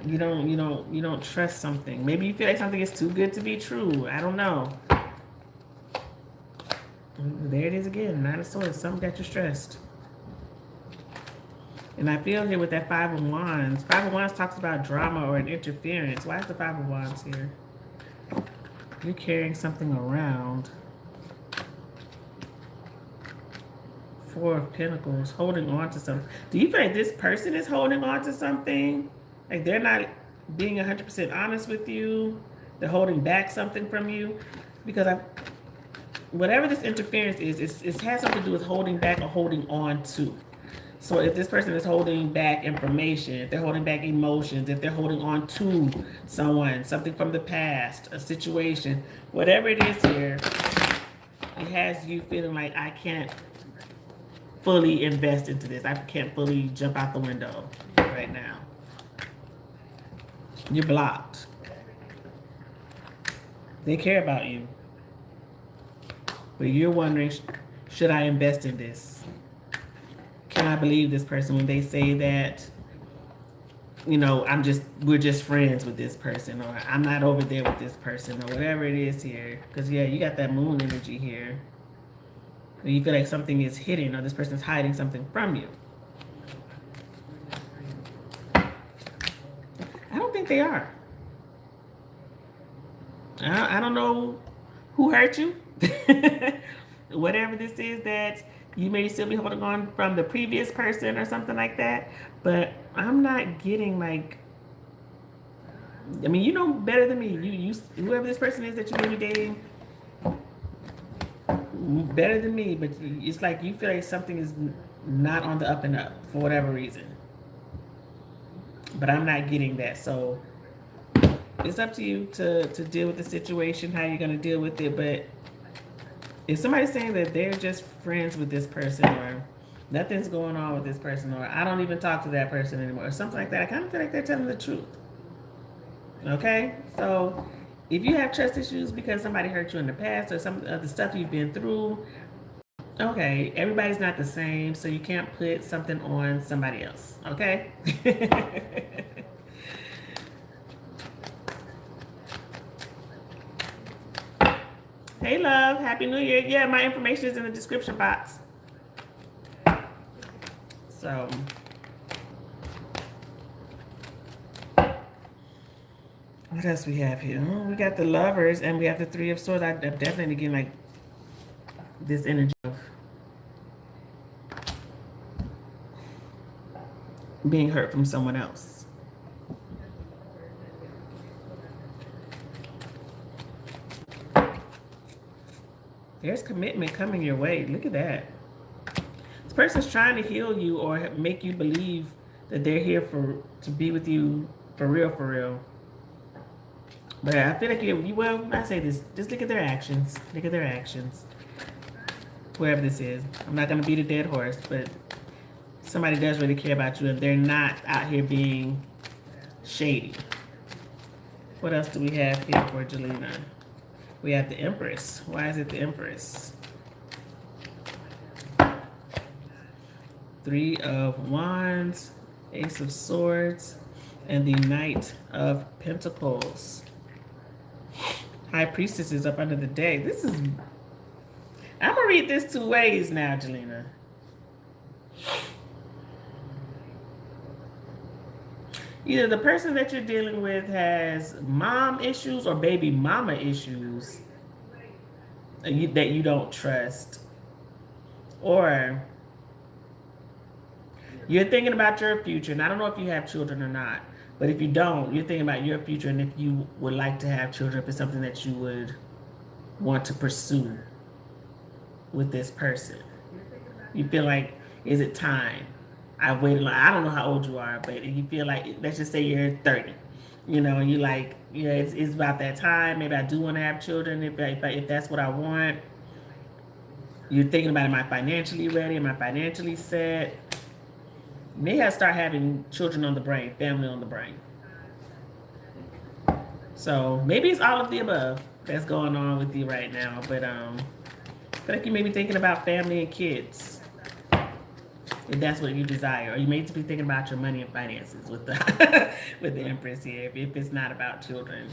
You don't trust something. Maybe you feel like something is too good to be true. I don't know. There it is again. Nine of Swords. Something got you stressed. And I feel here with that Five of Wands. Five of Wands talks about drama or an interference. Why is the Five of Wands here? You're carrying something around. Four of Pentacles. Holding on to something. Do you feel like this person is holding on to something? Like they're not being 100% honest with you? They're holding back something from you? Because whatever this interference is, it has something to do with holding back or holding on to. So if this person is holding back information, if they're holding back emotions, if they're holding on to someone, something from the past, a situation, whatever it is here, it has you feeling like I can't fully invest into this. I can't fully jump out the window right now. You're blocked. They care about you. But you're wondering, should I invest in this? Can I believe this person when they say that, we're just friends with this person, or I'm not over there with this person, or whatever it is here. Because, yeah, you got that moon energy here. Or you feel like something is hidden, or this person's hiding something from you. I don't think they are. I don't know who hurt you. Whatever this is that you may still be holding on from the previous person or something like that. But I'm not getting like, I mean, you know better than me. Whoever this person is that you may be dating, better than me. But it's like you feel like something is not on the up and up for whatever reason. But I'm not getting that. So it's up to you to deal with the situation, how you're going to deal with it. But if somebody's saying that they're just friends with this person, or nothing's going on with this person, or I don't even talk to that person anymore, or something like that, I kind of feel like they're telling the truth. Okay? So if you have trust issues because somebody hurt you in the past, or some of the stuff you've been through, okay, everybody's not the same, so you can't put something on somebody else. Okay? Hey, love. Happy New Year. Yeah, my information is in the description box. So, what else we have here? Oh, we got the Lovers, and we have the Three of Swords. I'm definitely getting like this energy of being hurt from someone else. There's commitment coming your way. Look at that. This person's trying to heal you or make you believe that they're here to be with you for real, for real. But I feel like well, I say this, just look at their actions. Look at their actions. Whoever this is. I'm not going to beat a dead horse, but somebody does really care about you, and they're not out here being shady. What else do we have here for Jelena? We have the Empress. Why is it the Empress? Three of Wands, Ace of Swords, and the Knight of Pentacles. High Priestess is up under the day. This is... I'm going to read this two ways now, Jelena. Either the person that you're dealing with has mom issues or baby mama issues that you don't trust. Or you're thinking about your future. And I don't know if you have children or not. But if you don't, you're thinking about your future and if you would like to have children, if it's something that you would want to pursue with this person. You feel like, is it time? I've waited long. I don't know how old you are, but you feel like, let's just say you're 30. You know, and you like, yeah, it's about that time. Maybe I do want to have children if that's what I want. You're thinking about, am I financially ready? Am I financially set? You may have to start having children on the brain, family on the brain. So maybe it's all of the above that's going on with you right now. But I feel like you may be thinking about family and kids, if that's what you desire. Or you may be thinking about your money and finances with the with the Empress here, if it's not about children.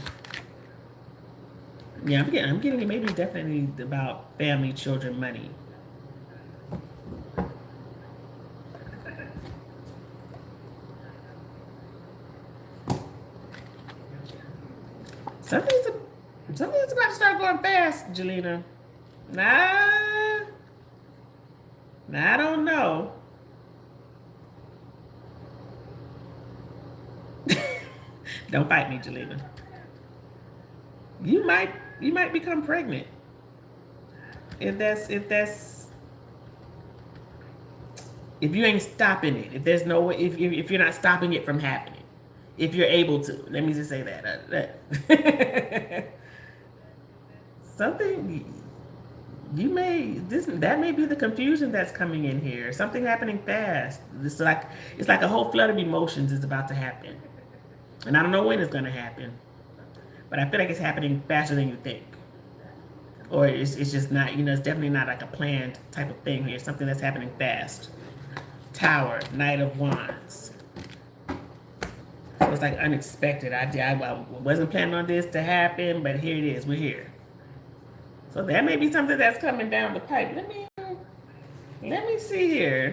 Yeah, I'm getting it. Maybe definitely about family, children, money. Something's about to start going fast, Jelena. Nah, I don't know. Don't fight me, Jelena. You might become pregnant. If you ain't stopping it, if there's no way, if you're not stopping it from happening, if you're able to, let me just say that. Something that may be the confusion that's coming in here. Something happening fast. It's like a whole flood of emotions is about to happen, and I don't know when it's going to happen, but I feel like it's happening faster than you think. Or it's just not, it's definitely not like a planned type of thing here. Something that's happening fast. Tower, Knight of Wands. So it's like unexpected. I wasn't planning on this to happen, but here it is. We're here. So that may be something that's coming down the pipe. Let me see here.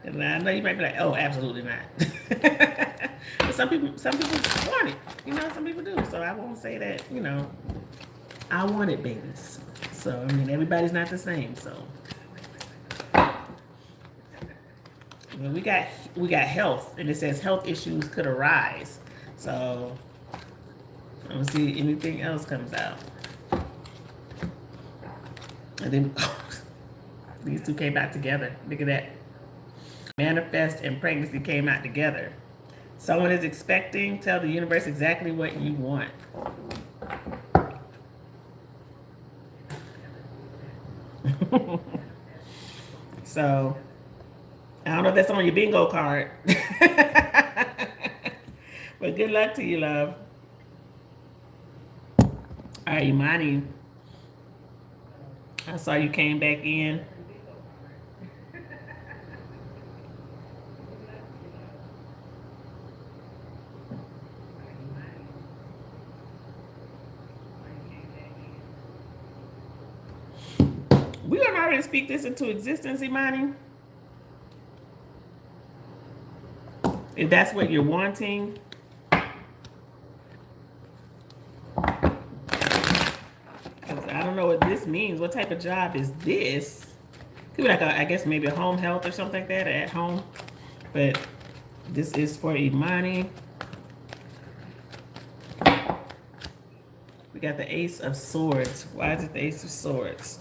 And I know you might be like, oh, absolutely not. But some people want it. Some people do. So I won't say that, I want it, babies. So, everybody's not the same, so. Well, we got health, and it says health issues could arise. So, I don't see anything else comes out. And then, these two came out together. Look at that. Manifest and pregnancy came out together. Someone is expecting. Tell the universe exactly what you want. So I don't know if that's on your bingo card. But good luck to you, love. All right, Imani. I saw you came back in. We're gonna already speak this into existence, Imani. If that's what you're wanting. I don't know what this means. What type of job is this? Could be like I guess maybe a home health or something like that, at home. But this is for Imani. We got the Ace of Swords. Why is it the Ace of Swords?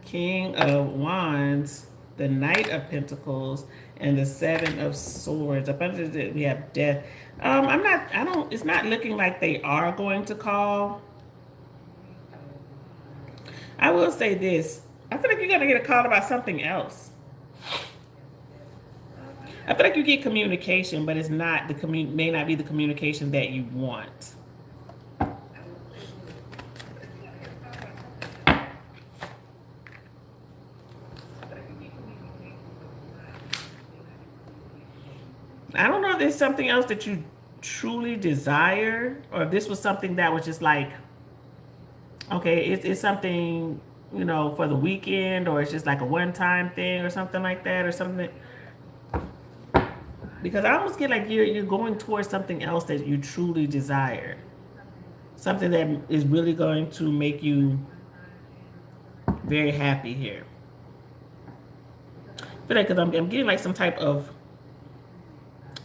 King of Wands, the Knight of Pentacles, and the Seven of Swords. Up under it, we have Death. It's not looking like they are going to call. I will say this. I feel like you're going to get a call about something else. I feel like you get communication, but it's not may not be the communication that you want. I don't know if there's something else that you truly desire, or if this was something that was just like, okay, it's something, you know, for the weekend, or it's just like a one-time thing or something like that, or something. Because I almost get like you're going towards something else that you truly desire. Something that is really going to make you very happy here. But because I'm getting like some type of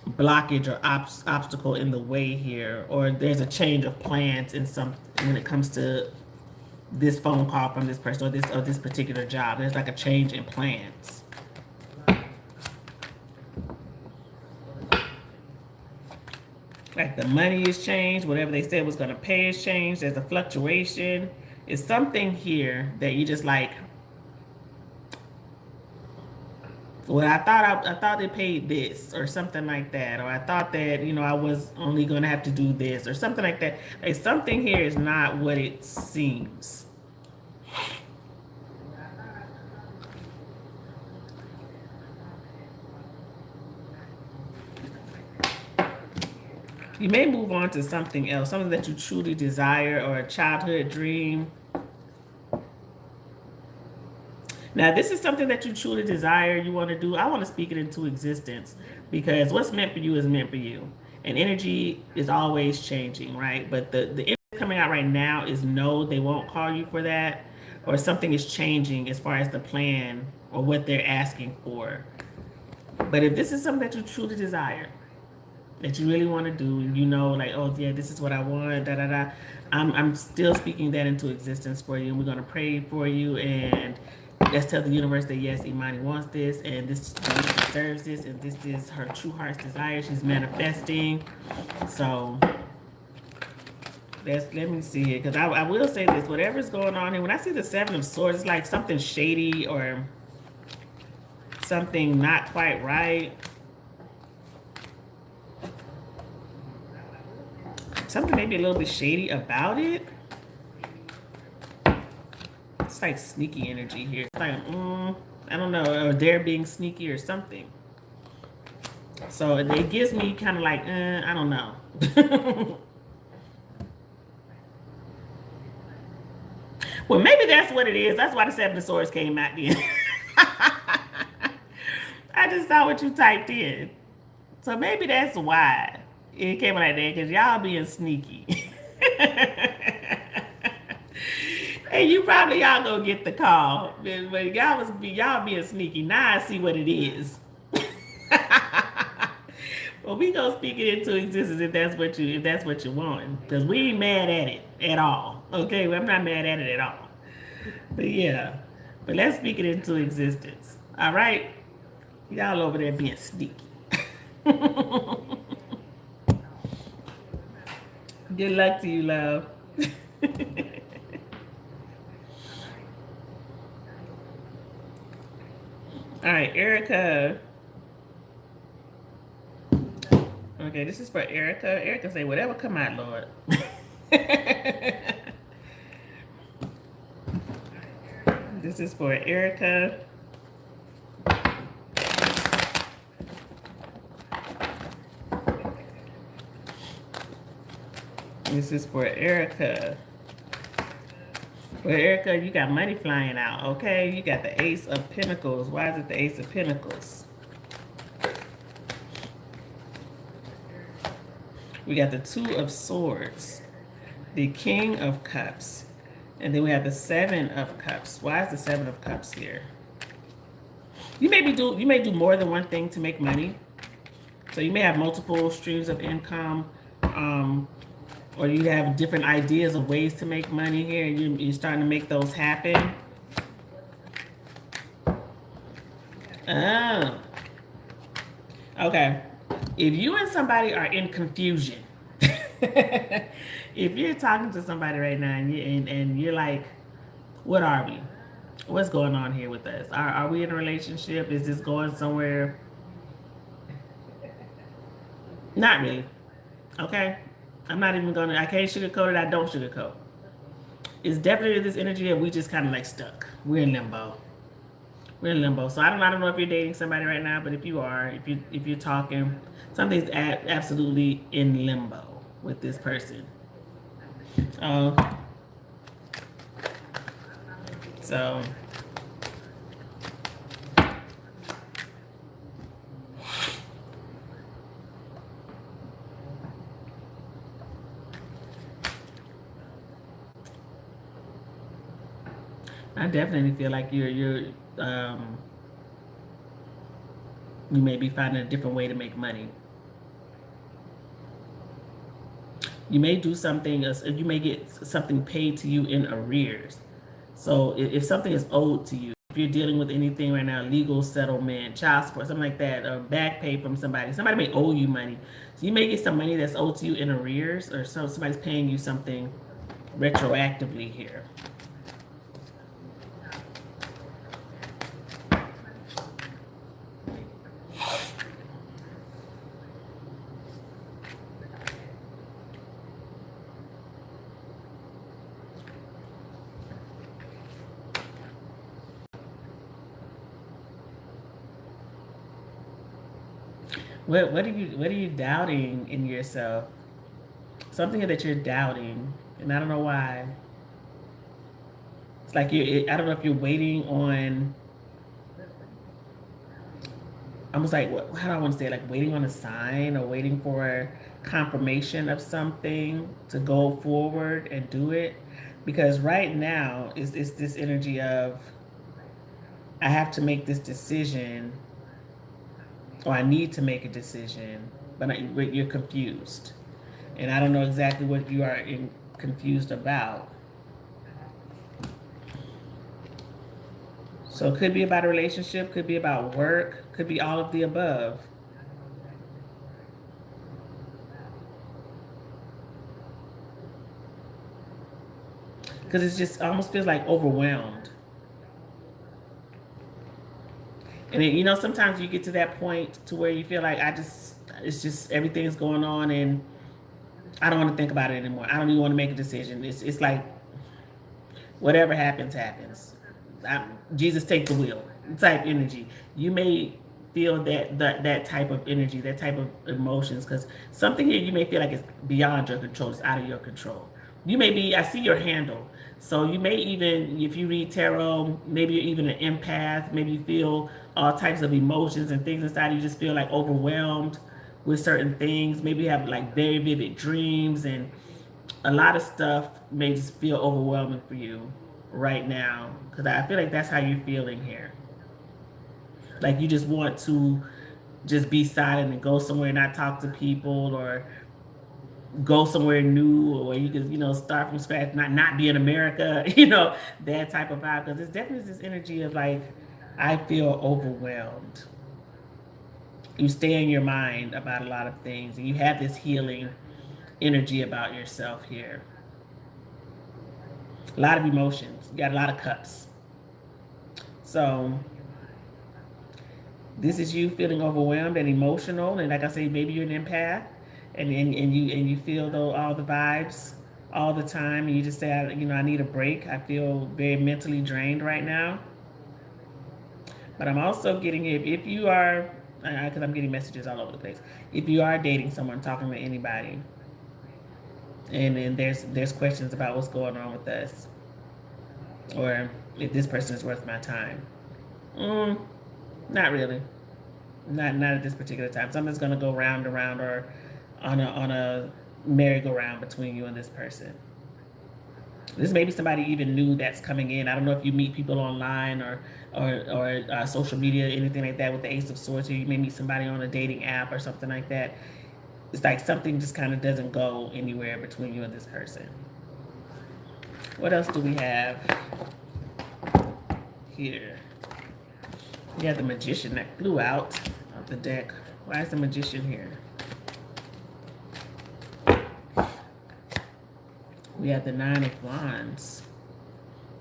blockage or obstacle in the way here, or there's a change of plans in when it comes to this phone call from this person, or this particular job. There's like a change in plans. Like the money is changed, whatever they said was going to pay is changed. There's a fluctuation. It's something here that you just like, well, I thought they paid this or something like that, or I thought that, you know, I was only going to have to do this or something like that. Like something here is not what it seems. You may move on to something else, something that you truly desire, or a childhood dream. Now, this is something that you truly desire, you want to do. I want to speak it into existence, because what's meant for you is meant for you. And energy is always changing, right? But the energy coming out right now is no, they won't call you for that, or something is changing as far as the plan or what they're asking for. But if this is something that you truly desire, that you really want to do, you know, like, oh yeah, this is what I want, da da da. I'm still speaking that into existence for you, and we're gonna pray for you, and let's tell the universe that yes, Imani wants this, and this deserves this, and this is her true heart's desire. She's manifesting. So let me see it, because I will say this: whatever's going on here, when I see the Seven of Swords, it's like something shady or something not quite right. Something maybe a little bit shady about it. It's like sneaky energy here. It's like, I don't know, or they're being sneaky or something. So it gives me kind of like, I don't know. Well, maybe that's what it is. That's why the Seven of Swords came out then. I just saw what you typed in. So maybe that's why it came like that, because y'all being sneaky. And you probably y'all gonna get the call, but y'all being sneaky. Now I see what it is. Well, we gonna speak it into existence if that's what you want, because we ain't mad at it at all. Okay, well, I'm not mad at it at all. But yeah, but let's speak it into existence. All right, y'all over there being sneaky. Good luck to you, love. All right, Erica. Okay, this is for Erica. Erica say, whatever come out, Lord. This is for Erica. This is for Erica. Well, Erica, you got money flying out, okay? You got the Ace of Pentacles. Why is it the Ace of Pentacles? We got the Two of Swords, the King of Cups, and then we have the Seven of Cups. Why is the Seven of Cups here? You may do more than one thing to make money. So you may have multiple streams of income, or you have different ideas of ways to make money here. You're starting to make those happen. Oh, okay. If you and somebody are in confusion, if you're talking to somebody right now and you're like, what are we? What's going on here with us? Are we in a relationship? Is this going somewhere? Not really. Okay? I'm not even gonna, I can't sugarcoat it, I don't sugarcoat. It's definitely this energy that we just kind of like stuck. We're in limbo. We're in limbo. So I don't know if you're dating somebody right now, but if you are, if you're talking, something's absolutely in limbo with this person. So I definitely feel like you may be finding a different way to make money. You may do something, you may get something paid to you in arrears. So if something is owed to you, if you're dealing with anything right now, legal settlement, child support, something like that, or back pay from somebody may owe you money. So you may get some money that's owed to you in arrears, or somebody's paying you something retroactively here. What are you doubting in yourself? Something that you're doubting, and I don't know why. It's like I don't know if you're waiting on, almost like, how do I want to say it? Like waiting on a sign or waiting for confirmation of something to go forward and do it. Because right now it's this energy of, I have to make this decision, or I need to make a decision, but you're confused. And I don't know exactly what you are confused about. So it could be about a relationship, could be about work, could be all of the above. Because it just almost feels like overwhelmed. And then, sometimes you get to that point to where you feel like it's just everything's going on and I don't want to think about it anymore. I don't even want to make a decision. It's like whatever happens, happens. Jesus, take the wheel type energy. You may feel that type of energy, that type of emotions, because something here you may feel like it's beyond your control, it's out of your control. You may be, I see your handle. So you may even, if you read tarot, maybe you're even an empath, maybe you feel all types of emotions and things inside, you just feel like overwhelmed with certain things. Maybe you have like very vivid dreams, and a lot of stuff may just feel overwhelming for you right now, because I feel like that's how you're feeling here. Like you just want to just be silent and go somewhere and not talk to people, or go somewhere new, or you could, start from scratch, not be in America, that type of vibe. Because it's definitely this energy of like, I feel overwhelmed. You stay in your mind about a lot of things, and you have this healing energy about yourself here. A lot of emotions. You got a lot of cups. So This is you feeling overwhelmed and emotional, and like I say, maybe you're an empath, and you feel all the vibes all the time, and you just say, I need a break. I feel very mentally drained right now. But I'm also getting, if you are, because I'm getting messages all over the place. If you are dating someone, talking to anybody, and then there's questions about what's going on with us, or if this person is worth my time. Mm, not really. Not at this particular time. Something's gonna go round and round, or on a merry-go-round between you and this person. This may be somebody even new that's coming in. I don't know if you meet people online or social media, anything like that with the Ace of Swords. Or you may meet somebody on a dating app or something like that. It's like something just kind of doesn't go anywhere between you and this person. What else do we have here? We have the Magician that flew out of the deck. Why is the Magician here? We have the Nine of Wands,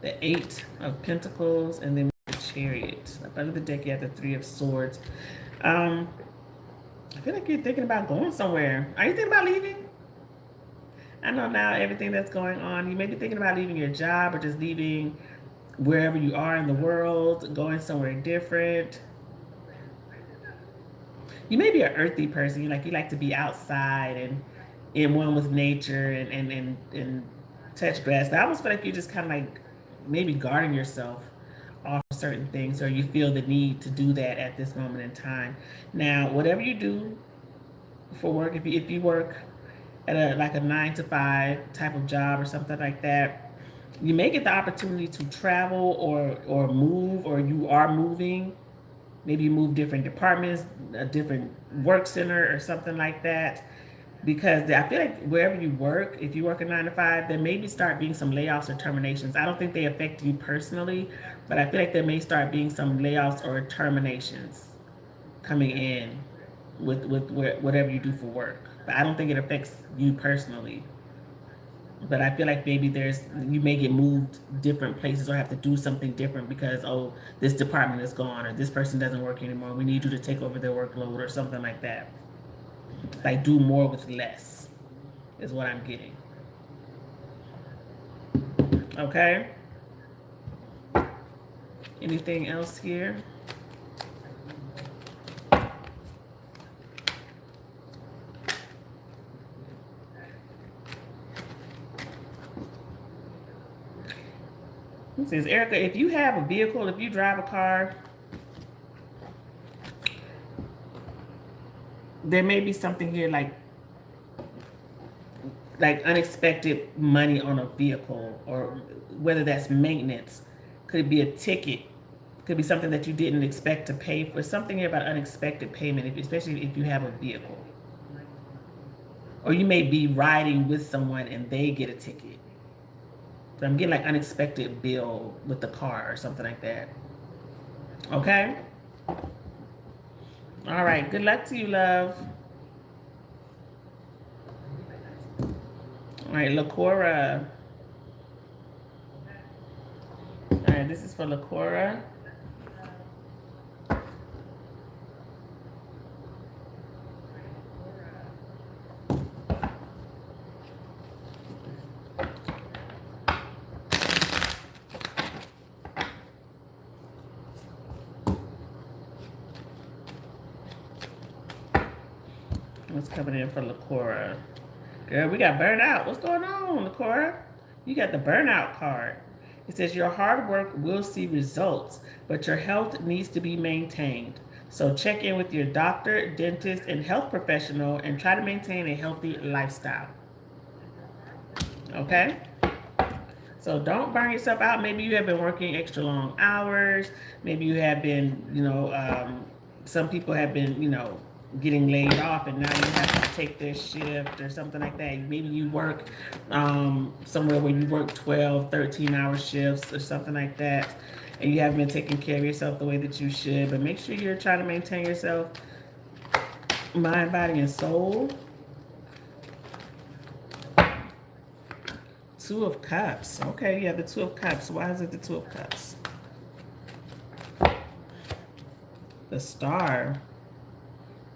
the Eight of Pentacles, and then the Chariot. Up under the deck, you have the Three of Swords. I feel like you're thinking about going somewhere. Are you thinking about leaving? I know now everything that's going on, you may be thinking about leaving your job or just leaving wherever you are in the world, going somewhere different. You may be an earthy person. You like to be outside and in one with nature and touch grass. But I almost feel like you're just kind of like maybe guarding yourself off certain things, or you feel the need to do that at this moment in time. Now, whatever you do for work, if you work at a 9 to 5 type of job or something like that, you may get the opportunity to travel or move, or you are moving. Maybe you move different departments, a different work center or something like that. Because I feel like wherever you work, if you work a 9 to 5, there maybe start being some layoffs or terminations. I don't think they affect you personally, but I feel like there may start being some layoffs or terminations coming in with whatever you do for work. But I don't think it affects you personally. But I feel like maybe you may get moved different places or have to do something different because, oh, this department is gone or this person doesn't work anymore. We need you to take over their workload or something like that. Like do more with less is what I'm getting. Okay. Anything else here? It says, Erica, if you have a vehicle, if you drive a car, there may be something here like unexpected money on a vehicle, or whether that's maintenance. Could be a ticket. Could be something that you didn't expect to pay for. Something here about unexpected payment, especially if you have a vehicle. Or you may be riding with someone and they get a ticket. So I'm getting like unexpected bill with the car or something like that. Okay? All right. Good luck to you, love. All right, LaCora. All right, this is for LaCora. What's coming in for LaCora? Girl, we got burnout. What's going on, LaCora? You got the burnout card. It says your hard work will see results, but your health needs to be maintained. So check in with your doctor, dentist, and health professional and try to maintain a healthy lifestyle. Okay? So don't burn yourself out. Maybe you have been working extra long hours. Maybe you have been, some people have been, getting laid off and now you have to take their shift or something like that. Maybe you work somewhere where you work 12, 13-hour shifts or something like that, and you haven't been taking care of yourself the way that you should. But make sure you're trying to maintain yourself, mind, body, and soul. Two of Cups. Okay, yeah, the Two of Cups. Why is it the Two of Cups? the Star,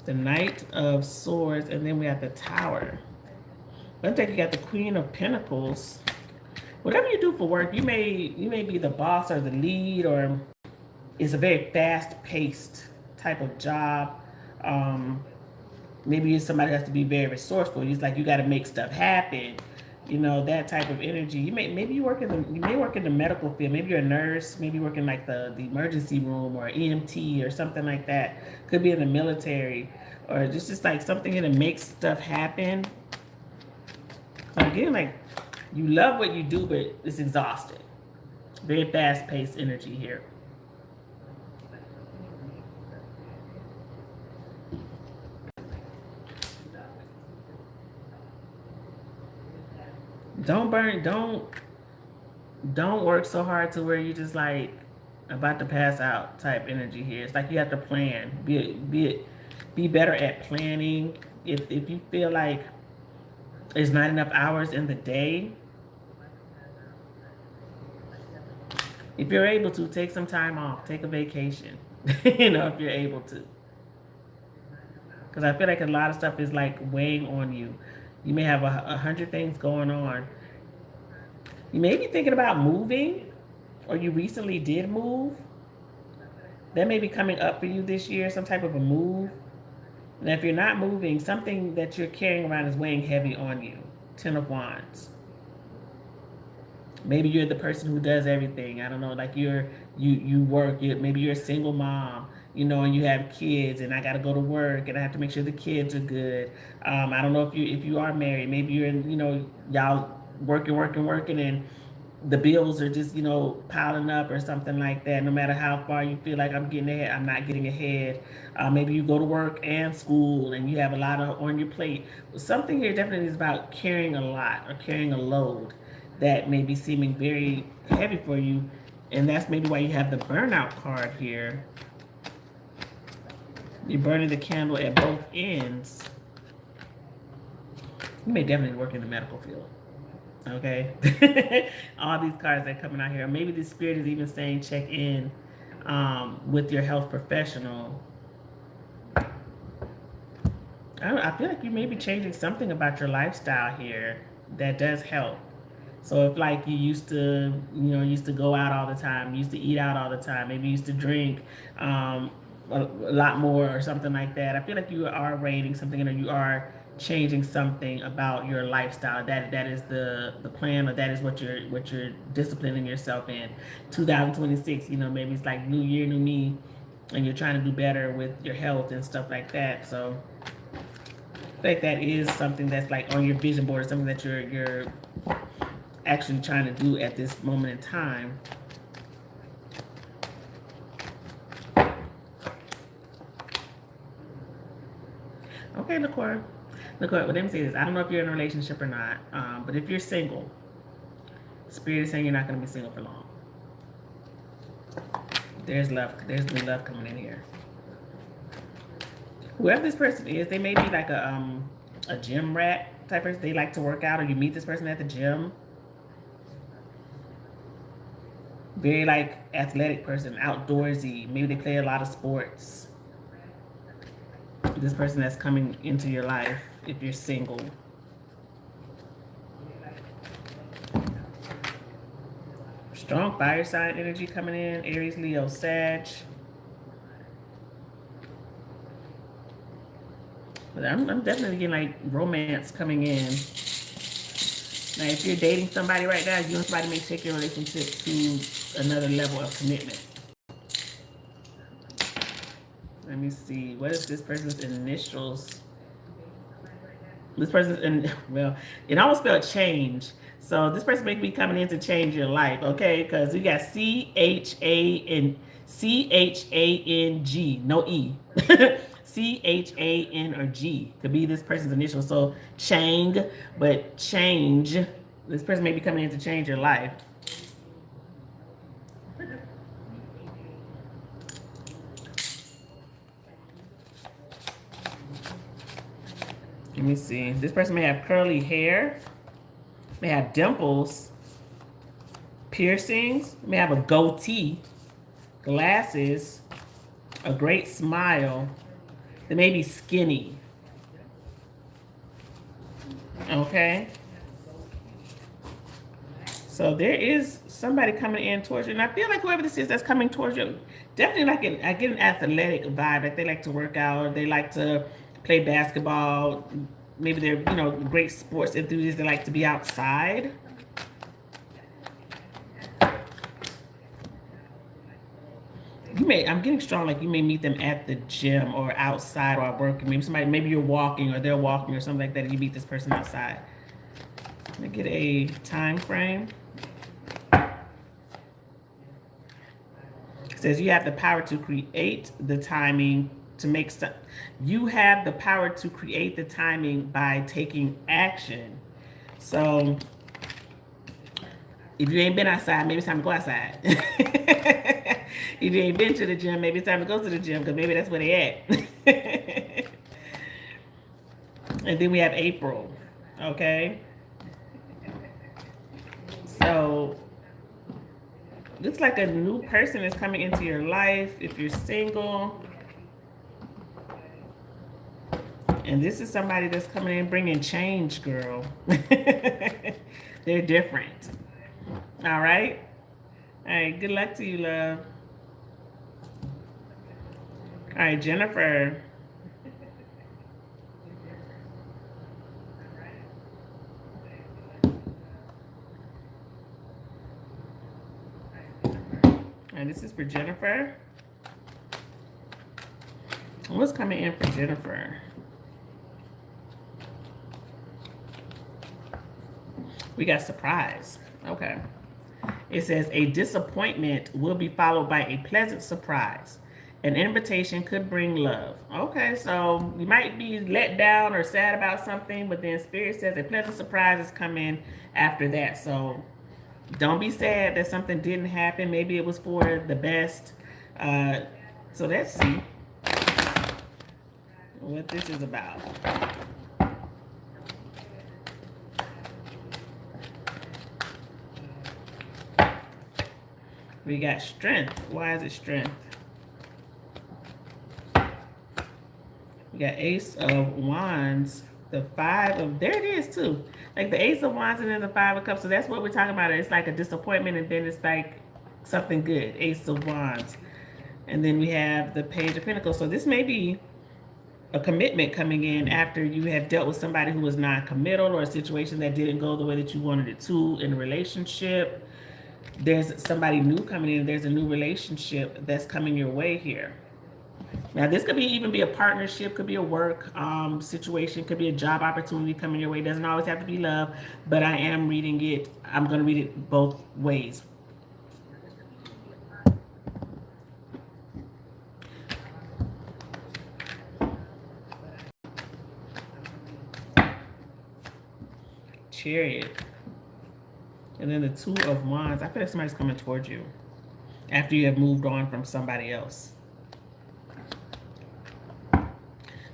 the Knight of Swords, and then we have the Tower. I think you got the Queen of Pentacles. Whatever you do for work, you may be the boss or the lead, or it's a very fast-paced type of job. Maybe somebody has to be very resourceful. It's like you got to make stuff happen. You know, that type of energy. You may work in the medical field. Maybe you're a nurse. Maybe you work in like the emergency room or EMT or something like that. Could be in the military, or just like something that makes stuff happen. So again, like you love what you do, but it's exhausting. Very fast-paced energy here. Don't work so hard to where you just like about to pass out type energy here. It's like you have to plan. Be better at planning. If you feel like there's not enough hours in the day, if you're able to, take some time off, take a vacation. You know, if you're able to. Because I feel like a lot of stuff is like weighing on you. You may have 100 things going on. You may be thinking about moving, or you recently did move. That may be coming up for you this year, some type of a move. And if you're not moving, something that you're carrying around is weighing heavy on you. 10 of Wands. Maybe you're the person who does everything. I don't know, like you work, maybe you're a single mom, you know, and you have kids, and I got to go to work, and I have to make sure the kids are good. I don't know if you are married. Maybe you're in, you know, y'all working, and the bills are just, you know, piling up or something like that. No matter how far you feel like I'm getting ahead, I'm not getting ahead. Maybe you go to work and school, and you have a lot on your plate. Something here definitely is about carrying a lot or carrying a load that may be seeming very heavy for you. And that's maybe why you have the burnout card here. You're burning the candle at both ends. You may definitely work in the medical field. Okay. All these cards that are coming out here. Maybe the spirit is even saying check in with your health professional. I feel like you may be changing something about your lifestyle here that does help. So if like you used to go out all the time, used to eat out all the time, maybe you used to drink a lot more or something like that. I feel like you are rating something, or you are changing something about your lifestyle. That is the plan, or that is what you're disciplining yourself in. 2026, you know, maybe it's like new year, new me, and you're trying to do better with your health and stuff like that. So I think that is something that's like on your vision board, or something that you're actually trying to do at this moment in time. Okay, Nicole, let me say this. I don't know if you're in a relationship or not, but if you're single, Spirit is saying you're not going to be single for long. There's love. There's new love coming in here. Whoever this person is, they may be like a gym rat type person. They like to work out, or you meet this person at the gym. Very like athletic person, outdoorsy. Maybe they play a lot of sports. This person that's coming into your life, if you're single. Strong fire sign energy coming in. Aries, Leo, Sag. But I'm definitely getting like romance coming in. Now, if you're dating somebody right now, you and somebody may take your relationship to another level of commitment. Let me see. What is this person's initials? This person's well, it almost spelled change. So this person may be coming in to change your life, okay? Because we got CHANG, no E. CHAN or G could be this person's initial. So Chang, but change. This person may be coming in to change your life. Let me see. This person may have curly hair, may have dimples, piercings, may have a goatee, glasses, a great smile. They may be skinny. Okay. So there is somebody coming in towards you. And I feel like whoever this is that's coming towards you, definitely I get an athletic vibe. Like they like to work out, they like to play basketball. Maybe they're, great sports enthusiasts. They like to be outside. I'm getting strong, like you may meet them at the gym or outside or at work. Maybe you're walking or they're walking or something like that, and you meet this person outside. Let me get a time frame. It says you have the power to create the timing to make stuff. You have the power to create the timing by taking action. So if you ain't been outside, maybe it's time to go outside. If you ain't been to the gym, maybe it's time to go to the gym because maybe that's where they at. And then we have April. Okay. So looks like a new person is coming into your life if you're single. And this is somebody that's coming in bringing change, girl. They're different. All right. All right. Good luck to you, love. All right, Jennifer. And this is for Jennifer. What's coming in for Jennifer? We got surprise. Okay. It says a disappointment will be followed by a pleasant surprise. An invitation could bring love. Okay, so you might be let down or sad about something, but then Spirit says a pleasant surprise is coming after that. So don't be sad that something didn't happen. Maybe it was for the best. So let's see what this is about. We got strength. Why is it strength? We got Ace of Wands. The Five of, there it is too. Like the Ace of Wands and then the Five of Cups. So that's what we're talking about. It's like a disappointment and then it's like something good. Ace of Wands. And then we have the Page of Pentacles. So this may be a commitment coming in after you have dealt with somebody who was non-committal or a situation that didn't go the way that you wanted it to in a relationship. There's somebody new coming in. There's a new relationship that's coming your way here. Now, this could even be a partnership, could be a work situation, could be a job opportunity coming your way. It doesn't always have to be love, but I am reading it. I'm going to read it both ways. Chariot. And then the Two of Wands. I feel like somebody's coming towards you after you have moved on from somebody else.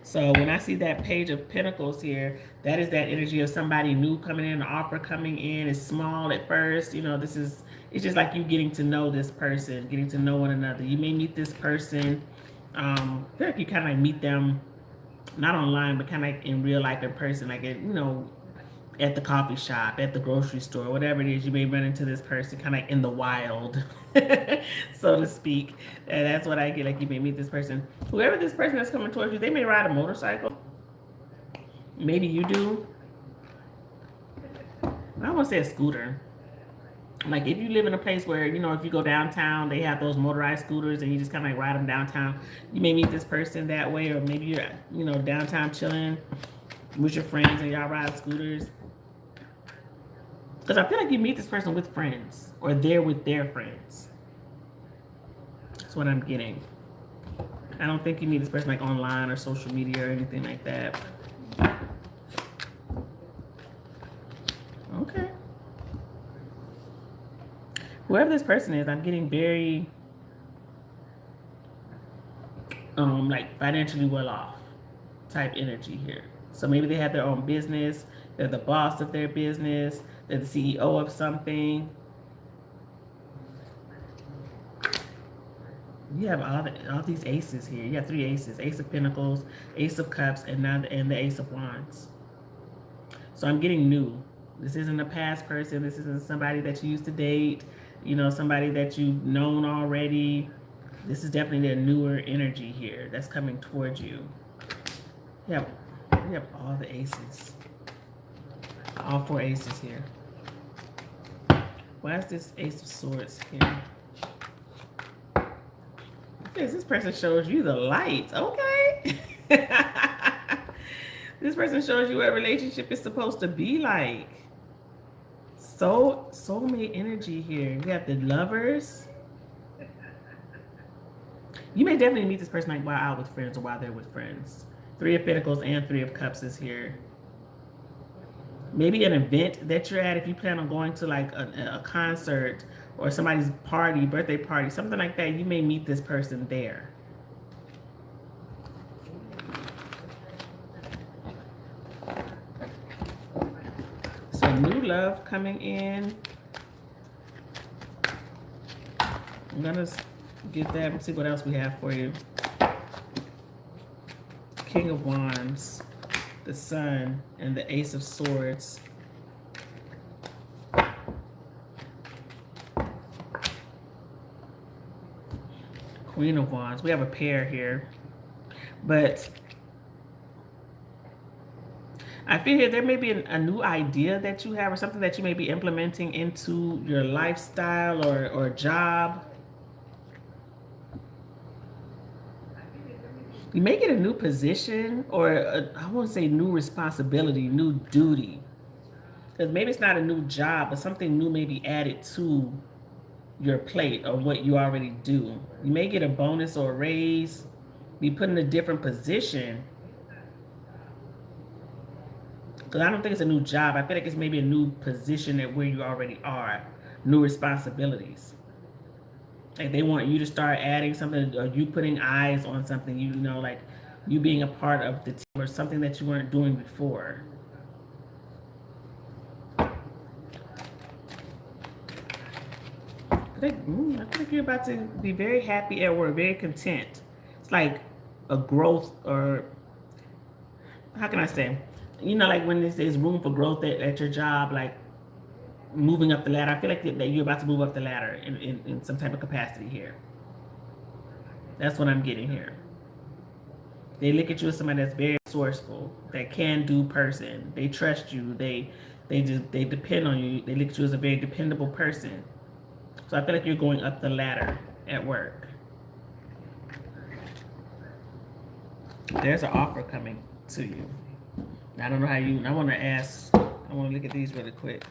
So when I see that Page of Pentacles here, that is that energy of somebody new coming in, an offer coming in. It's small at first. It's just like you getting to know this person, getting to know one another. You may meet this person. I feel like you kind of like meet them, not online, but kind of like in real life in person, like at the coffee shop, at the grocery store, whatever it is. You may run into this person kind of in the wild, so to speak. And that's what I get. Like you may meet this person. Whoever this person that's coming towards you, they may ride a motorcycle. Maybe you do. I don't want to say a scooter. Like if you live in a place where, if you go downtown, they have those motorized scooters and you just kind of like ride them downtown. You may meet this person that way, or maybe you're, downtown chilling with your friends and y'all ride scooters. Because I feel like you meet this person with friends or they're with their friends. That's what I'm getting. I don't think you meet this person like online or social media or anything like that. Okay. Whoever this person is, I'm getting very like financially well off type energy here. So maybe they have their own business. They're the boss of their business. They're the CEO of something. You have all these aces here. You have 3 aces: Ace of Pentacles, Ace of Cups, and now the Ace of Wands. So I'm getting new. This isn't a past person. This isn't somebody that you used to date. You know, somebody that you've known already. This is definitely a newer energy here that's coming towards you. Yeah, we have all the aces. All 4 aces here. Why is this Ace of Swords here? Yes, this person shows you the light. Okay. This person shows you what a relationship is supposed to be like. Soulmate energy here. We have the Lovers. You may definitely meet this person like while out with friends or while they're with friends. 3 of Pentacles and 3 of Cups is here. Maybe an event that you're at, if you plan on going to like a concert or somebody's party, birthday party, something like that, you may meet this person there. So new love coming in. I'm gonna get that and see what else we have for you. King of Wands, the Sun, and the Ace of Swords. Queen of Wands. We have a pair here. But I feel here there may be a new idea that you have or something that you may be implementing into your lifestyle or job. You may get a new position or I won't say new responsibility, new duty. Because maybe it's not a new job, but something new may be added to your plate or what you already do. You may get a bonus or a raise, be put in a different position. Because I don't think it's a new job. I feel like it's maybe a new position at where you already are, new responsibilities. Like they want you to start adding something, or you putting eyes on something, you know, like you being a part of the team or something that you weren't doing before. I think you're about to be very happy at work, very content. It's like a growth, or how can I say? You know, like when there's room for growth at your job, like moving up the ladder. I feel like that you're about to move up the ladder in some type of capacity here. That's what I'm getting here. They look at you as somebody that's very resourceful, that can-do person. They trust you. They depend on you. They look at you as a very dependable person. So I feel like you're going up the ladder at work. There's an offer coming to you. I don't know how you, I want to look at these really quick.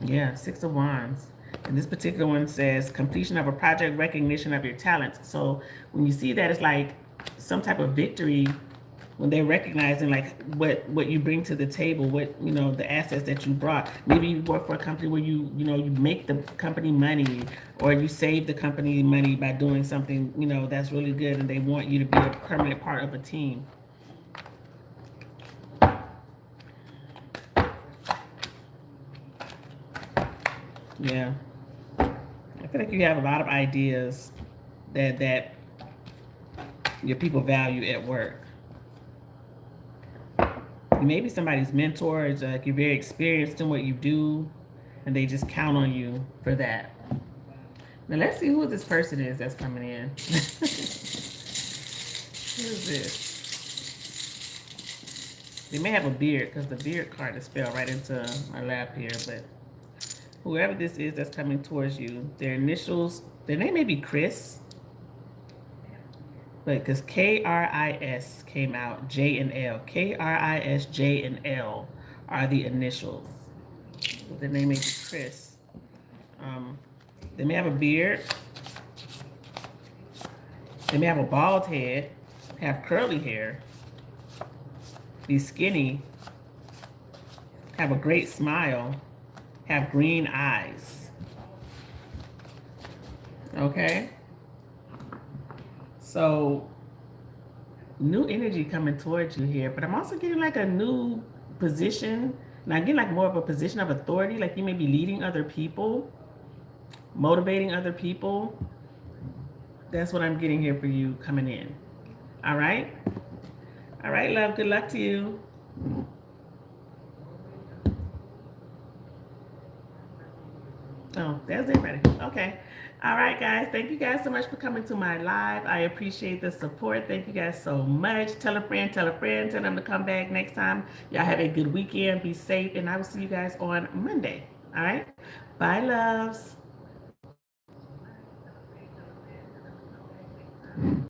Yeah, 6 of Wands. And this particular one says completion of a project, recognition of your talents. So when you see that, it's like some type of victory when they're recognizing like what you bring to the table, what, you know, the assets that you brought. Maybe you work for a company where you make the company money, or you save the company money by doing something, you know, that's really good, and they want you to be a permanent part of a team. Yeah. I feel like you have a lot of ideas that your people value at work. You may be somebody's mentor. It's like you're very experienced in what you do, and they just count on you for that. Now let's see who this person is that's coming in. Who is this? They may have a beard, because the beard card just fell right into my lap here, but whoever this is that's coming towards you, their initials, their name may be Chris, but because K-R-I-S came out, J and L. K-R-I-S, J and L are the initials. Their name may be Chris. They may have a beard. They may have a bald head, have curly hair, be skinny, have a great smile, have green eyes. Okay? So, new energy coming towards you here, but I'm also getting like a new position. And I get like more of a position of authority, like you may be leading other people. motivating other people. That's what I'm getting here for you coming in. All right? All right, love. Good luck to you. Oh, that's everybody. Okay. All right, guys. Thank you guys so much for coming to my live. I appreciate the support. Thank you guys so much. Tell a friend, tell them to come back next time. Y'all have a good weekend. Be safe. And I will see you guys on Monday. All right. Bye, loves.